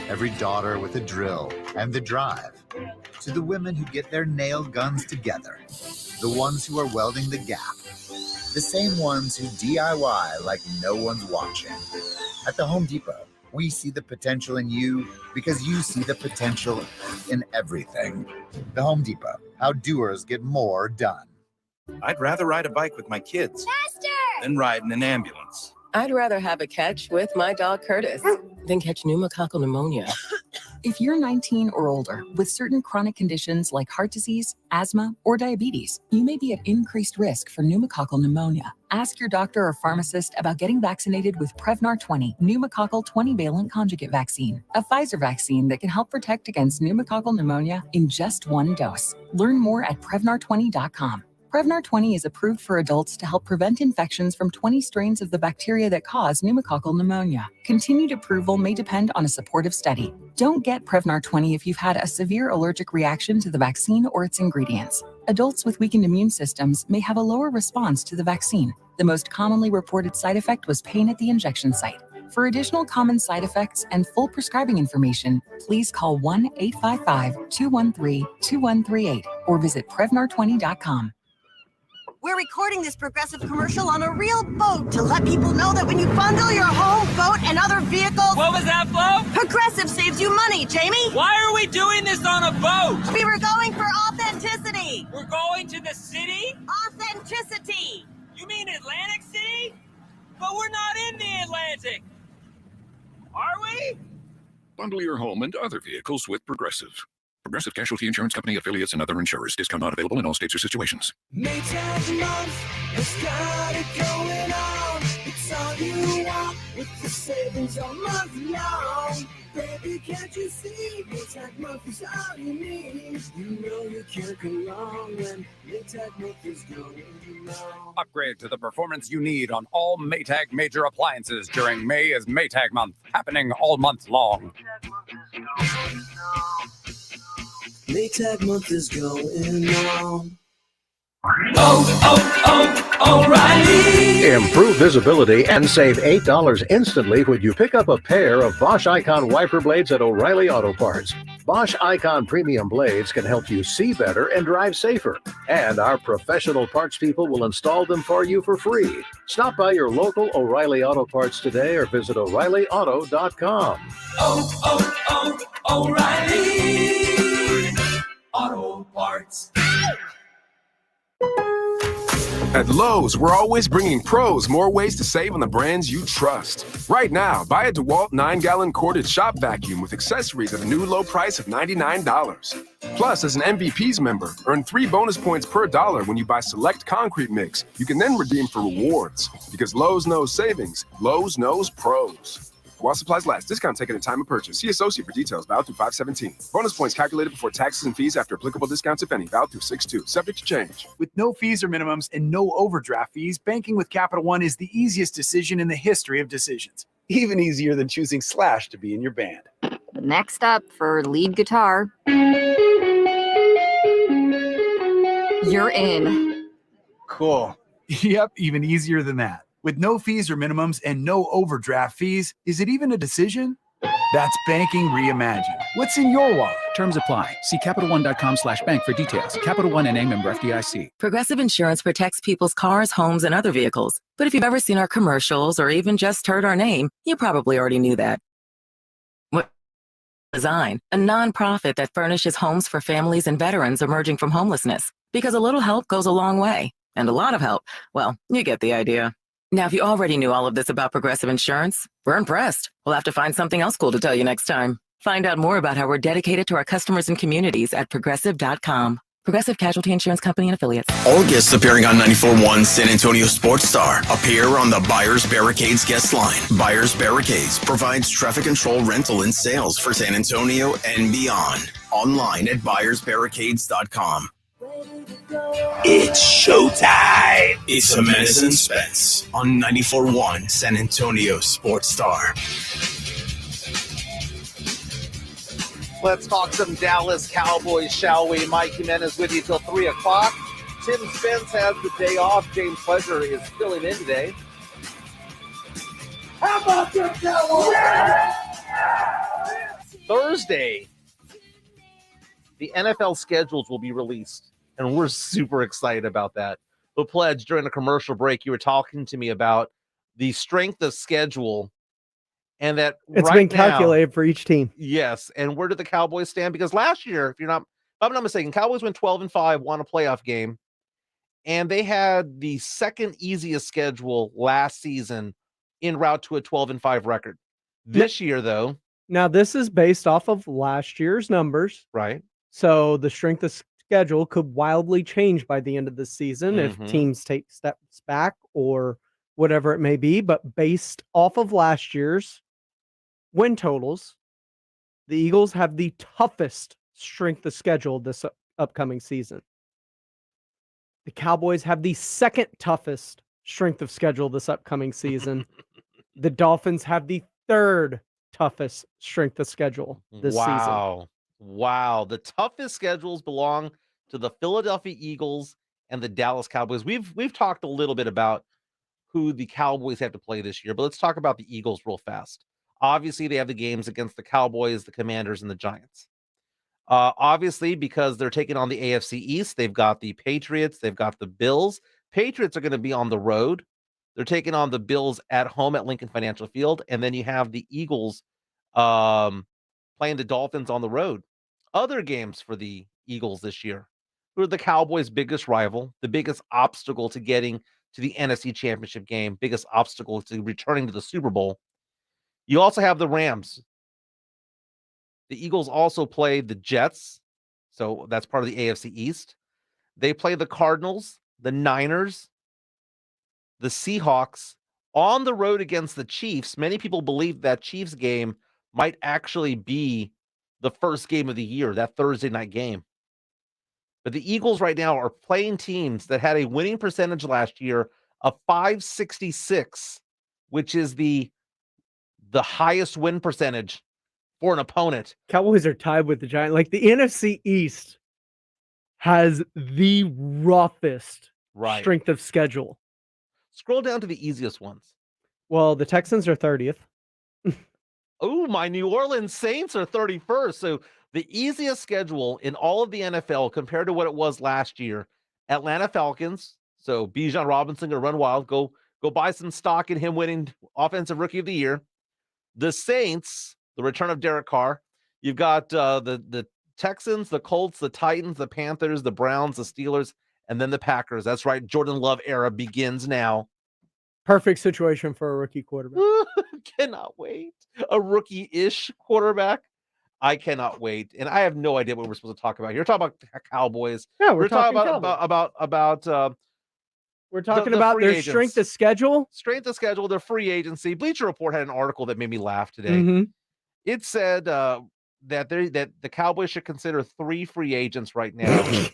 Every daughter with a drill and the drive. To the women who get their nail guns together. The ones who are welding the gap. The same ones who DIY like no one's watching. At the Home Depot, we see the potential in you because you see the potential in everything. The Home Depot, how doers get more done. I'd rather ride a bike with my kids than ride in an ambulance. I'd rather have a catch with my dog Curtis than catch pneumococcal pneumonia. If you're 19 or older with certain chronic conditions like heart disease, asthma, or diabetes, you may be at increased risk for pneumococcal pneumonia. Ask your doctor or pharmacist about getting vaccinated with Prevnar 20, pneumococcal 20-valent conjugate vaccine, a Pfizer vaccine that can help protect against pneumococcal pneumonia in just one dose. Learn more at Prevnar20.com. Prevnar 20 is approved for adults to help prevent infections from 20 strains of the bacteria that cause pneumococcal pneumonia. Continued approval may depend on a supportive study. Don't get Prevnar 20 if you've had a severe allergic reaction to the vaccine or its ingredients. Adults with weakened immune systems may have a lower response to the vaccine. The most commonly reported side effect was pain at the injection site. For additional common side effects and full prescribing information, please call 1-855-213-2138 or visit Prevnar20.com. We're recording this Progressive commercial on a real boat to let people know that when you bundle your home, boat, and other vehicles... What was that, Flo? Progressive saves you money, Jamie! Why are we doing this on a boat? We were going for authenticity! We're going to the city? Authenticity! You mean Atlantic City? But we're not in the Atlantic! Are we? Bundle your home and other vehicles with Progressive. Progressive Casualty Insurance Company, affiliates, and other insurers. Discount not available in all states or situations. Maytag month has got it going on. It's all you want with the savings all month long. Baby, can't you see? Maytag month is all you need. You know you can't go wrong when Maytag month is going on. Upgrade to the performance you need on all Maytag major appliances during May is Maytag month, happening all month long. Maytag month is going on. O'Reilly! Improve visibility and save $8 instantly when you pick up a pair of Bosch Icon wiper blades at O'Reilly Auto Parts. Bosch Icon premium blades can help you see better and drive safer. And our professional parts people will install them for you for free. Stop by your local O'Reilly Auto Parts today or visit O'Reillyauto.com. O'Reilly Auto Parts. At Lowe's, we're always bringing pros more ways to save on the brands you trust. Right now, buy a DeWalt 9-gallon corded shop vacuum with accessories at a new low price of $99. Plus, as an MVPs member, earn 3 bonus points per dollar when you buy select concrete mix. You can then redeem for rewards. Because Lowe's knows savings, Lowe's knows pros. While supplies last, discount taken at time of purchase. See associate for details. Valid through 5/17. Bonus points calculated before taxes and fees after applicable discounts, if any. Valid through 6/2. Subject to change. With no fees or minimums and no overdraft fees, banking with Capital One is the easiest decision in the history of decisions. Even easier than choosing Slash to be in your band. Next up for lead guitar. You're in. Cool. Yep, even easier than that. With no fees or minimums and no overdraft fees, is it even a decision? That's banking reimagined. What's in your wallet? Terms apply. See CapitalOne.com/bank for details. Capital One NA, member FDIC. Progressive Insurance protects people's cars, homes, and other vehicles. But if you've ever seen our commercials or even just heard our name, you probably already knew that. What Design, a nonprofit that furnishes homes for families and veterans emerging from homelessness. Because a little help goes a long way. And a lot of help, well, you get the idea. Now, if you already knew all of this about Progressive Insurance, we're impressed. We'll have to find something else cool to tell you next time. Find out more about how we're dedicated to our customers and communities at Progressive.com. Progressive Casualty Insurance Company and Affiliates. All guests appearing on 94.1 San Antonio Sports Star appear on the Buyers Barricades guest line. Buyers Barricades provides traffic control rental and sales for San Antonio and beyond. Online at buyersbarricades.com. It's showtime. It's Jimenez and Spence on 94.1 San Antonio Sports Star. Let's talk some Dallas Cowboys, shall we? Mike Jimenez with you till 3 o'clock. Tim Spence has the day off. James Pleasure is filling in today. How about your Cowboys? Thursday, the NFL schedules will be released, and we're super excited about that. But Pledge, during a commercial break, you were talking to me about the strength of schedule, and that it's right been calculated now, for each team. Yes, and where did the Cowboys stand? Because last year, if I'm not mistaken, Cowboys went 12-5, won a playoff game, and they had the second easiest schedule last season en route to a 12-5 record. This year, though. Now, this is based off of last year's numbers. Right. So the strength of schedule could wildly change by the end of the season if teams take steps back or whatever it may be. But based off of last year's win totals, the Eagles have the toughest strength of schedule this upcoming season. The Cowboys have the second toughest strength of schedule this upcoming season. The Dolphins have the third toughest strength of schedule this season. Wow. The toughest schedules belong to the Philadelphia Eagles and the Dallas Cowboys. We've talked a little bit about who the Cowboys have to play this year, but let's talk about the Eagles real fast. Obviously, they have the games against the Cowboys, the Commanders, and the Giants. Obviously, because they're taking on the AFC East, they've got the Patriots, they've got the Bills. Patriots are going to be on the road. They're taking on the Bills at home at Lincoln Financial Field, and then you have the Eagles playing the Dolphins on the road. Other games for the Eagles this year, who are the Cowboys' biggest rival, the biggest obstacle to getting to the NFC Championship game, biggest obstacle to returning to the Super Bowl. You also have the Rams. The Eagles also play the Jets, so that's part of the AFC East. They play the Cardinals, the Niners, the Seahawks on the road against the Chiefs. Many people believe that Chiefs game might actually be the first game of the year, that Thursday night game. But the Eagles right now are playing teams that had a winning percentage last year of .566, which is the highest win percentage for an opponent. Cowboys are tied with the Giants. Like, the NFC East has the roughest strength of schedule. Scroll down to the easiest ones. Well, the Texans are 30th. Oh, my New Orleans Saints are 31st. So the easiest schedule in all of the NFL compared to what it was last year. Atlanta Falcons. So Bijan Robinson going to run wild. Go buy some stock in him winning Offensive Rookie of the Year. The Saints, the return of Derek Carr. You've got the Texans, the Colts, the Titans, the Panthers, the Browns, the Steelers, and then the Packers. That's right. Jordan Love era begins now. Perfect situation for a rookie quarterback. Cannot wait. A rookie-ish quarterback. I cannot wait. And I have no idea what we're supposed to talk about here. We're talking about Cowboys. Yeah, we're talking about We're talking about their strength of schedule. Strength of schedule, their free agency. Bleacher Report had an article that made me laugh today. Mm-hmm. It said that the Cowboys should consider 3 free agents right now.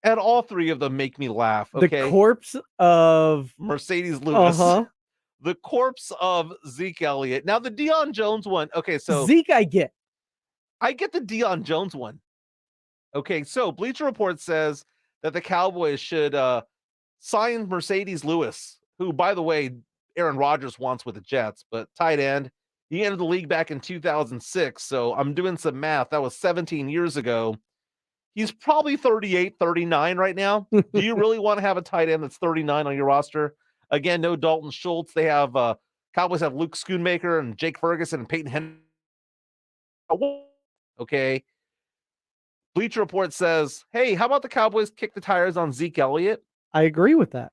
And all 3 of them make me laugh. Okay. The corpse of Mercedes Lewis. Uh-huh. The corpse of Zeke Elliott. Now the Deion Jones one. Okay, so Zeke, I get the Deion Jones one. Okay, so Bleacher Report says that the Cowboys should sign Mercedes Lewis, who, by the way, Aaron Rodgers wants with the Jets, but tight end. He entered the league back in 2006, so I'm doing some math. That was 17 years ago. He's probably 38, 39 right now. Do you really want to have a tight end that's 39 on your roster? Again, no Dalton Schultz. They have Cowboys have Luke Schoonmaker and Jake Ferguson and Peyton Henry. Okay. Bleacher Report says, hey, how about the Cowboys kick the tires on Zeke Elliott? I agree with that.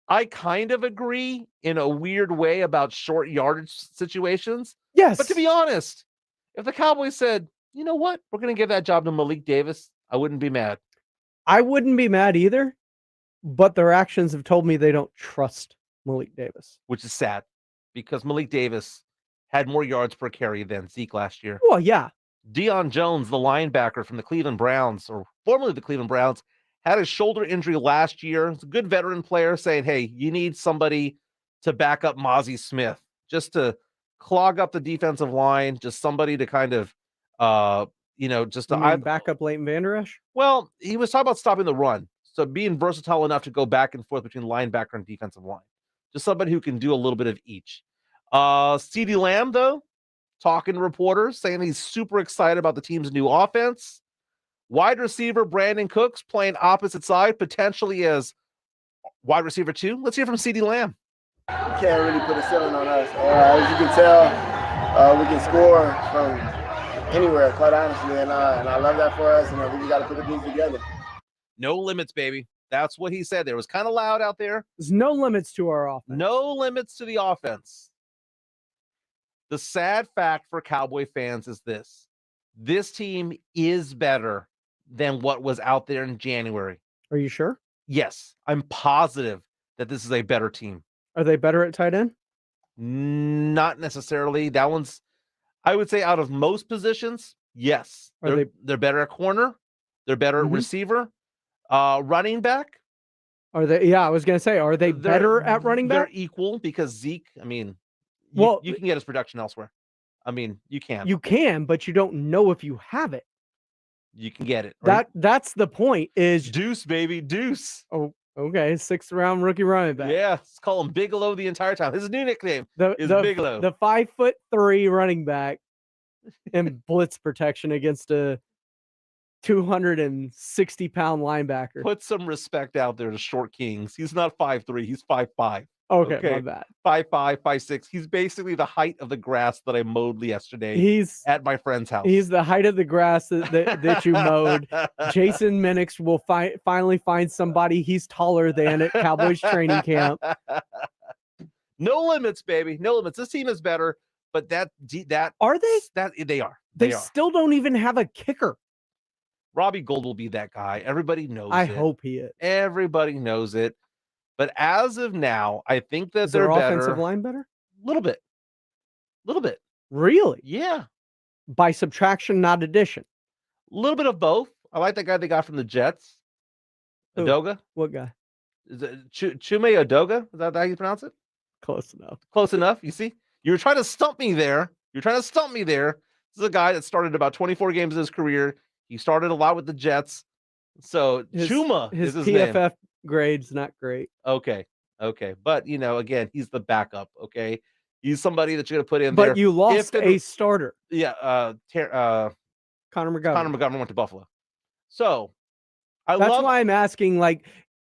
I kind of agree in a weird way about short yardage situations. Yes. But to be honest, if the Cowboys said, you know what, we're going to give that job to Malik Davis, I wouldn't be mad. I wouldn't be mad either, but their actions have told me they don't trust Malik Davis. Which is sad because Malik Davis had more yards per carry than Zeke last year. Well, yeah. Deion Jones, the linebacker from the Cleveland Browns, or formerly the Cleveland Browns, had a shoulder injury last year. He's a good veteran player saying, hey, you need somebody to back up Mozzie Smith, just to clog up the defensive line, just somebody to kind of, just to back up Leighton Vander Esch? Well, he was talking about stopping the run. So being versatile enough to go back and forth between linebacker and defensive line. Just somebody who can do a little bit of each. CeeDee Lamb, though, talking to reporters, saying he's super excited about the team's new offense. Wide receiver Brandon Cooks playing opposite side, potentially as wide receiver 2. Let's hear from CeeDee Lamb. You can't really put a ceiling on us. As you can tell, we can score from anywhere, quite honestly, and I love that for us, and we just got to put the things together. No limits, baby. That's what he said. There was kind of loud out there. There's no limits to our offense. No limits to the offense. The sad fact for Cowboy fans is this. This team is better than what was out there in January. Are you sure? Yes. I'm positive that this is a better team. Are they better at tight end? Not necessarily. That one's, I would say, out of most positions, yes. They're better at corner. They're better at receiver. Running back. Are they? Yeah, I was going to say, are they better at running back? They're equal because Zeke, I mean, you can get his production elsewhere. I mean, you can. You can, but you don't know if you have it. You can get it. Right? That's the point is Deuce, baby, Deuce. Oh, okay. 6th round rookie running back. Yeah, let's call him Bigelow the entire time. His new nickname is Bigelow. The 5'3" running back in blitz protection against a 260-pound linebacker. Put some respect out there to Short Kings. He's not 5'3", he's 5'5". Okay, my bad. 5'5", 5'6". He's basically the height of the grass that I mowed yesterday. He's at my friend's house. He's the height of the grass that you mowed. Jason Minix will finally find somebody he's taller than at Cowboys training camp. No limits, baby. No limits. This team is better, but that are they? They are. They still don't even have a kicker. Robbie Gould will be that guy. Everybody knows it. I hope he is. Everybody knows it. But as of now, I think that is they're their better. Offensive line better? Little bit. Really? Yeah. By subtraction, not addition. A little bit of both. I like that guy they got from the Jets. Udoga. What guy? Is it Chume Udoga? Is that how you pronounce it? Close enough. Close enough. You see? You were trying to stump me there. This is a guy that started about 24 games in his career. He started a lot with the Jets. So Chuma is his PFF name. grade's not great. Okay. But, again, he's the backup, okay? He's somebody that you're going to put in there. But you lost a starter. Yeah. Connor McGovern. Connor McGovern went to Buffalo. So, that's why I'm asking,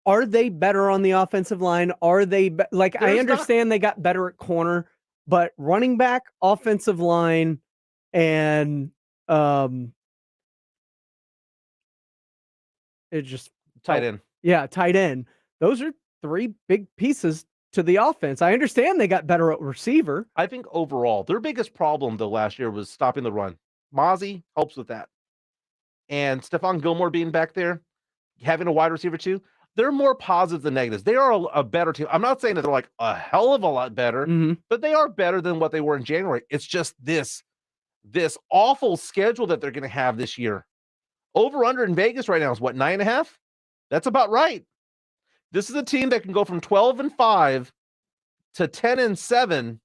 are they better on the offensive line? Are they, I understand they got better at corner, but running back, offensive line, and it just tight end. Yeah, tight end. Those are 3 big pieces to the offense. I understand they got better at receiver. I think overall, their biggest problem though last year was stopping the run. Mozzie helps with that. And Stephon Gilmore being back there, having a wide receiver too. They're more positives than negatives. They are a better team. I'm not saying that they're like a hell of a lot better, but they are better than what they were in January. It's just this awful schedule that they're going to have this year. Over under in Vegas right now is what, 9.5? That's about right. This is a team that can go from 12-5 to 10-7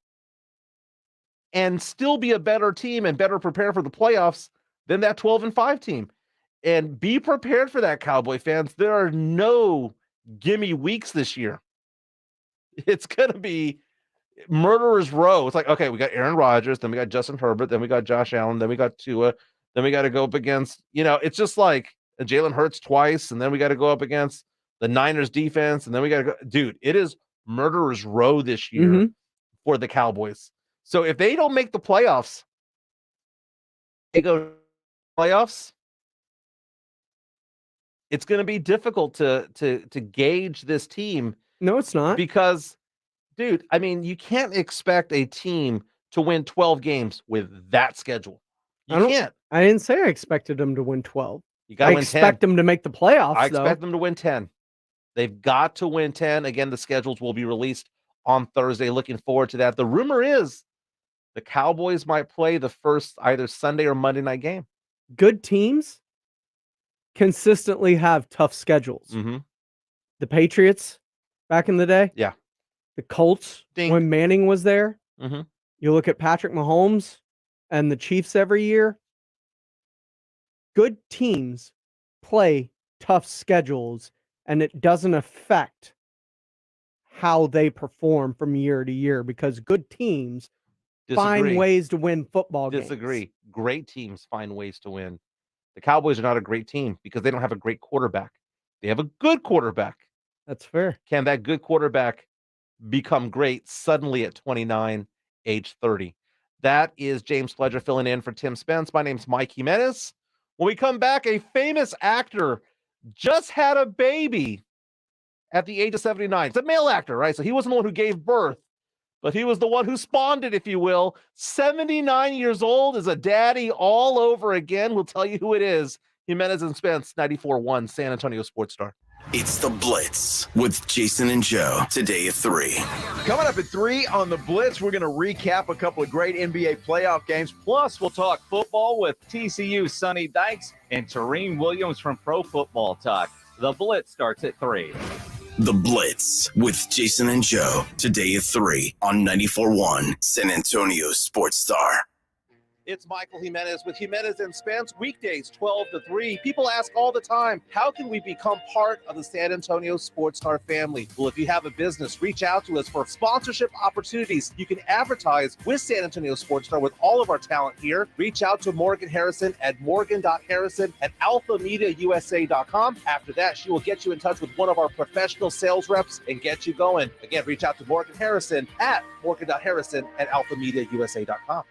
and still be a better team and better prepare for the playoffs than that 12-5 team. And be prepared for that, Cowboy fans. There are no gimme weeks this year. It's going to be murderer's row. It's like, okay, we got Aaron Rodgers, then we got Justin Herbert, then we got Josh Allen, then we got Tua, then we got to go up against, it's just like Jalen Hurts twice, and then we got to go up against the Niners defense, and then we got to go. Dude, it is murderer's row this year for the Cowboys. So if they don't make the playoffs, they go playoffs, it's going to be difficult to gauge this team. No, it's not. Because, dude, I mean, you can't expect a team to win 12 games with that schedule. You can't. I didn't say I expected them to win 12. You got to win 10. I expect them to make the playoffs, I expect them to win 10. They've got to win 10. Again, the schedules will be released on Thursday. Looking forward to that. The rumor is the Cowboys might play the first either Sunday or Monday night game. Good teams consistently have tough schedules. The Patriots back in the day. Yeah. The Colts when Manning was there. You look at Patrick Mahomes and the Chiefs every year. Good teams play tough schedules, and it doesn't affect how they perform from year to year because good teams find ways to win football games. Disagree. Great teams find ways to win. The Cowboys are not a great team because they don't have a great quarterback. They have a good quarterback. That's fair. Can that good quarterback become great suddenly at 29, age 30? That is James Pledger filling in for Tim Spence. My name's Mike Jimenez. When we come back, a famous actor just had a baby at the age of 79. It's a male actor, right? So he wasn't the one who gave birth, but he was the one who spawned it, if you will. 79 years old, is a daddy all over again. We'll tell you who it is. Jimenez and Spence, 94.1 San Antonio Sports Star. It's The Blitz with Jason and Joe, today at 3. Coming up at 3 on The Blitz, we're going to recap a couple of great NBA playoff games. Plus, we'll talk football with TCU Sonny Dykes and Tareem Williams from Pro Football Talk. The Blitz starts at 3. The Blitz with Jason and Joe, today at 3 on 94.1 San Antonio Sports Star. It's Michael Jimenez with Jimenez and Spence, weekdays 12 to 3. People ask all the time, how can we become part of the San Antonio Sports Star family? Well, if you have a business, reach out to us for sponsorship opportunities. You can advertise with San Antonio Sports Star with all of our talent here. Reach out to Morgan Harrison at morgan.harrison@alphamediausa.com. After that, she will get you in touch with one of our professional sales reps and get you going. Again, reach out to Morgan Harrison at morgan.harrison@alphamediausa.com.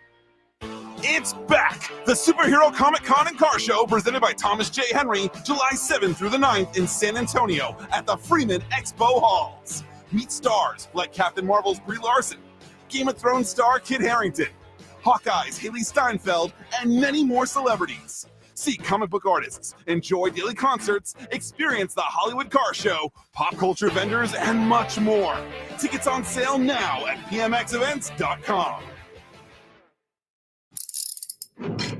It's back! The Superhero Comic Con and Car Show presented by Thomas J. Henry, July 7th through the 9th in San Antonio at the Freeman Expo Halls. Meet stars like Captain Marvel's Brie Larson, Game of Thrones star Kit Harington, Hawkeye's Haley Steinfeld, and many more celebrities. See comic book artists, enjoy daily concerts, experience the Hollywood Car Show, pop culture vendors, and much more. Tickets on sale now at pmxevents.com.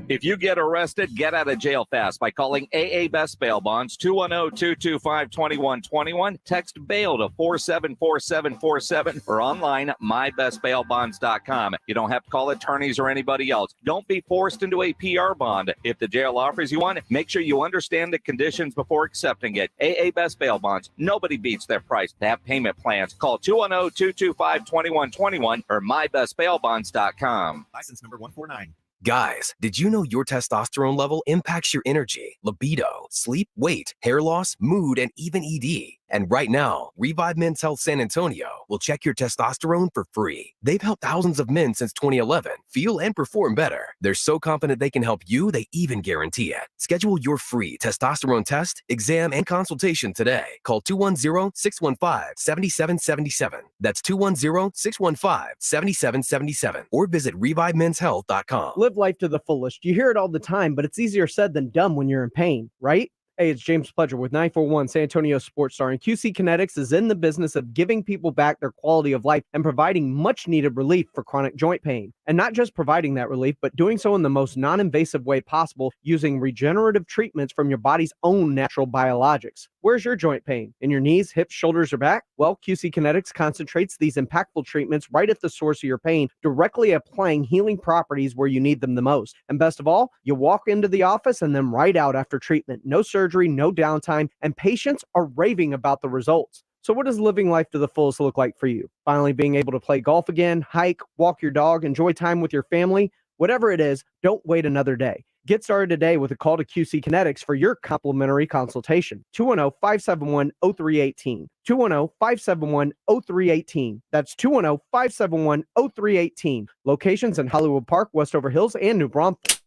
If you get arrested, get out of jail fast by calling AA Best Bail Bonds, 210-225-2121. Text bail to 474747 or online at mybestbailbonds.com. You don't have to call attorneys or anybody else. Don't be forced into a PR bond. If the jail offers you one, make sure you understand the conditions before accepting it. AA Best Bail Bonds. Nobody beats their price. They have payment plans. Call 210-225-2121 or mybestbailbonds.com. License number 149. Guys, did you know your testosterone level impacts your energy, libido, sleep, weight, hair loss, mood, and even ED? And right now, Revive Men's Health San Antonio will check your testosterone for free. They've helped thousands of men since 2011 feel and perform better. They're so confident they can help you, they even guarantee it. Schedule your free testosterone test, exam, and consultation today. Call 210-615-7777. That's 210-615-7777. Or visit ReviveMen'sHealth.com. Live life to the fullest. You hear it all the time, but it's easier said than done when you're in pain, right? Hey, it's James Pledger with 941 San Antonio Sports Star, and QC Kinetics is in the business of giving people back their quality of life and providing much-needed relief for chronic joint pain. And not just providing that relief, but doing so in the most non-invasive way possible using regenerative treatments from your body's own natural biologics. Where's your joint pain? In your knees, hips, shoulders, or back? Well, QC Kinetics concentrates these impactful treatments right at the source of your pain, directly applying healing properties where you need them the most. And best of all, you walk into the office and then right out after treatment. No surgery, no downtime, and patients are raving about the results. So what does living life to the fullest look like for you? Finally being able to play golf again, hike, walk your dog, enjoy time with your family? Whatever it is, don't wait another day. Get started today with a call to QC Kinetics for your complimentary consultation. 210-571-0318. 210-571-0318. That's 210-571-0318. Locations in Hollywood Park, Westover Hills, and New Braunfels.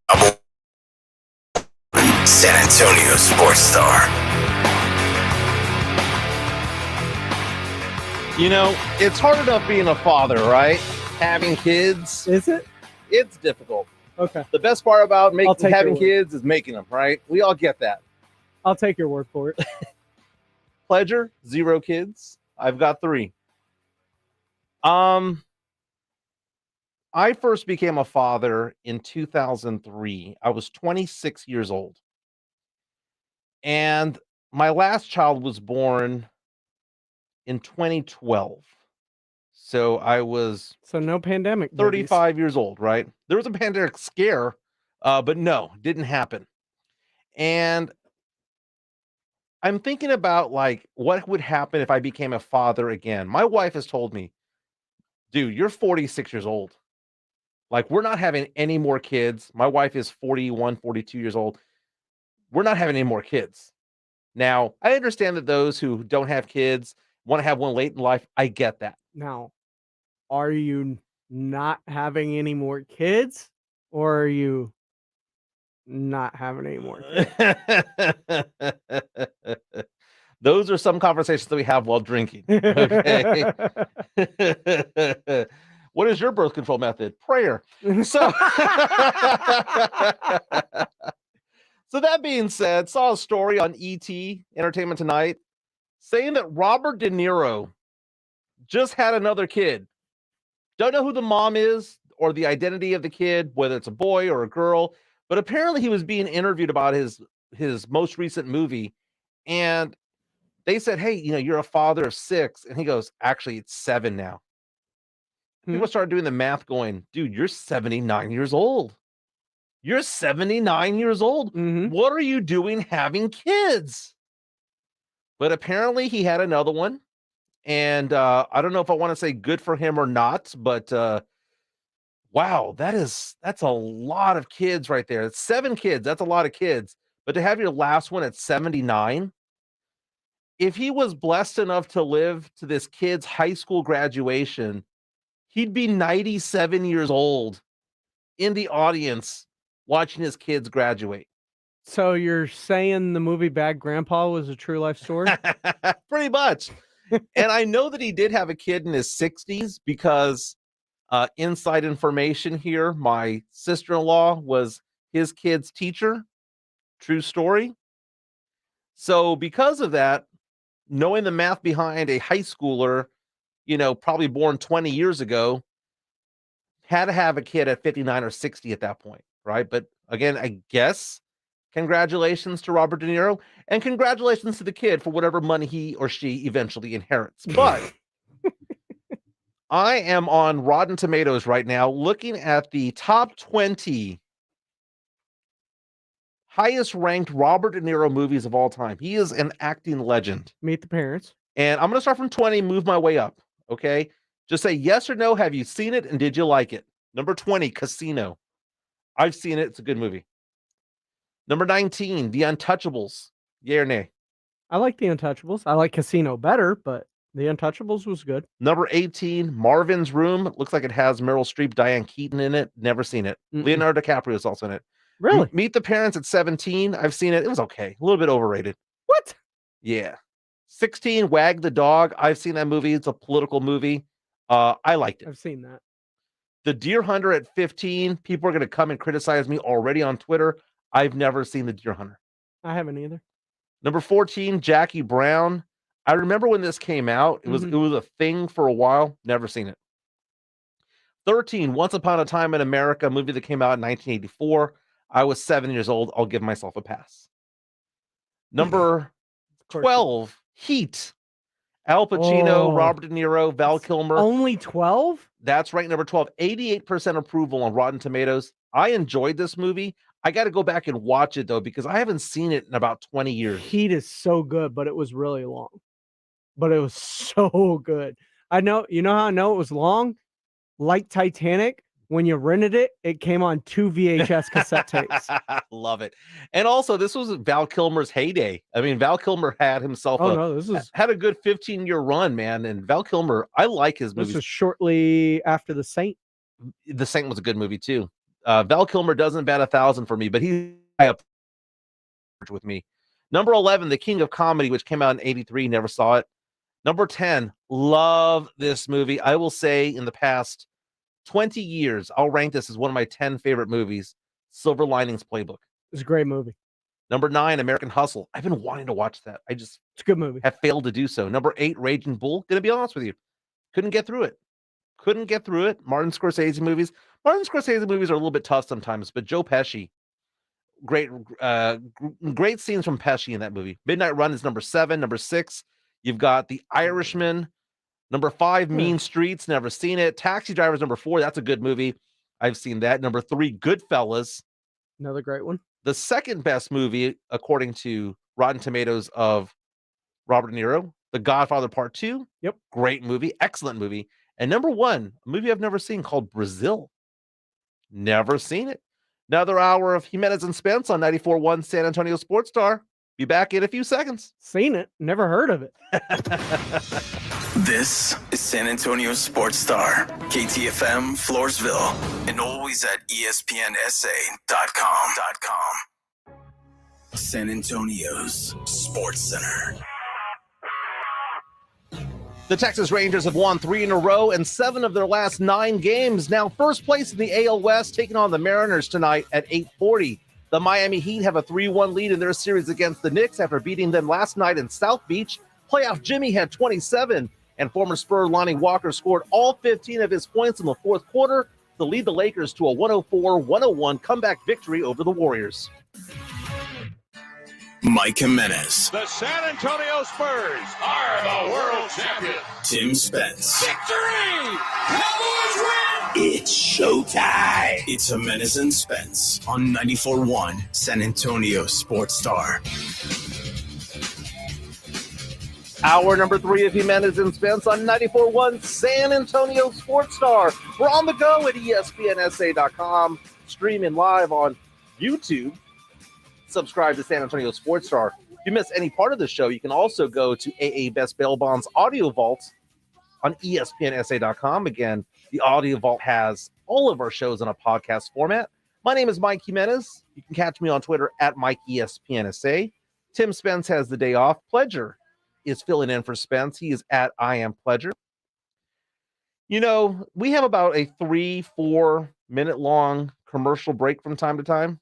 San Antonio Sports Star. You know, it's hard enough being a father, right? Having kids. Is it? It's difficult. Okay. The best part about having your kids is making them, right? We all get that. I'll take your word for it. Pledger, 0 kids. I've got 3. I first became a father in 2003. I was 26 years old. And my last child was born in 2012. So I was no pandemic. 35 years old, right? There was a pandemic scare, but no, didn't happen. And I'm thinking about like what would happen if I became a father again. My wife has told me, dude, you're 46 years old. Like, we're not having any more kids. My wife is 41, 42 years old. We're not having any more kids. Now, I understand that those who don't have kids want to have one late in life. I get that. Now, are you not having any more kids, or are you not having any more kids? Those are some conversations that we have while drinking. Okay. What is your birth control method? Prayer. So, so that being said, saw a story on ET, Entertainment Tonight, saying that Robert De Niro just had another kid. Don't know who the mom is or the identity of the kid, whether it's a boy or a girl, but apparently he was being interviewed about his most recent movie, and they said, hey, you know, you're a father of 6, and he goes, actually, it's 7 now. People started doing the math going, dude, you're 79 years old. You're 79 years old. What are you doing having kids? But apparently he had another one. And I don't know if I want to say good for him or not, but wow, that's a lot of kids right there. It's 7 kids. That's a lot of kids. But to have your last one at 79, if he was blessed enough to live to this kid's high school graduation, he'd be 97 years old in the audience watching his kids graduate. So you're saying the movie Bad Grandpa was a true life story? Pretty much. And I know that he did have a kid in his 60s because inside information here, my sister-in-law was his kid's teacher. True story. So because of that, knowing the math behind a high schooler, you know, probably born 20 years ago, had to have a kid at 59 or 60 at that point, right? But again, I guess congratulations to Robert De Niro, and congratulations to the kid for whatever money he or she eventually inherits. But I am on Rotten Tomatoes right now looking at the top 20 highest ranked Robert De Niro movies of all time. He is an acting legend. Meet the Parents. And I'm going to start from 20, move my way up. Okay. Just say yes or no. Have you seen it? And did you like it? Number 20, Casino. I've seen it. It's a good movie. Number 19, The Untouchables. Yay or nay? I like The Untouchables. I like Casino better, but The Untouchables was good. Number 18, Marvin's Room. It looks like it has Meryl Streep, Diane Keaton in it. Never seen it. Leonardo DiCaprio is also in it. Really? Meet the Parents at 17. I've seen it. It was okay. A little bit overrated. What? Yeah. 16, Wag the Dog. I've seen that movie. It's a political movie. I liked it. I've seen that. The Deer Hunter at 15. People are going to come and criticize me already on Twitter. I've never seen The Deer Hunter. I haven't either. Number 14, Jackie Brown. I remember when this came out. It was a thing for a while. Never seen it. 13, Once Upon a Time in America, a movie that came out in 1984. I was 7 years old. I'll give myself a pass. Number 12, Heat. Al Pacino, Robert De Niro, Val Kilmer. Only 12? That's right, number 12. 88% approval on Rotten Tomatoes. I enjoyed this movie. I got to go back and watch it, though, because I haven't seen it in about 20 years. Heat is so good, but it was really long. But it was so good. I know, you know how I know it was long? Like Titanic, when you rented it, it came on 2 VHS cassette tapes. Love it. And also, this was Val Kilmer's heyday. I mean, Val Kilmer had himself had a good 15-year run, man. And Val Kilmer, I like his movies. This was shortly after The Saint. The Saint was a good movie, too. Val Kilmer doesn't bat 1,000 for me, but he's up with me. Number 11, The King of Comedy, which came out in 83. Never saw it. Number 10, love this movie. I will say in the past 20 years, I'll rank this as one of my 10 favorite movies, Silver Linings Playbook. It's a great movie. Number 9, American Hustle. I've been wanting to watch that. It's a good movie. Have failed to do so. Number 8, Raging Bull. Gonna be honest with you. Couldn't get through it. Martin Scorsese movies. Martin Scorsese movies are a little bit tough sometimes, but Joe Pesci, great scenes from Pesci in that movie. Midnight Run is number 7. Number 6, you've got The Irishman. Number 5, Mean Streets. Never seen it. Taxi Driver's number 4. That's a good movie. I've seen that. Number 3, Goodfellas. Another great one. The second best movie, according to Rotten Tomatoes, of Robert De Niro, The Godfather Part 2. Yep. Great movie. Excellent movie. And number 1, a movie I've never seen called Brazil. Never seen it. Another hour of Jimenez and Spence on 94.1 San Antonio Sports Star. Be back in a few seconds. Seen it. Never heard of it. This is San Antonio Sports Star, KTFM, Floresville, and always at ESPNSA.com. San Antonio's Sports Center. The Texas Rangers have won 3 in a row and 7 of their last 9 games. Now first place in the AL West, taking on the Mariners tonight at 8:40. The Miami Heat have a 3-1 lead in their series against the Knicks after beating them last night in South Beach. Playoff Jimmy had 27, and former Spur Lonnie Walker scored all 15 of his points in the fourth quarter to lead the Lakers to a 104-101 comeback victory over the Warriors. Mike Jimenez. The San Antonio Spurs are the world champions. Tim Spence. Victory! Cowboys win! It's showtime. It's Jimenez and Spence on 94.1 San Antonio Sports Star. Hour number 3 of Jimenez and Spence on 94.1 San Antonio Sports Star. We're on the go at ESPNSA.com, streaming live on YouTube. Subscribe to San Antonio Sports Star. If you miss any part of the show, you can also go to AA Best Bail Bonds Audio Vault on ESPNSA.com. Again, the Audio Vault has all of our shows in a podcast format. My name is Mike Jimenez. You can catch me on Twitter at MikeESPNSA. Tim Spence has the day off. Pledger is filling in for Spence. He is at I Am Pledger. You know, we have about a 3-4 minute long commercial break from time to time.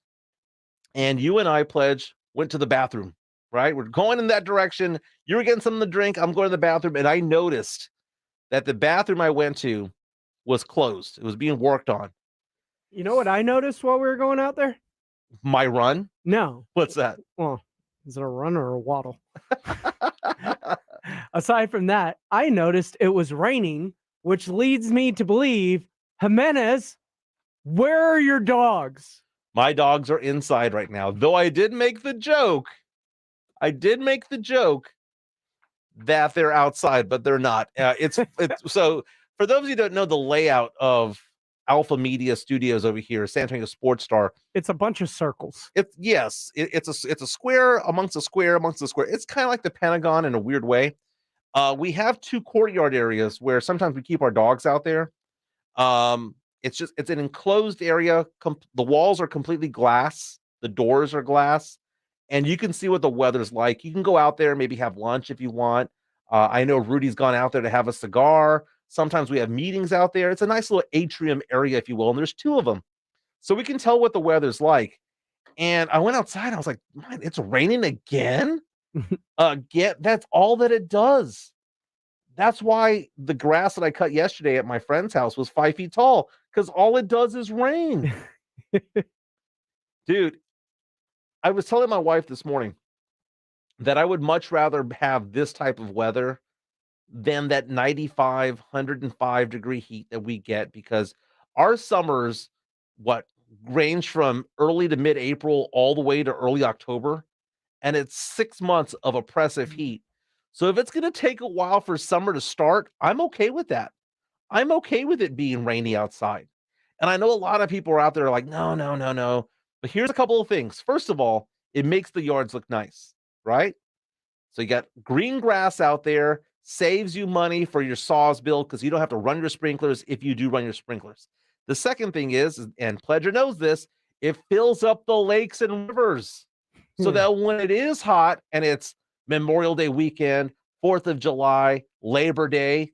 And you and I, Pledge, went to the bathroom, right? We're going in that direction. You were getting something to drink. I'm going to the bathroom. And I noticed that the bathroom I went to was closed. It was being worked on. You know what I noticed while we were going out there? My run? No. What's that? Well, is it a run or a waddle? Aside from that, I noticed it was raining, which leads me to believe, Jimenez, where are your dogs? My dogs are inside right now, though I did make the joke that they're outside, but they're not. It's so for those of you who don't know the layout of Alpha Media Studios over here, San Antonio Sports Star, it's a bunch of circles. It's a square amongst a square amongst a square. It's kind of like the Pentagon in a weird way. We have 2 courtyard areas where sometimes we keep our dogs out there. It's an enclosed area. The walls are completely glass. The doors are glass. And you can see what the weather's like. You can go out there, maybe have lunch if you want. I know Rudy's gone out there to have a cigar. Sometimes we have meetings out there. It's a nice little atrium area, if you will. And there's 2 of them. So we can tell what the weather's like. And I went outside. I was like, man, it's raining again? That's all that it does. That's why the grass that I cut yesterday at my friend's house was 5 feet tall, because all it does is rain. Dude, I was telling my wife this morning that I would much rather have this type of weather than that 95, 105 degree heat that we get, because our summers, range from early to mid-April all the way to early October, and it's 6 months of oppressive heat. So if it's going to take a while for summer to start, I'm okay with that. I'm okay with it being rainy outside. And I know a lot of people are out there like, no, no, no, no. But here's a couple of things. First of all, it makes the yards look nice, right? So you got green grass out there, saves you money for your saws bill because you don't have to run your sprinklers if you do run your sprinklers. The second thing is, and Pledger knows this, it fills up the lakes and rivers so that when it is hot and it's Memorial Day weekend, 4th of July, Labor Day,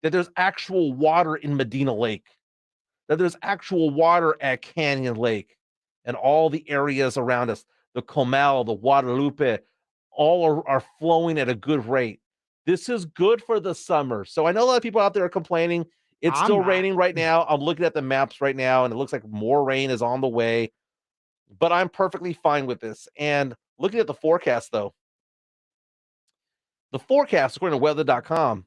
that there's actual water in Medina Lake, that there's actual water at Canyon Lake and all the areas around us, the Comal, the Guadalupe, all are flowing at a good rate. This is good for the summer. So I know a lot of people out there are complaining. It's still raining right now. I'm looking at the maps right now, and it looks like more rain is on the way. But I'm perfectly fine with this. And looking at the forecast, though, the forecast, according to weather.com,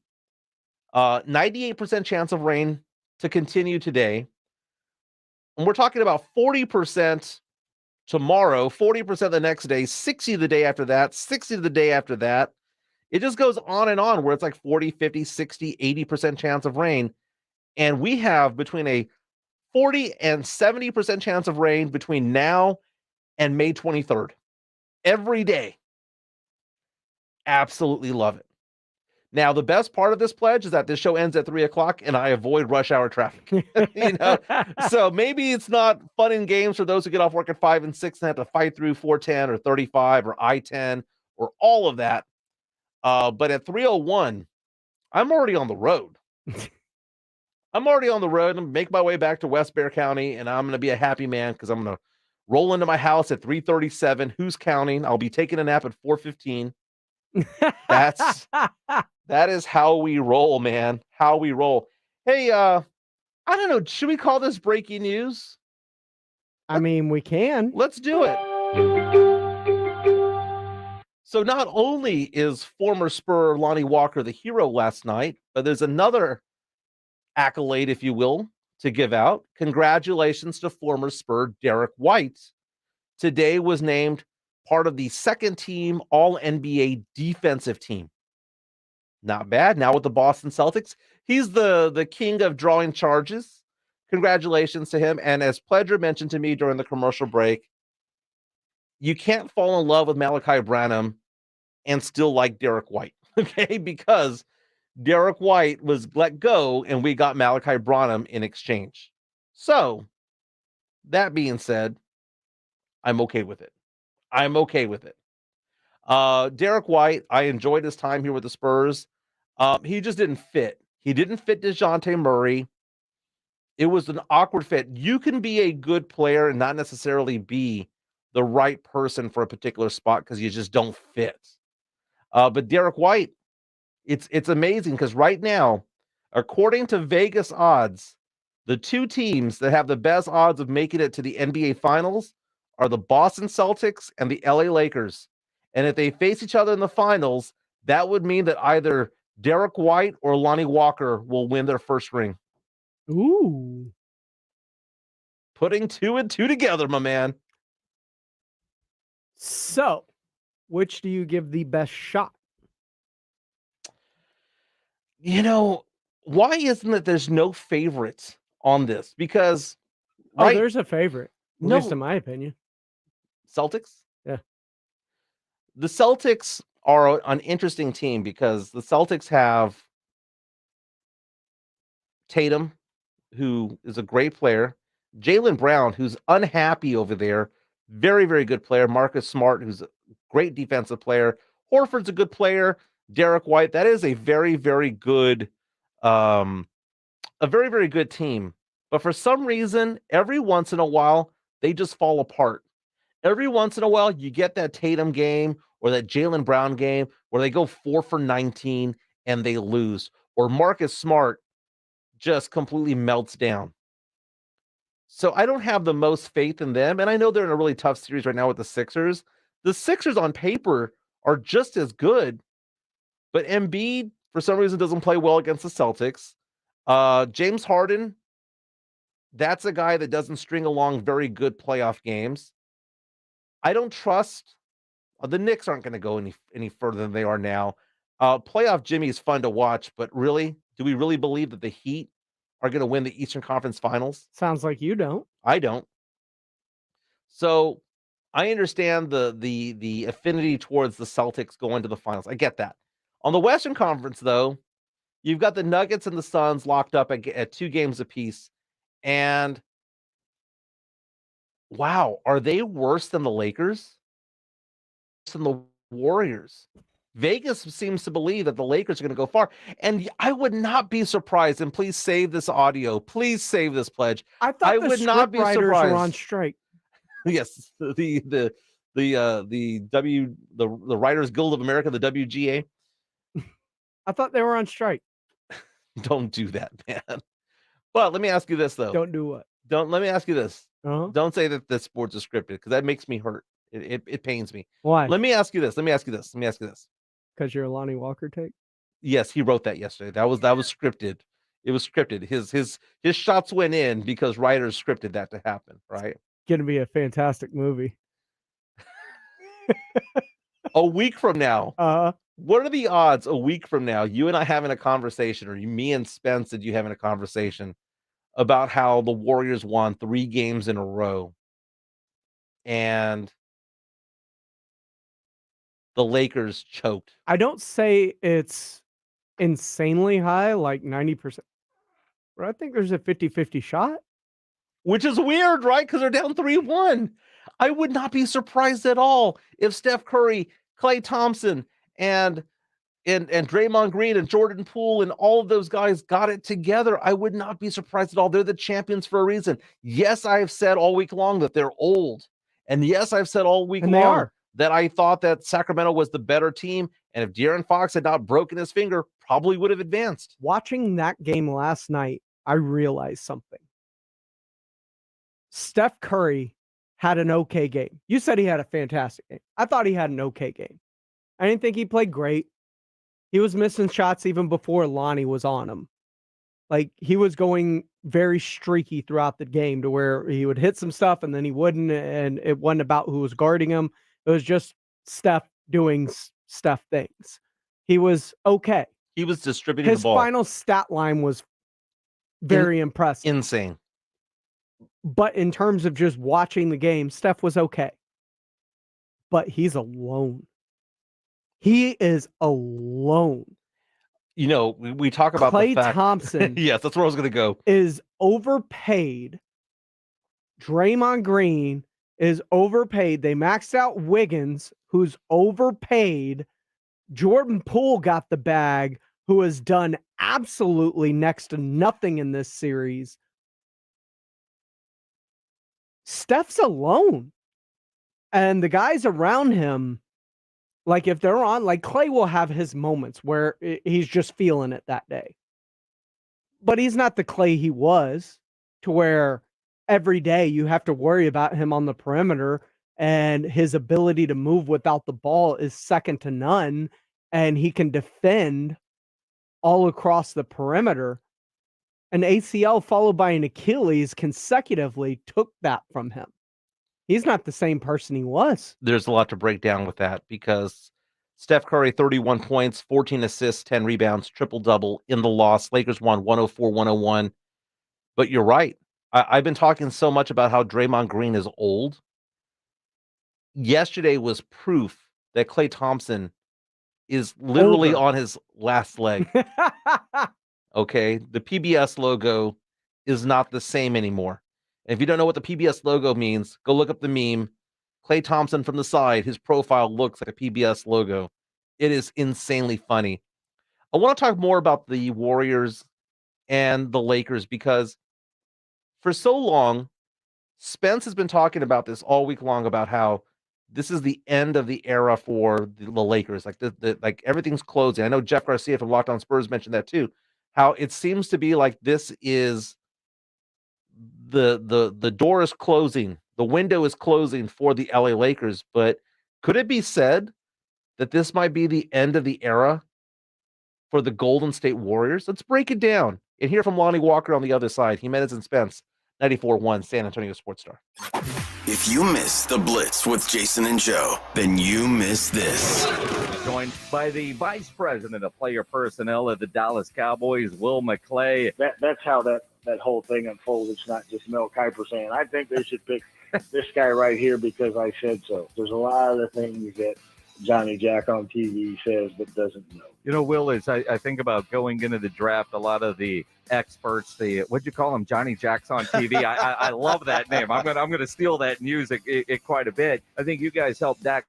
98% chance of rain to continue today. And we're talking about 40% tomorrow, 40% the next day, 60 the day after that, 60 the day after that. It just goes on and on where it's like 40, 50, 60, 80% chance of rain. And we have between a 40 and 70% chance of rain between now and May 23rd. Every day. Absolutely love it. Now, the best part of this pledge is that this show ends at 3:00 and I avoid rush hour traffic. So maybe it's not fun and games for those who get off work at 5 and 6 and have to fight through 410 or 35 or I-10 or all of that. But at 3:01, I'm already on the road. I'm already on the road and make my way back to West Bexar County, and I'm going to be a happy man because I'm going to roll into my house at 3:37. Who's counting? I'll be taking a nap at 4:15. That is how we roll, man. How we roll. Hey, I don't know. Should we call this breaking news? I mean, we can. Let's do it. So not only is former Spur Lonnie Walker the hero last night, but there's another accolade, if you will, to give out. Congratulations to former Spur Derek White. Today was named part of the second team All-NBA defensive team. Not bad. Now with the Boston Celtics, he's the king of drawing charges. Congratulations to him. And as Pledger mentioned to me during the commercial break, you can't fall in love with Malachi Branham and still like Derek White, okay? Because Derek White was let go and we got Malachi Branham in exchange. So, that being said, I'm okay with it. I'm okay with it. Derek White, I enjoyed his time here with the Spurs. He just didn't fit. He didn't fit DeJounte Murray. It was an awkward fit. You can be a good player and not necessarily be the right person for a particular spot because you just don't fit. But Derek White, it's amazing because right now, according to Vegas odds, the two teams that have the best odds of making it to the NBA Finals are the Boston Celtics and the LA Lakers. And if they face each other in the finals, that would mean that either Derek White or Lonnie Walker will win their first ring. Ooh. Putting 2 and 2 together, my man. So, which do you give the best shot? You know, why isn't it there's no favorites on this? Because there's a favorite, at least in my opinion. Celtics? Yeah. The Celtics are an interesting team because the Celtics have Tatum, who is a great player, Jaylen Brown, who's unhappy over there, very, very good player, Marcus Smart, who's a great defensive player, Horford's a good player, Derek White, that is a very, very good team. But for some reason, every once in a while, they just fall apart. Every once in a while, you get that Tatum game or that Jaylen Brown game where they go 4 for 19 and they lose, or Marcus Smart just completely melts down. So I don't have the most faith in them, and I know they're in a really tough series right now with the Sixers. The Sixers on paper are just as good, but Embiid, for some reason, doesn't play well against the Celtics. James Harden, that's a guy that doesn't string along very good playoff games. I don't trust the Knicks aren't going to go any further than they are now. Playoff Jimmy is fun to watch, but really, do we really believe that the Heat are going to win the Eastern Conference Finals? Sounds like you don't. I don't. So I understand the affinity towards the Celtics going to the finals. I get that. On the Western Conference, though, you've got the Nuggets and the Suns locked up at 2 games apiece. And wow, are they worse than the Lakers? Than the Warriors? Vegas seems to believe that the Lakers are going to go far. And I would not be surprised. And please save this audio. Please save this pledge. I thought I the would not be writers surprised. were on strike. Yes, the Writers Guild of America, the WGA. I thought they were on strike. Don't do that, man. But let me ask you this though. Don't do what? Let me ask you this. Uh-huh. Don't say that the sports is scripted, because that makes me hurt. It pains me. Why? Let me ask you this. Because you're a Lonnie Walker take? Yes, he wrote that yesterday. That was scripted. It was scripted. His shots went in because writers scripted that to happen, right? Gonna be a fantastic movie. A week from now, what are the odds a week from now, you and I having a conversation, or me and Spence and you having a conversation about how the Warriors won 3 games in a row and the Lakers choked? I don't say it's insanely high, like 90%. But I think there's a 50-50 shot. Which is weird, right? Because they're down 3-1. I would not be surprised at all if Steph Curry, Klay Thompson, and Draymond Green and Jordan Poole and all of those guys got it together. I would not be surprised at all. They're the champions for a reason. Yes, I've said all week long that they're old. And yes, I've said all week long that I thought that Sacramento was the better team. And if De'Aaron Fox had not broken his finger, probably would have advanced. Watching that game last night, I realized something. Steph Curry had an okay game. You said he had a fantastic game. I thought he had an okay game. I didn't think he played great. He was missing shots even before Lonnie was on him. Like, he was going very streaky throughout the game to where he would hit some stuff and then he wouldn't, and it wasn't about who was guarding him. It was just Steph doing Steph things. He was okay. He was distributing His the ball. final stat line was very impressive. Insane. But in terms of just watching the game, Steph was okay. But he's alone. He is alone. You know, we talk about Klay the fact... Thompson. Yes, that's where I was going to go. Is overpaid. Draymond Green is overpaid. They maxed out Wiggins, who's overpaid. Jordan Poole got the bag, who has done absolutely next to nothing in this series. Steph's alone. And the guys around him, like if they're on, like Klay will have his moments where he's just feeling it that day. But he's not the Klay he was, to where every day you have to worry about him on the perimeter, and his ability to move without the ball is second to none, and he can defend all across the perimeter. An ACL followed by an Achilles consecutively took that from him. He's not the same person he was. There's a lot to break down with that, because Steph Curry, 31 points, 14 assists, 10 rebounds, triple-double in the loss. Lakers won 104-101. But you're right. I've been talking so much about how Draymond Green is old. Yesterday was proof that Klay Thompson is literally on his last leg. Okay? The PBS logo is not the same anymore. And if you don't know what the PBS logo means, go look up the meme. Klay Thompson from the side, his profile looks like a PBS logo. It is insanely funny. I want to talk more about the Warriors and the Lakers, because for so long, Spence has been talking about this all week long, about how this is the end of the era for the Lakers. Like like everything's closing. I know Jeff Garcia from Locked On Spurs mentioned that too. How it seems to be like this is the door is closing, the window is closing for the LA Lakers. But could it be said that this might be the end of the era for the Golden State Warriors? Let's break it down and hear from Lonnie Walker on the other side. Jimenez and Spence, 94.1 San Antonio Sports Star. If you miss the Blitz with Jason and Joe, then you miss this. Joined by the Vice President of Player Personnel of the Dallas Cowboys, Will McClay. That's how that whole thing unfolds. It's not just Mel Kiper saying, I think they should pick this guy right here because I said so. There's a lot of the things that Johnny Jack on TV says but doesn't know. You know, Will, as I think about going into the draft, a lot of the experts, what'd you call them, Johnny Jacks on TV? I love that name. I'm gonna steal that music quite a bit. I think you guys helped Dak.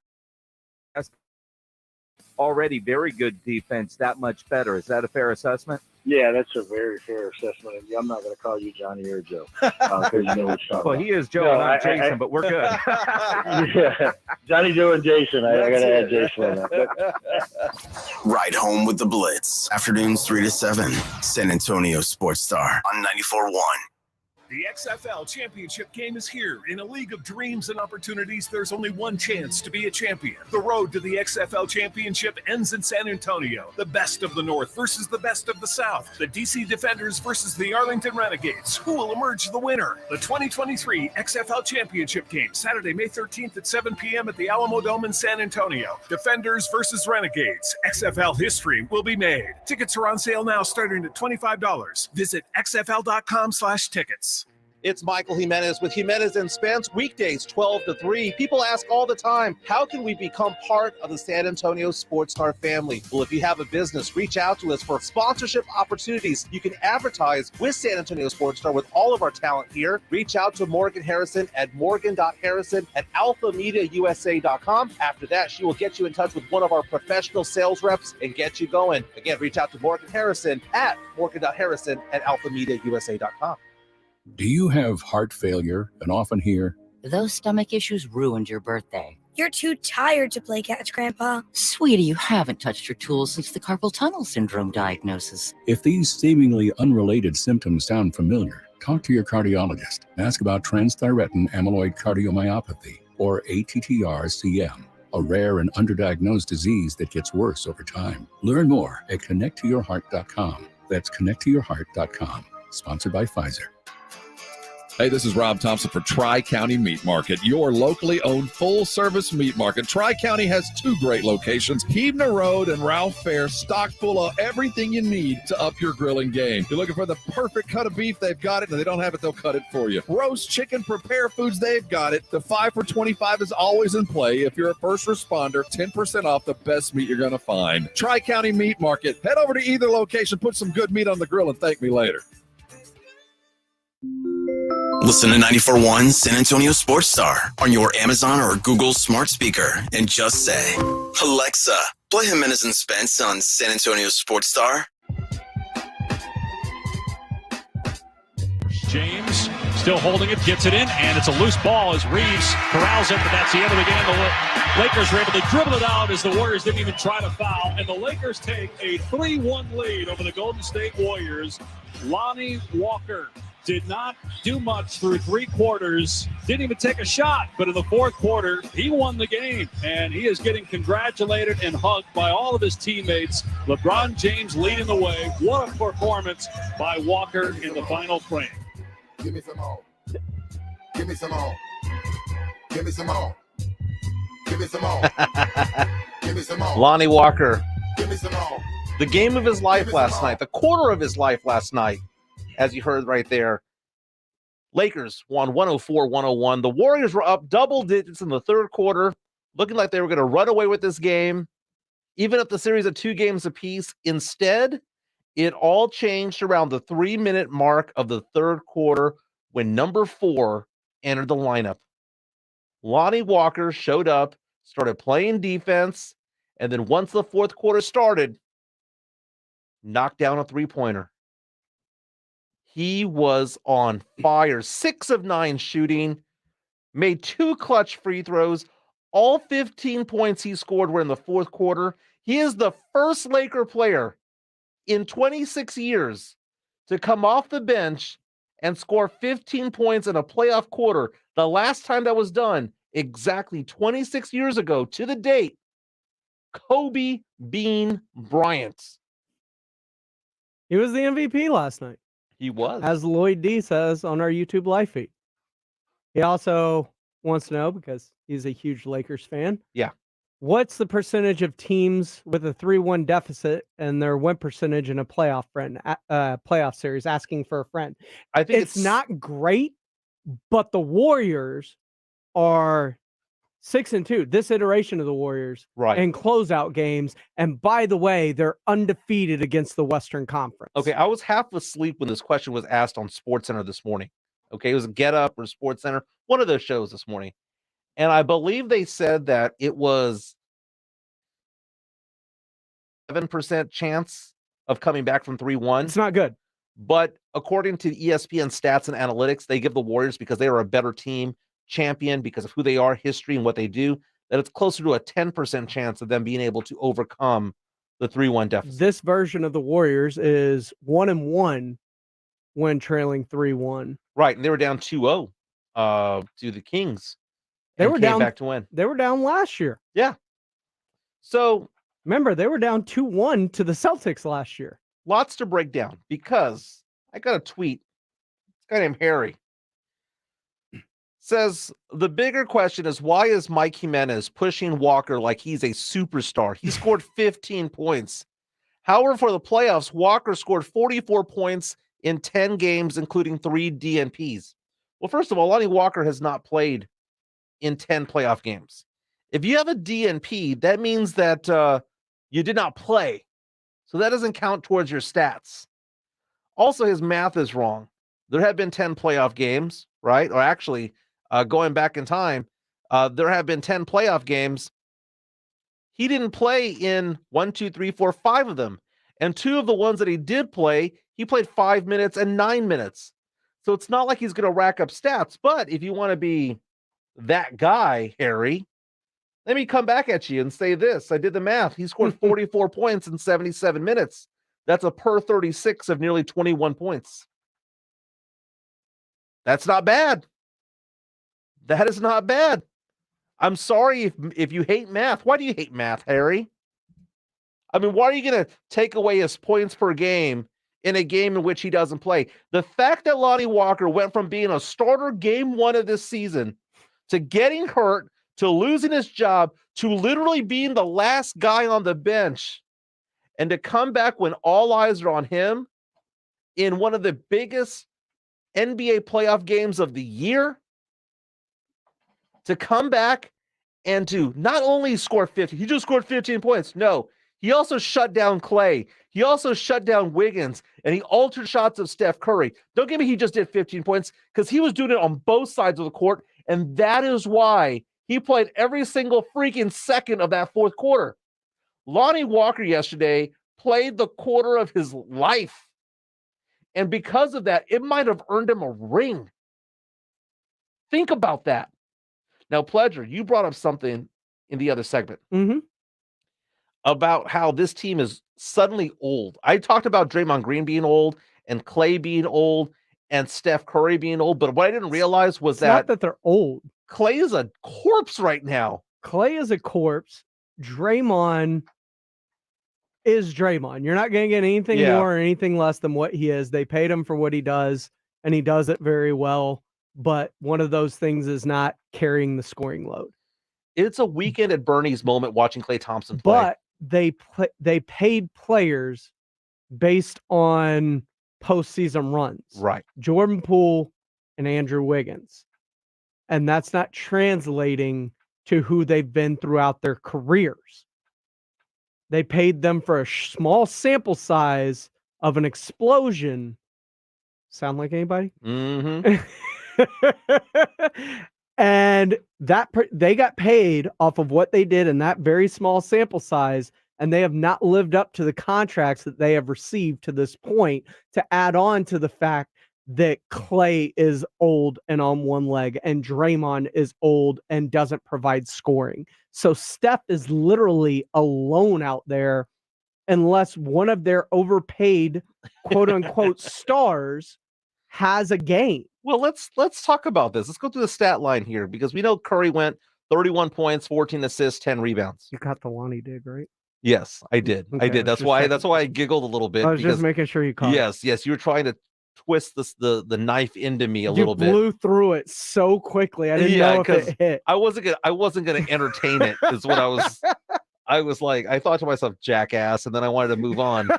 Already very good defense, that much better. Is that a fair assessment? Yeah, that's a very fair assessment. And I'm not going to call you Johnny or Joe because you know what you're Well, he is Joe and I'm Jason, but we're good. Yeah, Johnny, Joe, and Jason. I got to add Jason on that. Ride home with the Blitz. Afternoons 3 to 7. San Antonio Sports Star on 94.1. The XFL Championship game is here. In a league of dreams and opportunities, there's only one chance to be a champion. The road to the XFL Championship ends in San Antonio. The best of the North versus the best of the South. The DC Defenders versus the Arlington Renegades. Who will emerge the winner? The 2023 XFL Championship game, Saturday, May 13th at 7 p.m. at the Alamo Dome in San Antonio. Defenders versus Renegades. XFL history will be made. Tickets are on sale now starting at $25. Visit xfl.com/tickets. It's Michael Jimenez with Jimenez and Spence, weekdays 12 to 3. People ask all the time, how can we become part of the San Antonio Sports Star family? Well, if you have a business, reach out to us for sponsorship opportunities. You can advertise with San Antonio Sports Star with all of our talent here. Reach out to Morgan Harrison at morgan.harrison@alphamediausa.com. After that, she will get you in touch with one of our professional sales reps and get you going. Again, reach out to Morgan Harrison at morgan.harrison@alphamediausa.com. Do you have heart failure and often hear, "Those stomach issues ruined your birthday"? "You're too tired to play catch, Grandpa." "Sweetie, you haven't touched your tools since the carpal tunnel syndrome diagnosis." If these seemingly unrelated symptoms sound familiar, talk to your cardiologist. Ask about transthyretin amyloid cardiomyopathy, or ATTR-CM, a rare and underdiagnosed disease that gets worse over time. Learn more at connecttoyourheart.com. That's connecttoyourheart.com. Sponsored by Pfizer. Hey, this is Rob Thompson for Tri-County Meat Market, your locally owned full-service meat market. Tri-County has two great locations, Keebner Road and Ralph Fair, stocked full of everything you need to up your grilling game. You're looking for the perfect cut of beef, they've got it. And if they don't have it, they'll cut it for you. Roast chicken, prepare foods, they've got it. The 5 for $25 is always in play. If you're a first responder, 10% off the best meat you're going to find. Tri-County Meat Market. Head over to either location, put some good meat on the grill, and thank me later. Listen to 94.1 San Antonio Sports Star on your Amazon or Google smart speaker and just say, Alexa, play Jimenez and Spence on San Antonio Sports Star. James still holding it, gets it in, and it's a loose ball as Reeves corrals it, but that's the end of the game. The Lakers were able to dribble it out as the Warriors didn't even try to foul, and the Lakers take a 3-1 lead over the Golden State Warriors. Lonnie Walker did not do much through 3 quarters, didn't even take a shot, but in the 4th quarter, he won the game, and he is getting congratulated and hugged by all of his teammates. LeBron James leading the way. What a performance by Walker in the final frame. Give me some more. Give me some more. Give me some more. Give me some more. Give me some more. Lonnie Walker. Give me some more. The game of his life last night, the quarter of his life last night, as you heard right there. Lakers won 104-101. The Warriors were up double digits in the 3rd quarter, looking like they were going to run away with this game, even if the series of 2 games apiece. Instead, it all changed around the 3-minute mark of the 3rd quarter when number 4 entered the lineup. Lonnie Walker showed up, started playing defense, and then once the 4th quarter started, knocked down a 3-pointer. He was on fire. 6 of 9 shooting, made 2 clutch free throws, All 15 points he scored were in the fourth quarter. He is the first Laker player in 26 years to come off the bench and score 15 points in a playoff quarter. The last time that was done, exactly 26 years ago to the date, Kobe Bean Bryant. He was the MVP last night. He was. As Lloyd D says on our YouTube live feed. He also wants to know, because he's a huge Lakers fan. Yeah. What's the percentage of teams with a 3-1 deficit and their win percentage in a playoff series? Asking for a friend. I think it's not great, but the Warriors are 6-2. This iteration of the Warriors, right, in closeout games. And by the way, they're undefeated against the Western Conference. Okay, I was half asleep when this question was asked on SportsCenter this morning. Okay, it was Get Up or SportsCenter, one of those shows this morning. And I believe they said that it was 7% chance of coming back from 3-1. It's not good. But according to ESPN stats and analytics, they give the Warriors, because they are a better team, champion because of who they are, history, and what they do, that it's closer to a 10% chance of them being able to overcome the 3-1 deficit. This version of the Warriors is 1-1 when trailing 3-1. Right, and they were down 2-0 to the Kings. They and were came down back to win. They were down last year. Yeah. So remember, they were down 2-1 to the Celtics last year. Lots to break down, because I got a tweet. This guy named Harry says, the bigger question is, why is Mike Jimenez pushing Walker like he's a superstar? He scored 15 points. However, for the playoffs, Walker scored 44 points in 10 games, including 3 DNPs. Well, first of all, Lonnie Walker has not played in 10 playoff games. If you have a DNP, that means that you did not play. So that doesn't count towards your stats. Also, his math is wrong. There have been 10 playoff games, right? Or actually, going back in time, there have been 10 playoff games. He didn't play in 1, 2, 3, 4, 5 of them. And 2 of the ones that he did play, he played 5 minutes and 9 minutes. So it's not like he's going to rack up stats. But if you want to be that guy, Harry, let me come back at you and say this. I did the math. He scored 44 points in 77 minutes. That's a per 36 of nearly 21 points. That's not bad. That is not bad. I'm sorry if you hate math. Why do you hate math, Harry? I mean, why are you going to take away his points per game in a game in which he doesn't play? The fact that Lonnie Walker went from being a starter game 1 of this season to getting hurt, to losing his job, to literally being the last guy on the bench, and to come back when all eyes are on him in one of the biggest NBA playoff games of the year, to come back and to not only score 50, he just scored 15 points. No, he also shut down Clay. He also shut down Wiggins, and he altered shots of Steph Curry. Don't give me he just did 15 points, because he was doing it on both sides of the court, and that is why he played every single freaking second of that fourth quarter. Lonnie Walker yesterday played the quarter of his life, and because of that, it might have earned him a ring. Think about that. Now, Pledger, you brought up something in the other segment about how this team is suddenly old. I talked about Draymond Green being old and Clay being old and Steph Curry being old, but what I didn't realize was not that they're old. Clay is a corpse right now. Clay is a corpse. Draymond is Draymond. You're not going to get anything more or anything less than what he is. They paid him for what he does, and he does it very well. But one of those things is not carrying the scoring load. It's a weekend at Bernie's moment watching Klay Thompson play. But they paid players based on postseason runs. Right. Jordan Poole and Andrew Wiggins. And that's not translating to who they've been throughout their careers. They paid them for a small sample size of an explosion. Sound like anybody? Mm-hmm. And they got paid off of what they did in that very small sample size, and they have not lived up to the contracts that they have received to this point, to add on to the fact that Clay is old and on one leg and Draymond is old and doesn't provide scoring. So Steph is literally alone out there unless one of their overpaid quote unquote stars has a game. Well, let's talk about this. Let's go through the stat line here because we know Curry went 31 points, 14 assists, 10 rebounds. You got the Lonnie dig, right? Yes, I did. Okay, I did. That's why I giggled a little bit. I was just making sure you caught it. Yes, you were trying to twist the knife into me a you little bit. Blew through it so quickly. I didn't know if it hit. I wasn't gonna entertain it, is what I was like, I thought to myself, jackass, and then I wanted to move on.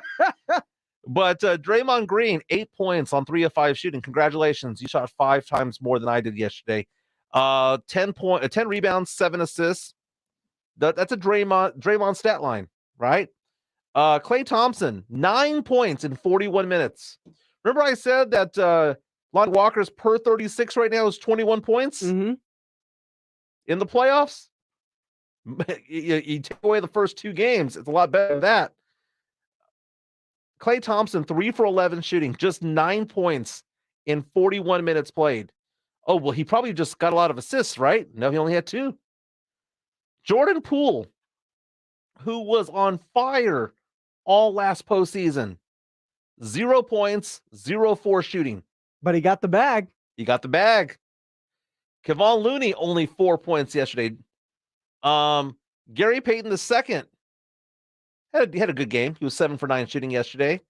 But Draymond Green, 8 points on 3 of 5 shooting. Congratulations. You shot 5 times more than I did yesterday. 10 rebounds, 7 assists. That's a Draymond stat line, right? Klay Thompson, 9 points in 41 minutes. Remember I said that Lonnie Walker's per 36 right now is 21 points in the playoffs? You take away the first 2 games, it's a lot better than that. Klay Thompson, 3 for 11 shooting, just 9 points in 41 minutes played. Oh, well, he probably just got a lot of assists, right? No, he only had 2. Jordan Poole, who was on fire all last postseason, 0 points, 0-4 shooting. But he got the bag. Kevon Looney, only 4 points yesterday. Gary Payton II had a good game. He was 7 for 9 shooting yesterday.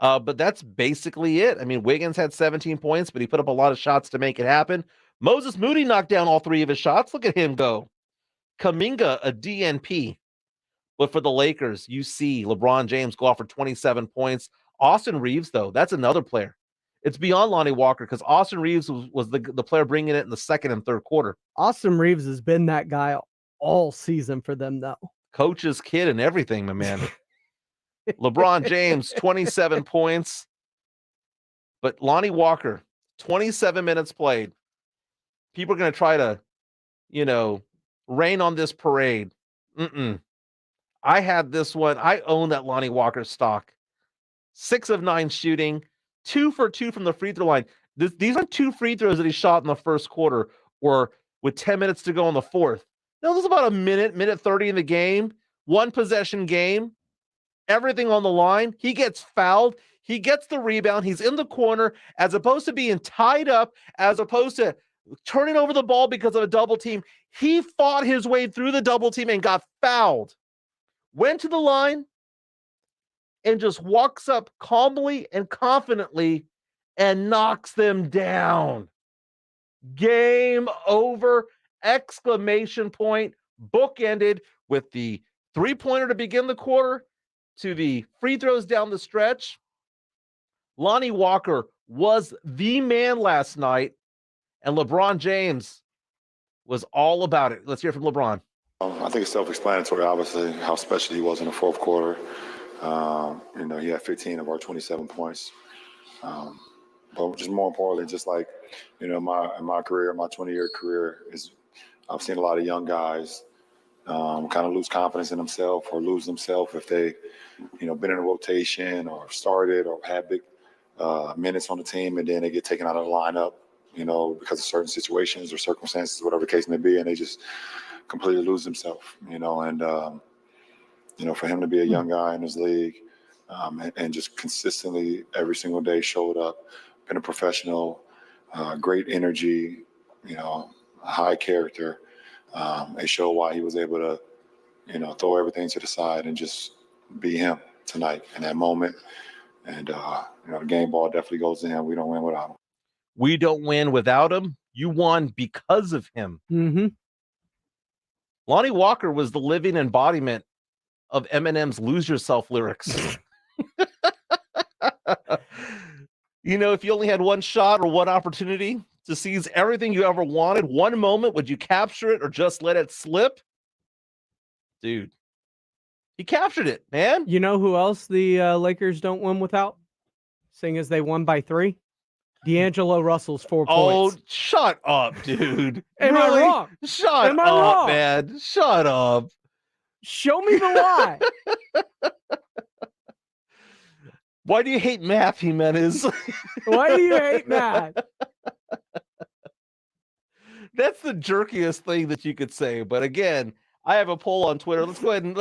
But that's basically it. I mean, Wiggins had 17 points, but he put up a lot of shots to make it happen. Moses Moody knocked down all 3 of his shots. Look at him go. Kuminga, a DNP. But for the Lakers, you see LeBron James go off for 27 points. Austin Reeves, though, that's another player. It's beyond Lonnie Walker because Austin Reeves was the player bringing it in the second and third quarter. Austin Reeves has been that guy all season for them, though. Coach's kid and everything, my man. LeBron James, 27 points. But Lonnie Walker, 27 minutes played. People are going to try to, rain on this parade. I had this one. I own that Lonnie Walker stock. 6 of 9 shooting, 2 for 2 from the free throw line. These are 2 free throws that he shot in the first quarter or with 10 minutes to go in the fourth. No, this is about a minute 30 in the game, 1 possession game, everything on the line. He gets fouled. He gets the rebound. He's in the corner as opposed to being tied up, as opposed to turning over the ball because of a double team. He fought his way through the double team and got fouled. Went to the line and just walks up calmly and confidently and knocks them down. Game over! Exclamation point. Bookended with the 3-pointer to begin the quarter to the free throws down the stretch. Lonnie Walker was the man last night, and LeBron James was all about it. Let's hear from LeBron. I think it's self-explanatory, obviously, how special he was in the fourth quarter. He had 15 of our 27 points. But just more importantly, just like, in my career, my 20-year career, I've seen a lot of young guys kind of lose confidence in themselves or lose themselves if they, been in a rotation or started or had big minutes on the team, and then they get taken out of the lineup, because of certain situations or circumstances, whatever the case may be, and they just completely lose themselves, for him to be a young guy in his league and just consistently every single day showed up, been a professional, great energy, high character. It showed why he was able to, throw everything to the side and just be him tonight in that moment. And, the game ball definitely goes to him. We don't win without him. We don't win without him. You won because of him. Mm-hmm. Lonnie Walker was the living embodiment of Eminem's Lose Yourself lyrics. If you only had one shot or one opportunity to seize everything you ever wanted, one moment, would you capture it or just let it slip? Dude, he captured it, man. You know who else the Lakers don't win without? Seeing as they won by 3? D'Angelo Russell's 4 points. Oh, shut up, dude. Am Really? I wrong? Shut Am I up, wrong? man. Shut up. Show me the lie. Why do you hate math, Jimenez? Why do you hate math? That's the jerkiest thing that you could say. But again, I have a poll on Twitter. Let's go ahead and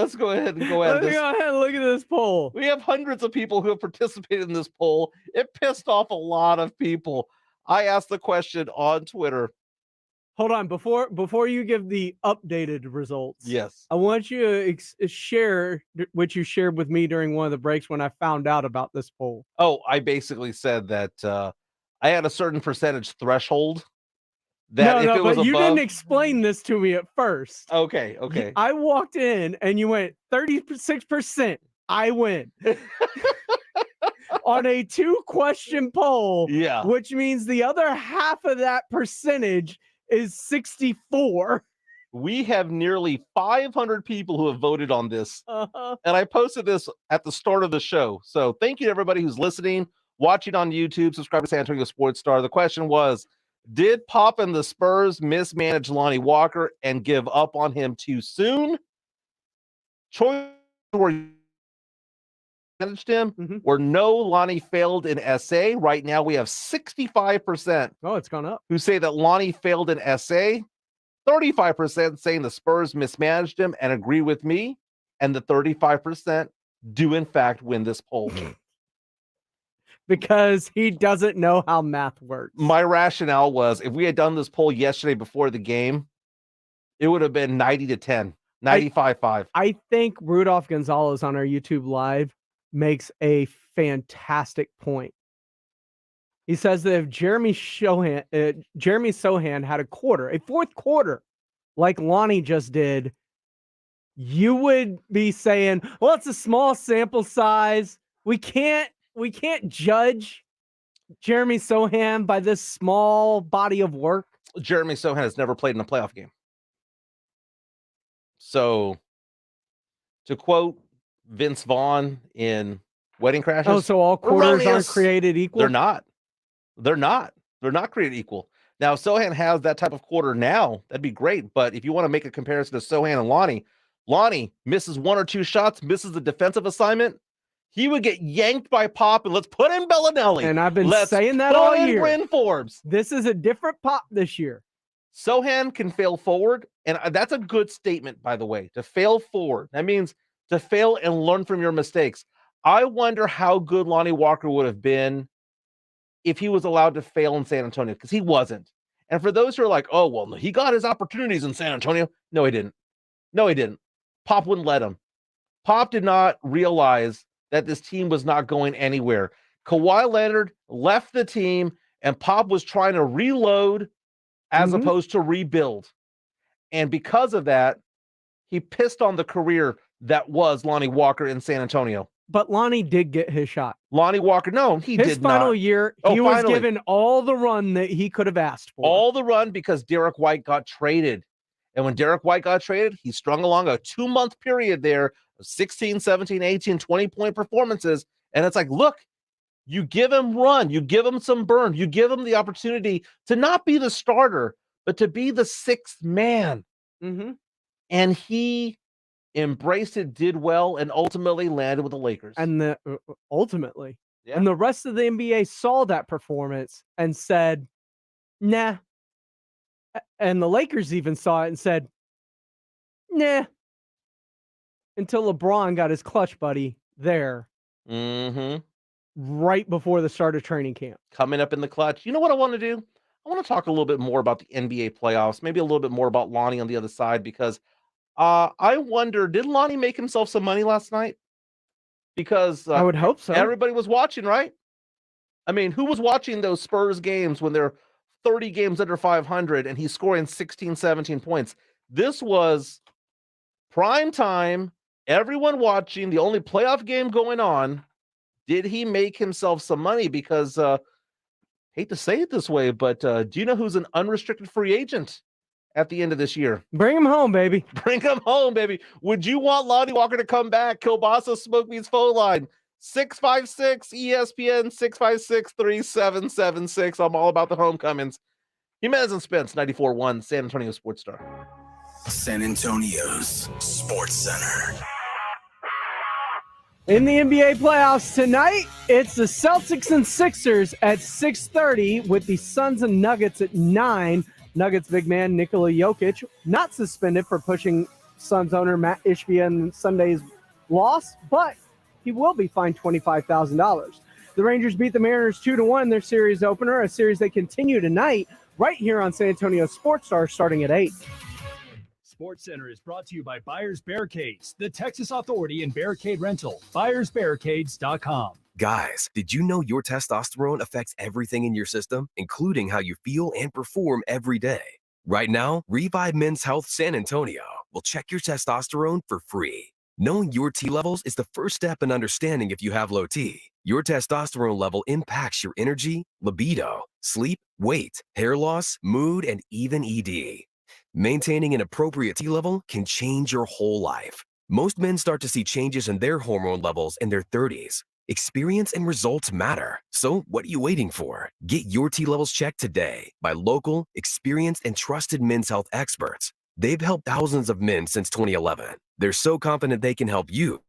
go at Let's this. go ahead and look at this poll. We have hundreds of people who have participated in this poll. It pissed off a lot of people. I asked the question on Twitter. Hold on, before you give the updated results. Yes. I want you to share what you shared with me during one of the breaks when I found out about this poll. Oh, I basically said that I had a certain percentage threshold. That No, if it was but you above... didn't explain this to me at first. Okay. I walked in and you went 36%. I win. On a 2-question poll, yeah, which means the other half of that percentage is 64. We have nearly 500 people who have voted on this. And I posted this at the start of the show. So thank you to everybody who's listening, watching on YouTube, subscribe to San Antonio Sports Star. The question was, did Pop and the Spurs mismanage Lonnie Walker and give up on him too soon? Choice were managed him, or no, Lonnie failed in SA. Right now we have 65%. Oh, it's gone up. Who say that Lonnie failed in SA. 35% saying the Spurs mismanaged him and agree with me. And the 35% do in fact win this poll. Because he doesn't know how math works. My rationale was if we had done this poll yesterday before the game, it would have been 90-10, 95-5. I think Rudolph Gonzalez on our YouTube Live makes a fantastic point. He says that if Jeremy Sohan had a fourth quarter like Lonnie just did, you would be saying, well, it's a small sample size. We can't judge Jeremy Sohan by this small body of work. Jeremy Sohan has never played in a playoff game. So to quote Vince Vaughn in Wedding Crashers. Oh, so all quarters aren't created equal? They're not. They're not created equal. Now, if Sohan has that type of quarter now, that'd be great. But if you want to make a comparison to Sohan and Lonnie misses 1 or 2 shots, misses the defensive assignment, he would get yanked by Pop, and let's put in Bellinelli. And I've been saying that all year. Bryn Forbes. This is a different Pop this year. Sohan can fail forward, and that's a good statement, by the way, to fail forward. That means to fail and learn from your mistakes. I wonder how good Lonnie Walker would have been if he was allowed to fail in San Antonio, because he wasn't. And for those who are like, oh, well, he got his opportunities in San Antonio. No, he didn't. Pop wouldn't let him. Pop did not realize that this team was not going anywhere. Kawhi Leonard left the team, and Pop was trying to reload as opposed to rebuild. And because of that, he pissed on the career that was Lonnie Walker in San Antonio. But Lonnie did get his shot. Lonnie Walker, no, he did not. His final year, he was given all the run that he could have asked for. All the run because Derek White got traded. And when Derek White got traded, he strung along a 2-month period there of 16, 17, 18, 20-point performances. And it's like, look, you give him run, you give him some burn, you give him the opportunity to not be the starter, but to be the 6th man. And he embraced it, did well, and ultimately landed with the Lakers. And ultimately. Yeah. And the rest of the NBA saw that performance and said, nah. And the Lakers even saw it and said, nah. Until LeBron got his clutch buddy there. Right before the start of training camp. Coming up in the clutch. You know what I want to do? I want to talk a little bit more about the NBA playoffs, maybe a little bit more about Lonnie on the other side, because I wonder, did Lonnie make himself some money last night? Because I would hope so. Everybody was watching, right? I mean, who was watching those Spurs games when they're 30 games under 500 and he's scoring 16, 17 points? This was prime time, everyone watching, the only playoff game going on. Did he make himself some money? Because, hate to say it this way, but do you know who's an unrestricted free agent at the end of this year? Bring him home, baby. Bring him home, baby. Would you want Lonnie Walker to come back? Kielbasa Smoke Meats phone line, 656 ESPN 656-3776. I'm all about the homecomings. Jimenez and Spence, 94.1 San Antonio Sports Star. San Antonio's Sports Center. In the NBA playoffs tonight, it's the Celtics and Sixers at 6:30 with the Suns and Nuggets at 9. Nuggets big man Nikola Jokic not suspended for pushing Suns owner Matt Ishbia in Sunday's loss, but he will be fined $25,000. The Rangers beat the Mariners 2-1 in their series opener, a series they continue tonight right here on San Antonio Sports Star starting at 8. Sports Center is brought to you by Buyers Barricades, the Texas Authority in Barricade Rental. BuyersBarricades.com. Guys, did you know your testosterone affects everything in your system, including how you feel and perform every day? Right now, Revive Men's Health San Antonio will check your testosterone for free. Knowing your T levels is the first step in understanding if you have low T. Your testosterone level impacts your energy, libido, sleep, weight, hair loss, mood, and even ED. Maintaining an appropriate T level can change your whole life. Most men start to see changes in their hormone levels in their 30s. Experience and results matter. So what are you waiting for? Get your T levels checked today by local, experienced, and trusted men's health experts. They've helped thousands of men since 2011. They're so confident they can help you.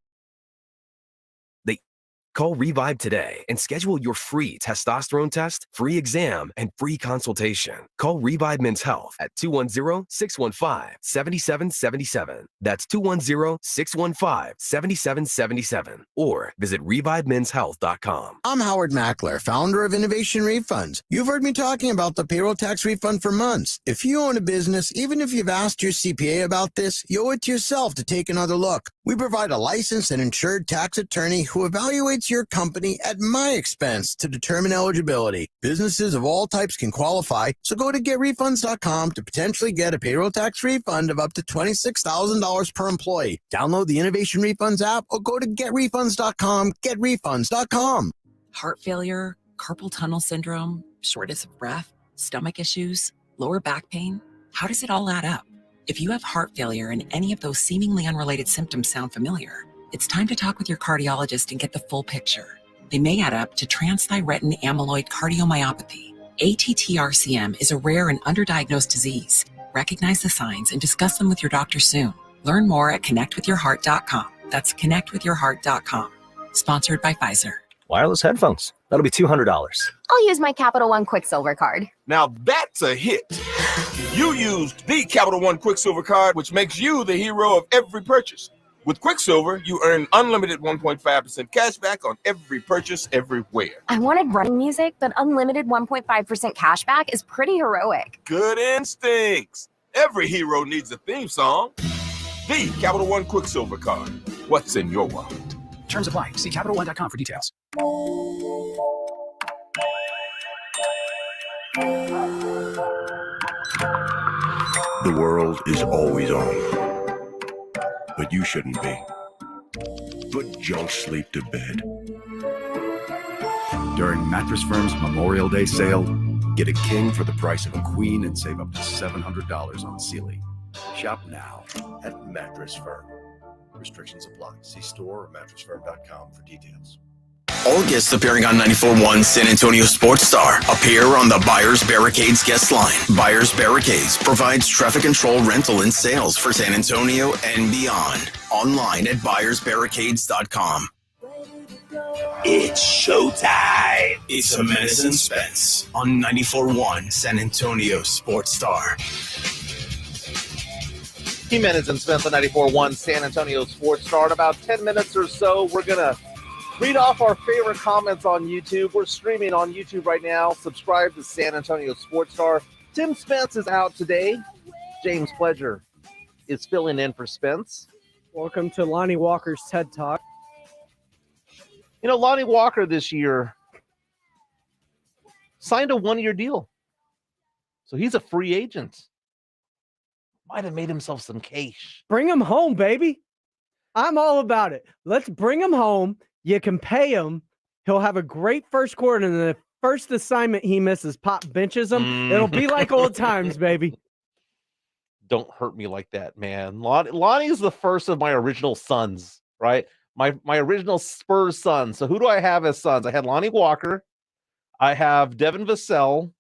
Call Revive today and schedule your free testosterone test, free exam, and free consultation. Call Revive Men's Health at 210-615-7777. That's 210-615-7777. Or visit ReviveMen'sHealth.com. I'm Howard Mackler, founder of Innovation Refunds. You've heard me talking about the payroll tax refund for months. If you own a business, even if you've asked your CPA about this, you owe it to yourself to take another look. We provide a licensed and insured tax attorney who evaluates your company at my expense to determine eligibility. Businesses of all types can qualify, so go to getrefunds.com to potentially get a payroll tax refund of up to $26,000 per employee. Download the Innovation Refunds app or go to getrefunds.com, getrefunds.com. Heart failure, carpal tunnel syndrome, shortness of breath, stomach issues, lower back pain. How does it all add up? If you have heart failure and any of those seemingly unrelated symptoms sound familiar, it's time to talk with your cardiologist and get the full picture. They may add up to transthyretin amyloid cardiomyopathy. ATTR-CM is a rare and underdiagnosed disease. Recognize the signs and discuss them with your doctor soon. Learn more at connectwithyourheart.com. That's connectwithyourheart.com. Sponsored by Pfizer. Wireless headphones. That'll be $200. I'll use my Capital One Quicksilver card. Now that's a hit. You used the Capital One Quicksilver card, which makes you the hero of every purchase. With Quicksilver, you earn unlimited 1.5% cash back on every purchase everywhere. I wanted running music, but unlimited 1.5% cash back is pretty heroic. Good instincts. Every hero needs a theme song. The Capital One Quicksilver card. What's in your wallet? Terms apply. See CapitalOne.com for details. The world is always on, but you shouldn't be. Put junk sleep to bed. During Mattress Firm's Memorial Day sale, get a king for the price of a queen and save up to $700 on Sealy. Shop now at Mattress Firm. Restrictions apply. See store or mattressfirm.com for details. All guests appearing on 94.1 San Antonio Sports Star appear on the Buyers Barricades guest line. Buyers Barricades provides traffic control rental and sales for San Antonio and beyond. Online at buyersbarricades.com. It's showtime. It's Jimenez Spence on 94.1 San Antonio Sports Star. Jimenez and Spence on 94.1 San Antonio Sports Star. In about 10 minutes or so, we're going to read off our favorite comments on YouTube. We're streaming on YouTube right now. Subscribe to San Antonio Sports Star. Tim Spence is out today. James Pledger is filling in for Spence. Welcome to Lonnie Walker's TED Talk. You know, Lonnie Walker this year signed a one-year deal. So he's a free agent. Might have made himself some cash. Bring him home, baby. I'm all about it. Let's bring him home. You can pay him. He'll have a great first quarter, and the first assignment he misses, Pop benches him. It'll be like old times, baby. Don't hurt me like that, man. Lonnie is the first of my original sons, right? My original Spurs sons. So who do I have as sons? I had Lonnie Walker. I have Devin Vassell.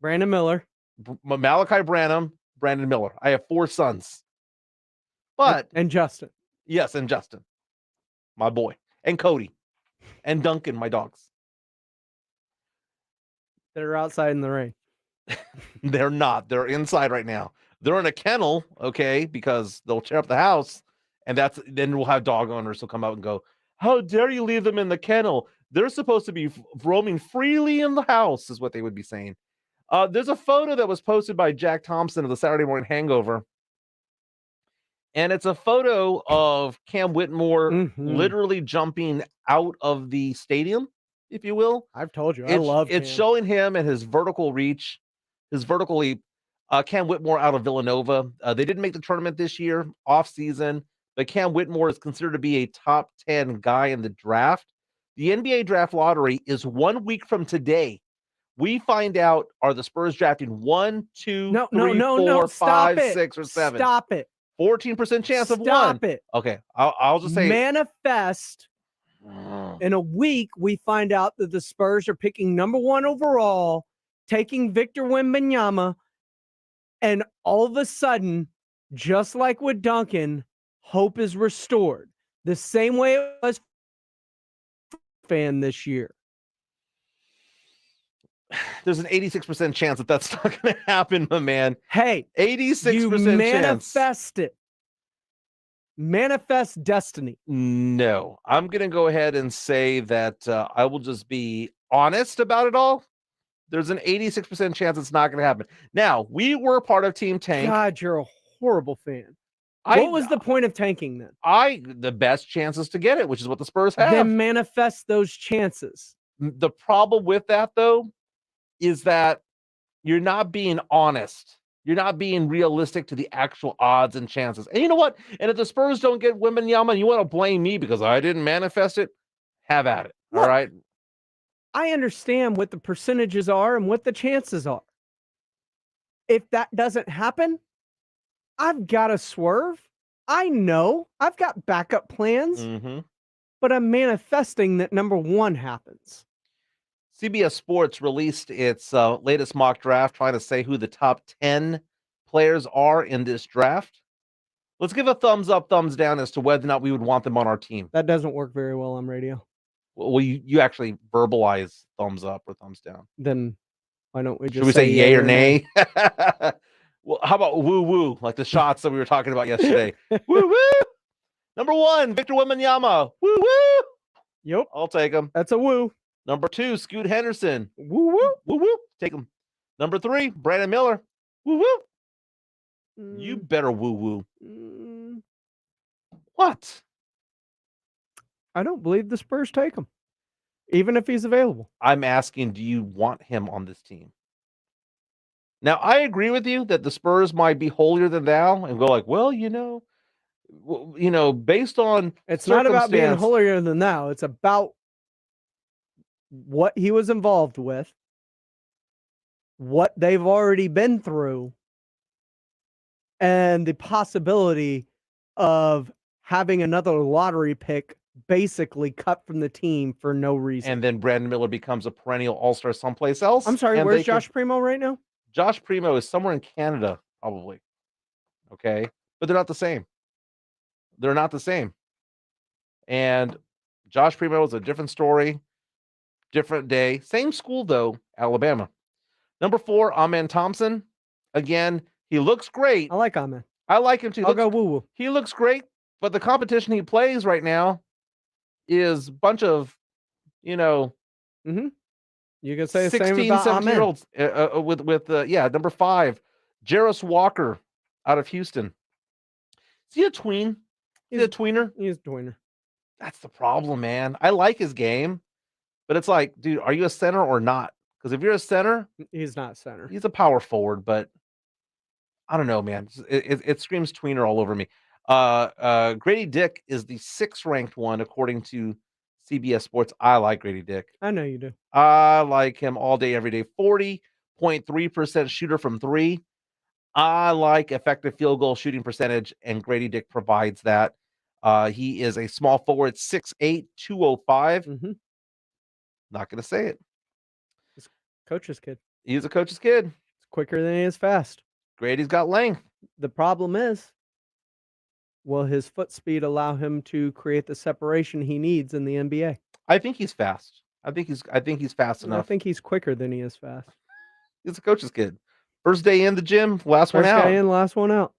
Brandon Miller. Malachi Branham. Brandon Miller. I have 4 sons. But and Justin. Yes, and Justin. My boy. and Cody and Duncan, my dogs. They're outside in the rain. They're not. They're inside right now. They're in a kennel, okay, because they'll tear up the house, and then we'll have dog owners who'll come out and go, "How dare you leave them in the kennel? They're supposed to be roaming freely in the house," is what they would be saying. There's a photo that was posted by Jack Thompson of the Saturday Morning Hangover, and it's a photo of Cam Whitmore literally jumping out of the stadium, if you will. I've told you, I love it's Cam. showing him and his vertical reach, his vertical leap. Cam Whitmore out of Villanova. They didn't make the tournament this year, off season, but Cam Whitmore is considered to be a top 10 guy in the draft. The NBA draft lottery is 1 week from today. We find out, are the Spurs drafting 1, 2, 3, 4, 5, 6, or 7? Stop it. 14% chance of one. Stop it. Okay, I'll just say manifest. In a week, we find out that the Spurs are picking number 1 overall, taking Victor Wembanyama, and all of a sudden, just like with Duncan, hope is restored. The same way it was fan this year. There's an 86% chance that that's not going to happen, my man. Hey, 86% you manifest it. Manifest destiny. No, I'm going to go ahead and say that I will just be honest about it all. There's an 86% chance it's not going to happen. Now, we were part of Team Tank. God, you're a horrible fan. What was the point of tanking then? The best chances to get it, which is what the Spurs have. Then manifest those chances. The problem with that, though, is that you're not being honest. You're not being realistic to the actual odds and chances. And you know what? And if the Spurs don't get Wembanyama and you want to blame me because I didn't manifest it, have at it. Look, all right? I understand what the percentages are and what the chances are. If that doesn't happen, I've got to swerve. I know. I've got backup plans. But I'm manifesting that number 1 happens. CBS Sports released its latest mock draft, trying to say who the top 10 players are in this draft. Let's give a thumbs up, thumbs down as to whether or not we would want them on our team. That doesn't work very well on radio. Well, you actually verbalize thumbs up or thumbs down. Then why don't we just Should we say yay or nay? Well, how about woo woo, like the shots that we were talking about yesterday? Woo woo. Number 1, Victor Wembanyama. Woo woo. Yep, I'll take him. That's a woo. Number 2, Scoot Henderson. Woo woo. Woo woo. Take him. Number 3, Brandon Miller. Woo woo. You better woo woo. What? I don't believe the Spurs take him, even if he's available. I'm asking, do you want him on this team? Now, I agree with you that the Spurs might be holier than thou and go like, well, based on it's not about being holier than thou. It's about what he was involved with, what they've already been through, and the possibility of having another lottery pick basically cut from the team for no reason. And then Brandon Miller becomes a perennial all-star someplace else. I'm sorry, where's Josh Primo right now? Josh Primo is somewhere in Canada, probably. Okay. But they're not the same. They're not the same. And Josh Primo is a different story, different day. Same school, though, Alabama. Number 4, Amen Thompson. Again, he looks great. I like Amen. I like him too. I'll go woo-woo. He looks great, but the competition he plays right now is a bunch of, You can say the 16, same about 17-year-olds with number 5, Jarris Walker out of Houston. Is he a tween? He's a tweener? He's a tweener. That's the problem, man. I like his game, but it's like, dude, are you a center or not? Because if you're a center, he's not center. He's a power forward, but I don't know, man. It screams tweener all over me. Grady Dick is the 6th ranked one according to CBS Sports. I like Grady Dick. I know you do. I like him all day, every day. 40.3% shooter from 3. I like effective field goal shooting percentage, and Grady Dick provides that. He is a small forward, 6'8", 205. Not going to say it. He's a coach's kid. He's a coach's kid. It's quicker than he is fast. Grady's got length. The problem is will his foot speed allow him to create the separation he needs in the NBA? I think he's fast. I think he's fast I enough. think he's quicker than he is fast. He's a coach's kid. First day in the gym, last one First out. guy in, last one out.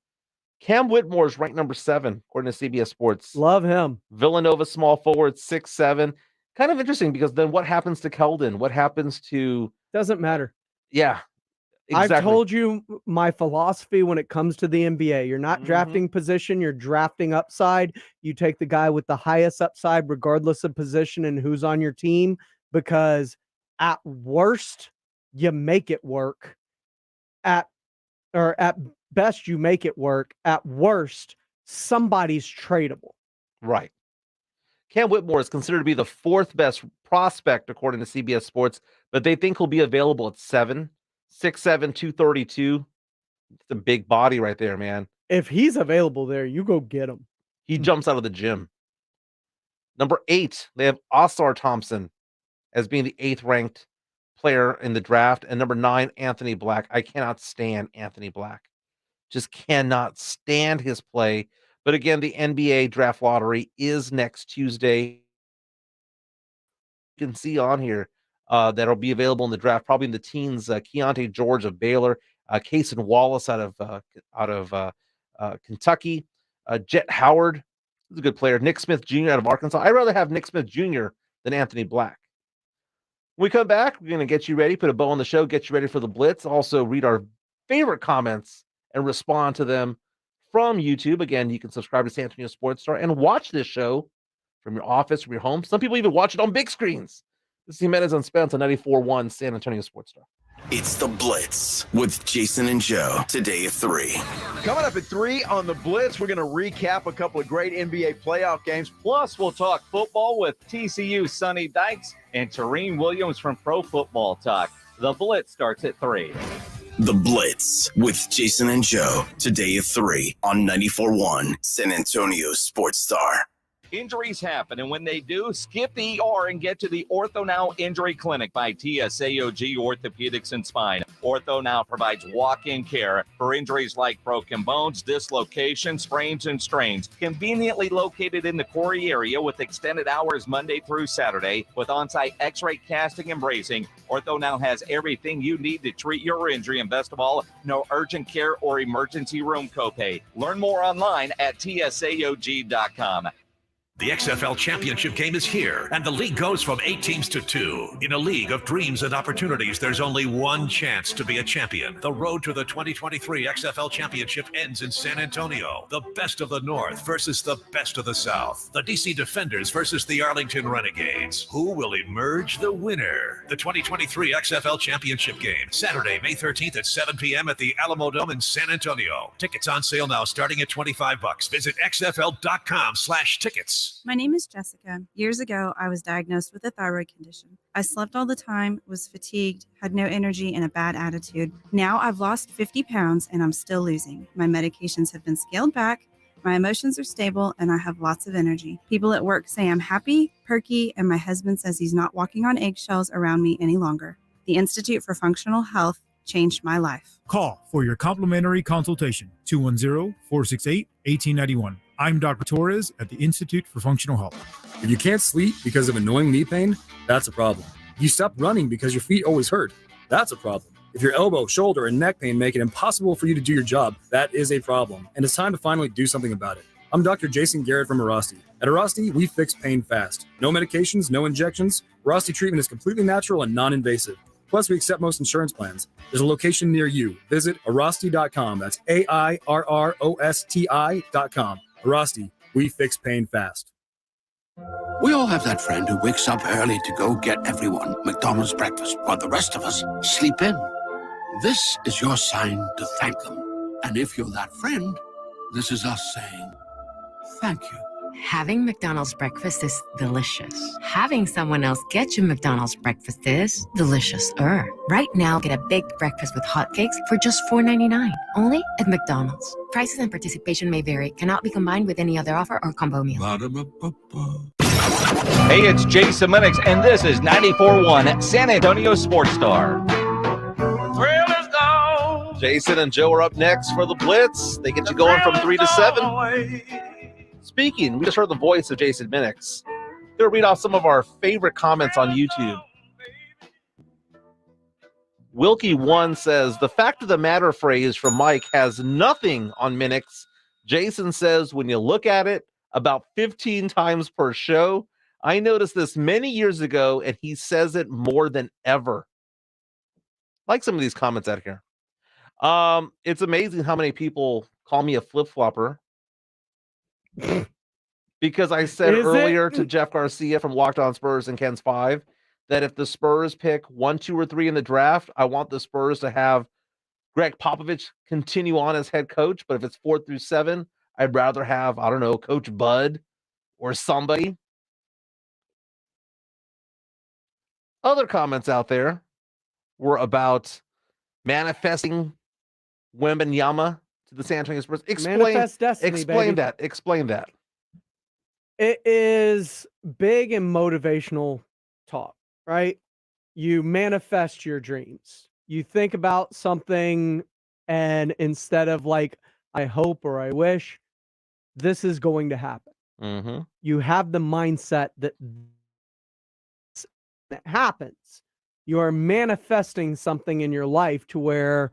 Cam Whitmore is ranked number 7 according to CBS Sports. Love him. Villanova small forward, 6'7". Kind of interesting because then what happens to Keldon? What happens to? Doesn't matter. Yeah, exactly. I've told you my philosophy when it comes to the NBA. You're not drafting position, you're drafting upside. You take the guy with the highest upside, regardless of position and who's on your team, because at worst, you make it work. At best, you make it work. At worst, somebody's tradable. Right. Cam Whitmore is considered to be the 4th best prospect according to CBS Sports, but they think he'll be available at 7. 6'7", 232. It's a big body right there, man. If he's available there, you go get him. He jumps out of the gym. Number 8, they have Osar Thompson as being the 8th ranked player in the draft. And number 9, Anthony Black. I cannot stand Anthony Black. Just cannot stand his play. But again, the NBA draft lottery is next Tuesday. You can see on here that'll be available in the draft, probably in the teens. Keontae George of Baylor, Cason Wallace out of Kentucky, Jet Howard, who's a good player, Nick Smith Jr. out of Arkansas. I'd rather have Nick Smith Jr. than Anthony Black. When we come back, we're going to get you ready, put a bow on the show, get you ready for the Blitz. Also, read our favorite comments and respond to them from YouTube. Again, you can subscribe to San Antonio Sports Star and watch this show from your office, from your home. Some people even watch it on big screens. This is Jimenez and Spence on 94.1 San Antonio Sports Star. It's the Blitz with Jason and Joe today at 3. Coming up at 3 on the Blitz, we're going to recap a couple of great NBA playoff games. Plus, we'll talk football with TCU Sonny Dykes and Tareen Williams from Pro Football Talk. The Blitz starts at 3. The Blitz with Jason and Joe today at 3 on 94.1 San Antonio Sports Star. Injuries happen, and when they do, skip the ER and get to the Ortho Now Injury Clinic by TSAOG Orthopedics and Spine. Ortho Now provides walk-in care for injuries like broken bones, dislocations, sprains, and strains. Conveniently located in the Corey area with extended hours Monday through Saturday with on-site x-ray casting and bracing, Ortho Now has everything you need to treat your injury, and best of all, no urgent care or emergency room copay. Learn more online at tsaog.com. The XFL Championship game is here, and the league goes from 8 teams to 2. In a league of dreams and opportunities, there's only one chance to be a champion. The road to the 2023 XFL Championship ends in San Antonio. The best of the North versus the best of the South. The DC Defenders versus the Arlington Renegades. Who will emerge the winner? The 2023 XFL Championship game, Saturday, May 13th at 7 p.m. at the Alamo Dome in San Antonio. Tickets on sale now starting at $25. Visit xfl.com/tickets. My name is Jessica. Years ago, I was diagnosed with a thyroid condition. I slept all the time, was fatigued, had no energy, and a bad attitude. Now I've lost 50 pounds and I'm still losing. My medications have been scaled back, my emotions are stable, and I have lots of energy. People at work say I'm happy, perky, and my husband says he's not walking on eggshells around me any longer. The Institute for Functional Health changed my life. Call for your complimentary consultation, 210-468-1891. I'm Dr. Torres at the Institute for Functional Health. If you can't sleep because of annoying knee pain, that's a problem. If you stop running because your feet always hurt, that's a problem. If your elbow, shoulder, and neck pain make it impossible for you to do your job, that is a problem. And it's time to finally do something about it. I'm Dr. Jason Garrett from Arasti. At Arasti, we fix pain fast. No medications, no injections. Arasti treatment is completely natural and non-invasive. Plus, we accept most insurance plans. There's a location near you. Visit Arasti.com. That's AIRROSTI.com. Arasti, we fix pain fast. We all have that friend who wakes up early to go get everyone McDonald's breakfast while the rest of us sleep in. This is your sign to thank them. And if you're that friend, this is us saying thank you. Having McDonald's breakfast is delicious. Having someone else get you McDonald's breakfast is delicious-er. Right now, get a big breakfast with hotcakes for just $4.99. Only at McDonald's. Prices and participation may vary. Cannot be combined with any other offer or combo meal. Hey, it's Jason Jimenez, and this is 94.1 San Antonio Sports Star. Thrill is gone. Jason and Joe are up next for the Blitz. They get you going from 3 to 7. Speaking, we just heard the voice of Jason Minix. Gonna read off some of our favorite comments on YouTube. Wilkie1 says, the fact of the matter phrase from Mike has nothing on Minix. Jason says, when you look at it about 15 times per show, I noticed this many years ago, and he says it more than ever. Like some of these comments out here. It's amazing how many people call me a flip-flopper. Because I said earlier to Jeff Garcia from Locked On Spurs and Ken's 5 that if the Spurs pick 1, 2, or 3 in the draft, I want the Spurs to have Greg Popovich continue on as head coach. But if it's 4 through 7, I'd rather have, I don't know, Coach Bud or somebody. Other comments out there were about manifesting Wembanyama to the San Antonio Spurs. Manifest destiny, explain baby. that. Explain that. It is big and motivational talk, right? You manifest your dreams. You think about something, and instead of like, I hope or I wish, this is going to happen. Mm-hmm. You have the mindset that happens. You are manifesting something in your life to where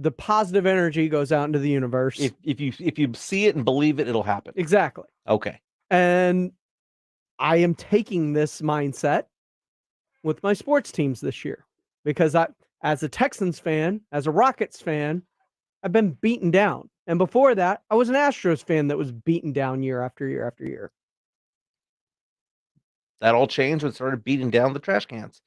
the positive energy goes out into the universe. If you see it and believe it, it'll happen. Exactly. Okay. And I am taking this mindset with my sports teams this year because as a Texans fan, as a Rockets fan, I've been beaten down. And before that, I was an Astros fan that was beaten down year after year after year. That all changed when it started beating down the trash cans.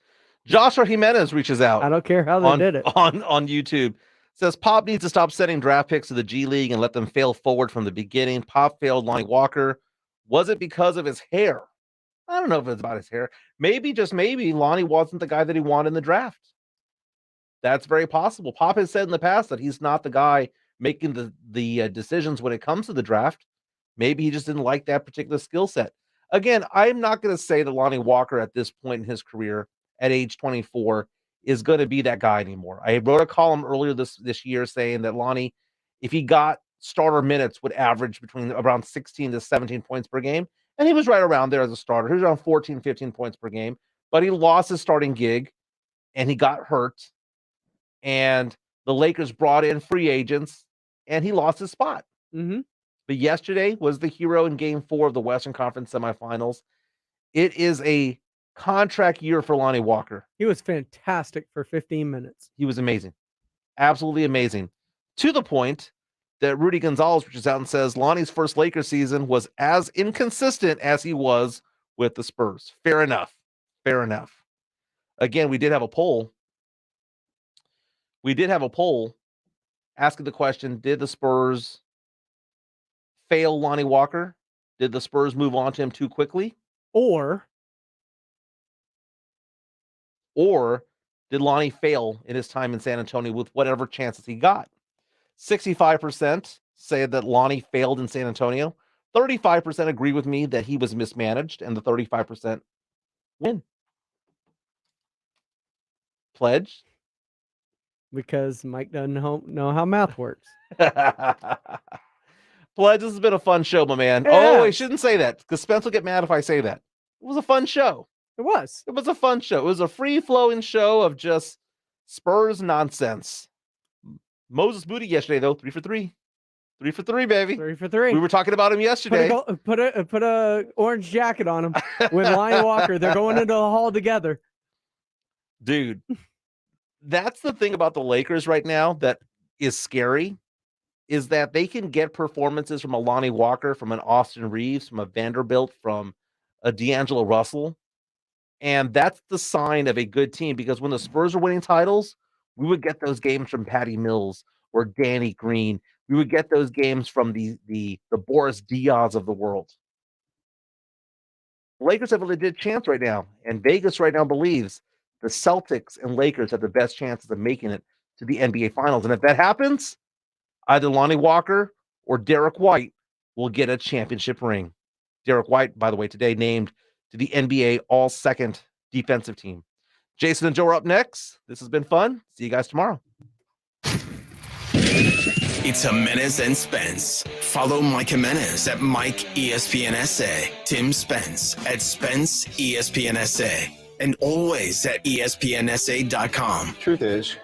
Joshua Jimenez reaches out. I don't care how they did it. On YouTube. Says Pop needs to stop sending draft picks to the G League and let them fail forward from the beginning. Pop failed Lonnie Walker. Was it because of his hair? I don't know if it's about his hair. Maybe, just maybe, Lonnie wasn't the guy that he wanted in the draft. That's very possible. Pop has said in the past that he's not the guy making the decisions when it comes to the draft. Maybe he just didn't like that particular skill set. Again, I'm not going to say that Lonnie Walker at this point in his career, at age 24, is going to be that guy anymore. I wrote a column earlier this year saying that Lonnie, if he got starter minutes, would average between around 16 to 17 points per game. And he was right around there as a starter. He was around 14, 15 points per game. But he lost his starting gig, and he got hurt. And the Lakers brought in free agents, and he lost his spot. Mm-hmm. But yesterday was the hero in Game 4 of the Western Conference semifinals. It is a contract year for Lonnie Walker. He was fantastic for 15 minutes. He was amazing. Absolutely amazing. To the point that Rudy Gonzalez reaches out and says Lonnie's first Lakers season was as inconsistent as he was with the Spurs. Fair enough. Fair enough. Again, we did have a poll. Asking the question, did the Spurs fail Lonnie Walker? Did the Spurs move on to him too quickly? Or did Lonnie fail in his time in San Antonio with whatever chances he got? 65% say that Lonnie failed in San Antonio. 35% agree with me that he was mismanaged, and the 35% win. Pledge? Because Mike doesn't know how math works. Pledge, this has been a fun show, my man. Oh, I shouldn't say that because Spence will get mad if I say that. It was a fun show. It was. It was a fun show. It was a free-flowing show of just Spurs nonsense. Moses Booty yesterday, though, 3 for 3. 3 for 3, baby. 3 for 3. We were talking about him yesterday. Put a orange jacket on him with Lonnie Walker. They're going into the hall together. Dude, that's the thing about the Lakers right now that is scary, is that they can get performances from a Lonnie Walker, from an Austin Reeves, from a Vanderbilt, from a D'Angelo Russell. And that's the sign of a good team, because when the Spurs are winning titles, we would get those games from Patty Mills or Danny Green. We would get those games from the Boris Diaz of the world. The Lakers have a legit chance right now, and Vegas right now believes the Celtics and Lakers have the best chances of making it to the NBA Finals. And if that happens, either Lonnie Walker or Derek White will get a championship ring. Derek White, by the way, today named to the NBA All-Second Defensive Team. Jason and Joe are up next. This has been fun. See you guys tomorrow. It's Jimenez and Spence. Follow Mike Jimenez at Mike ESPN SA, Tim Spence at Spence ESPN SA, and always at ESPNSA.com. Truth is,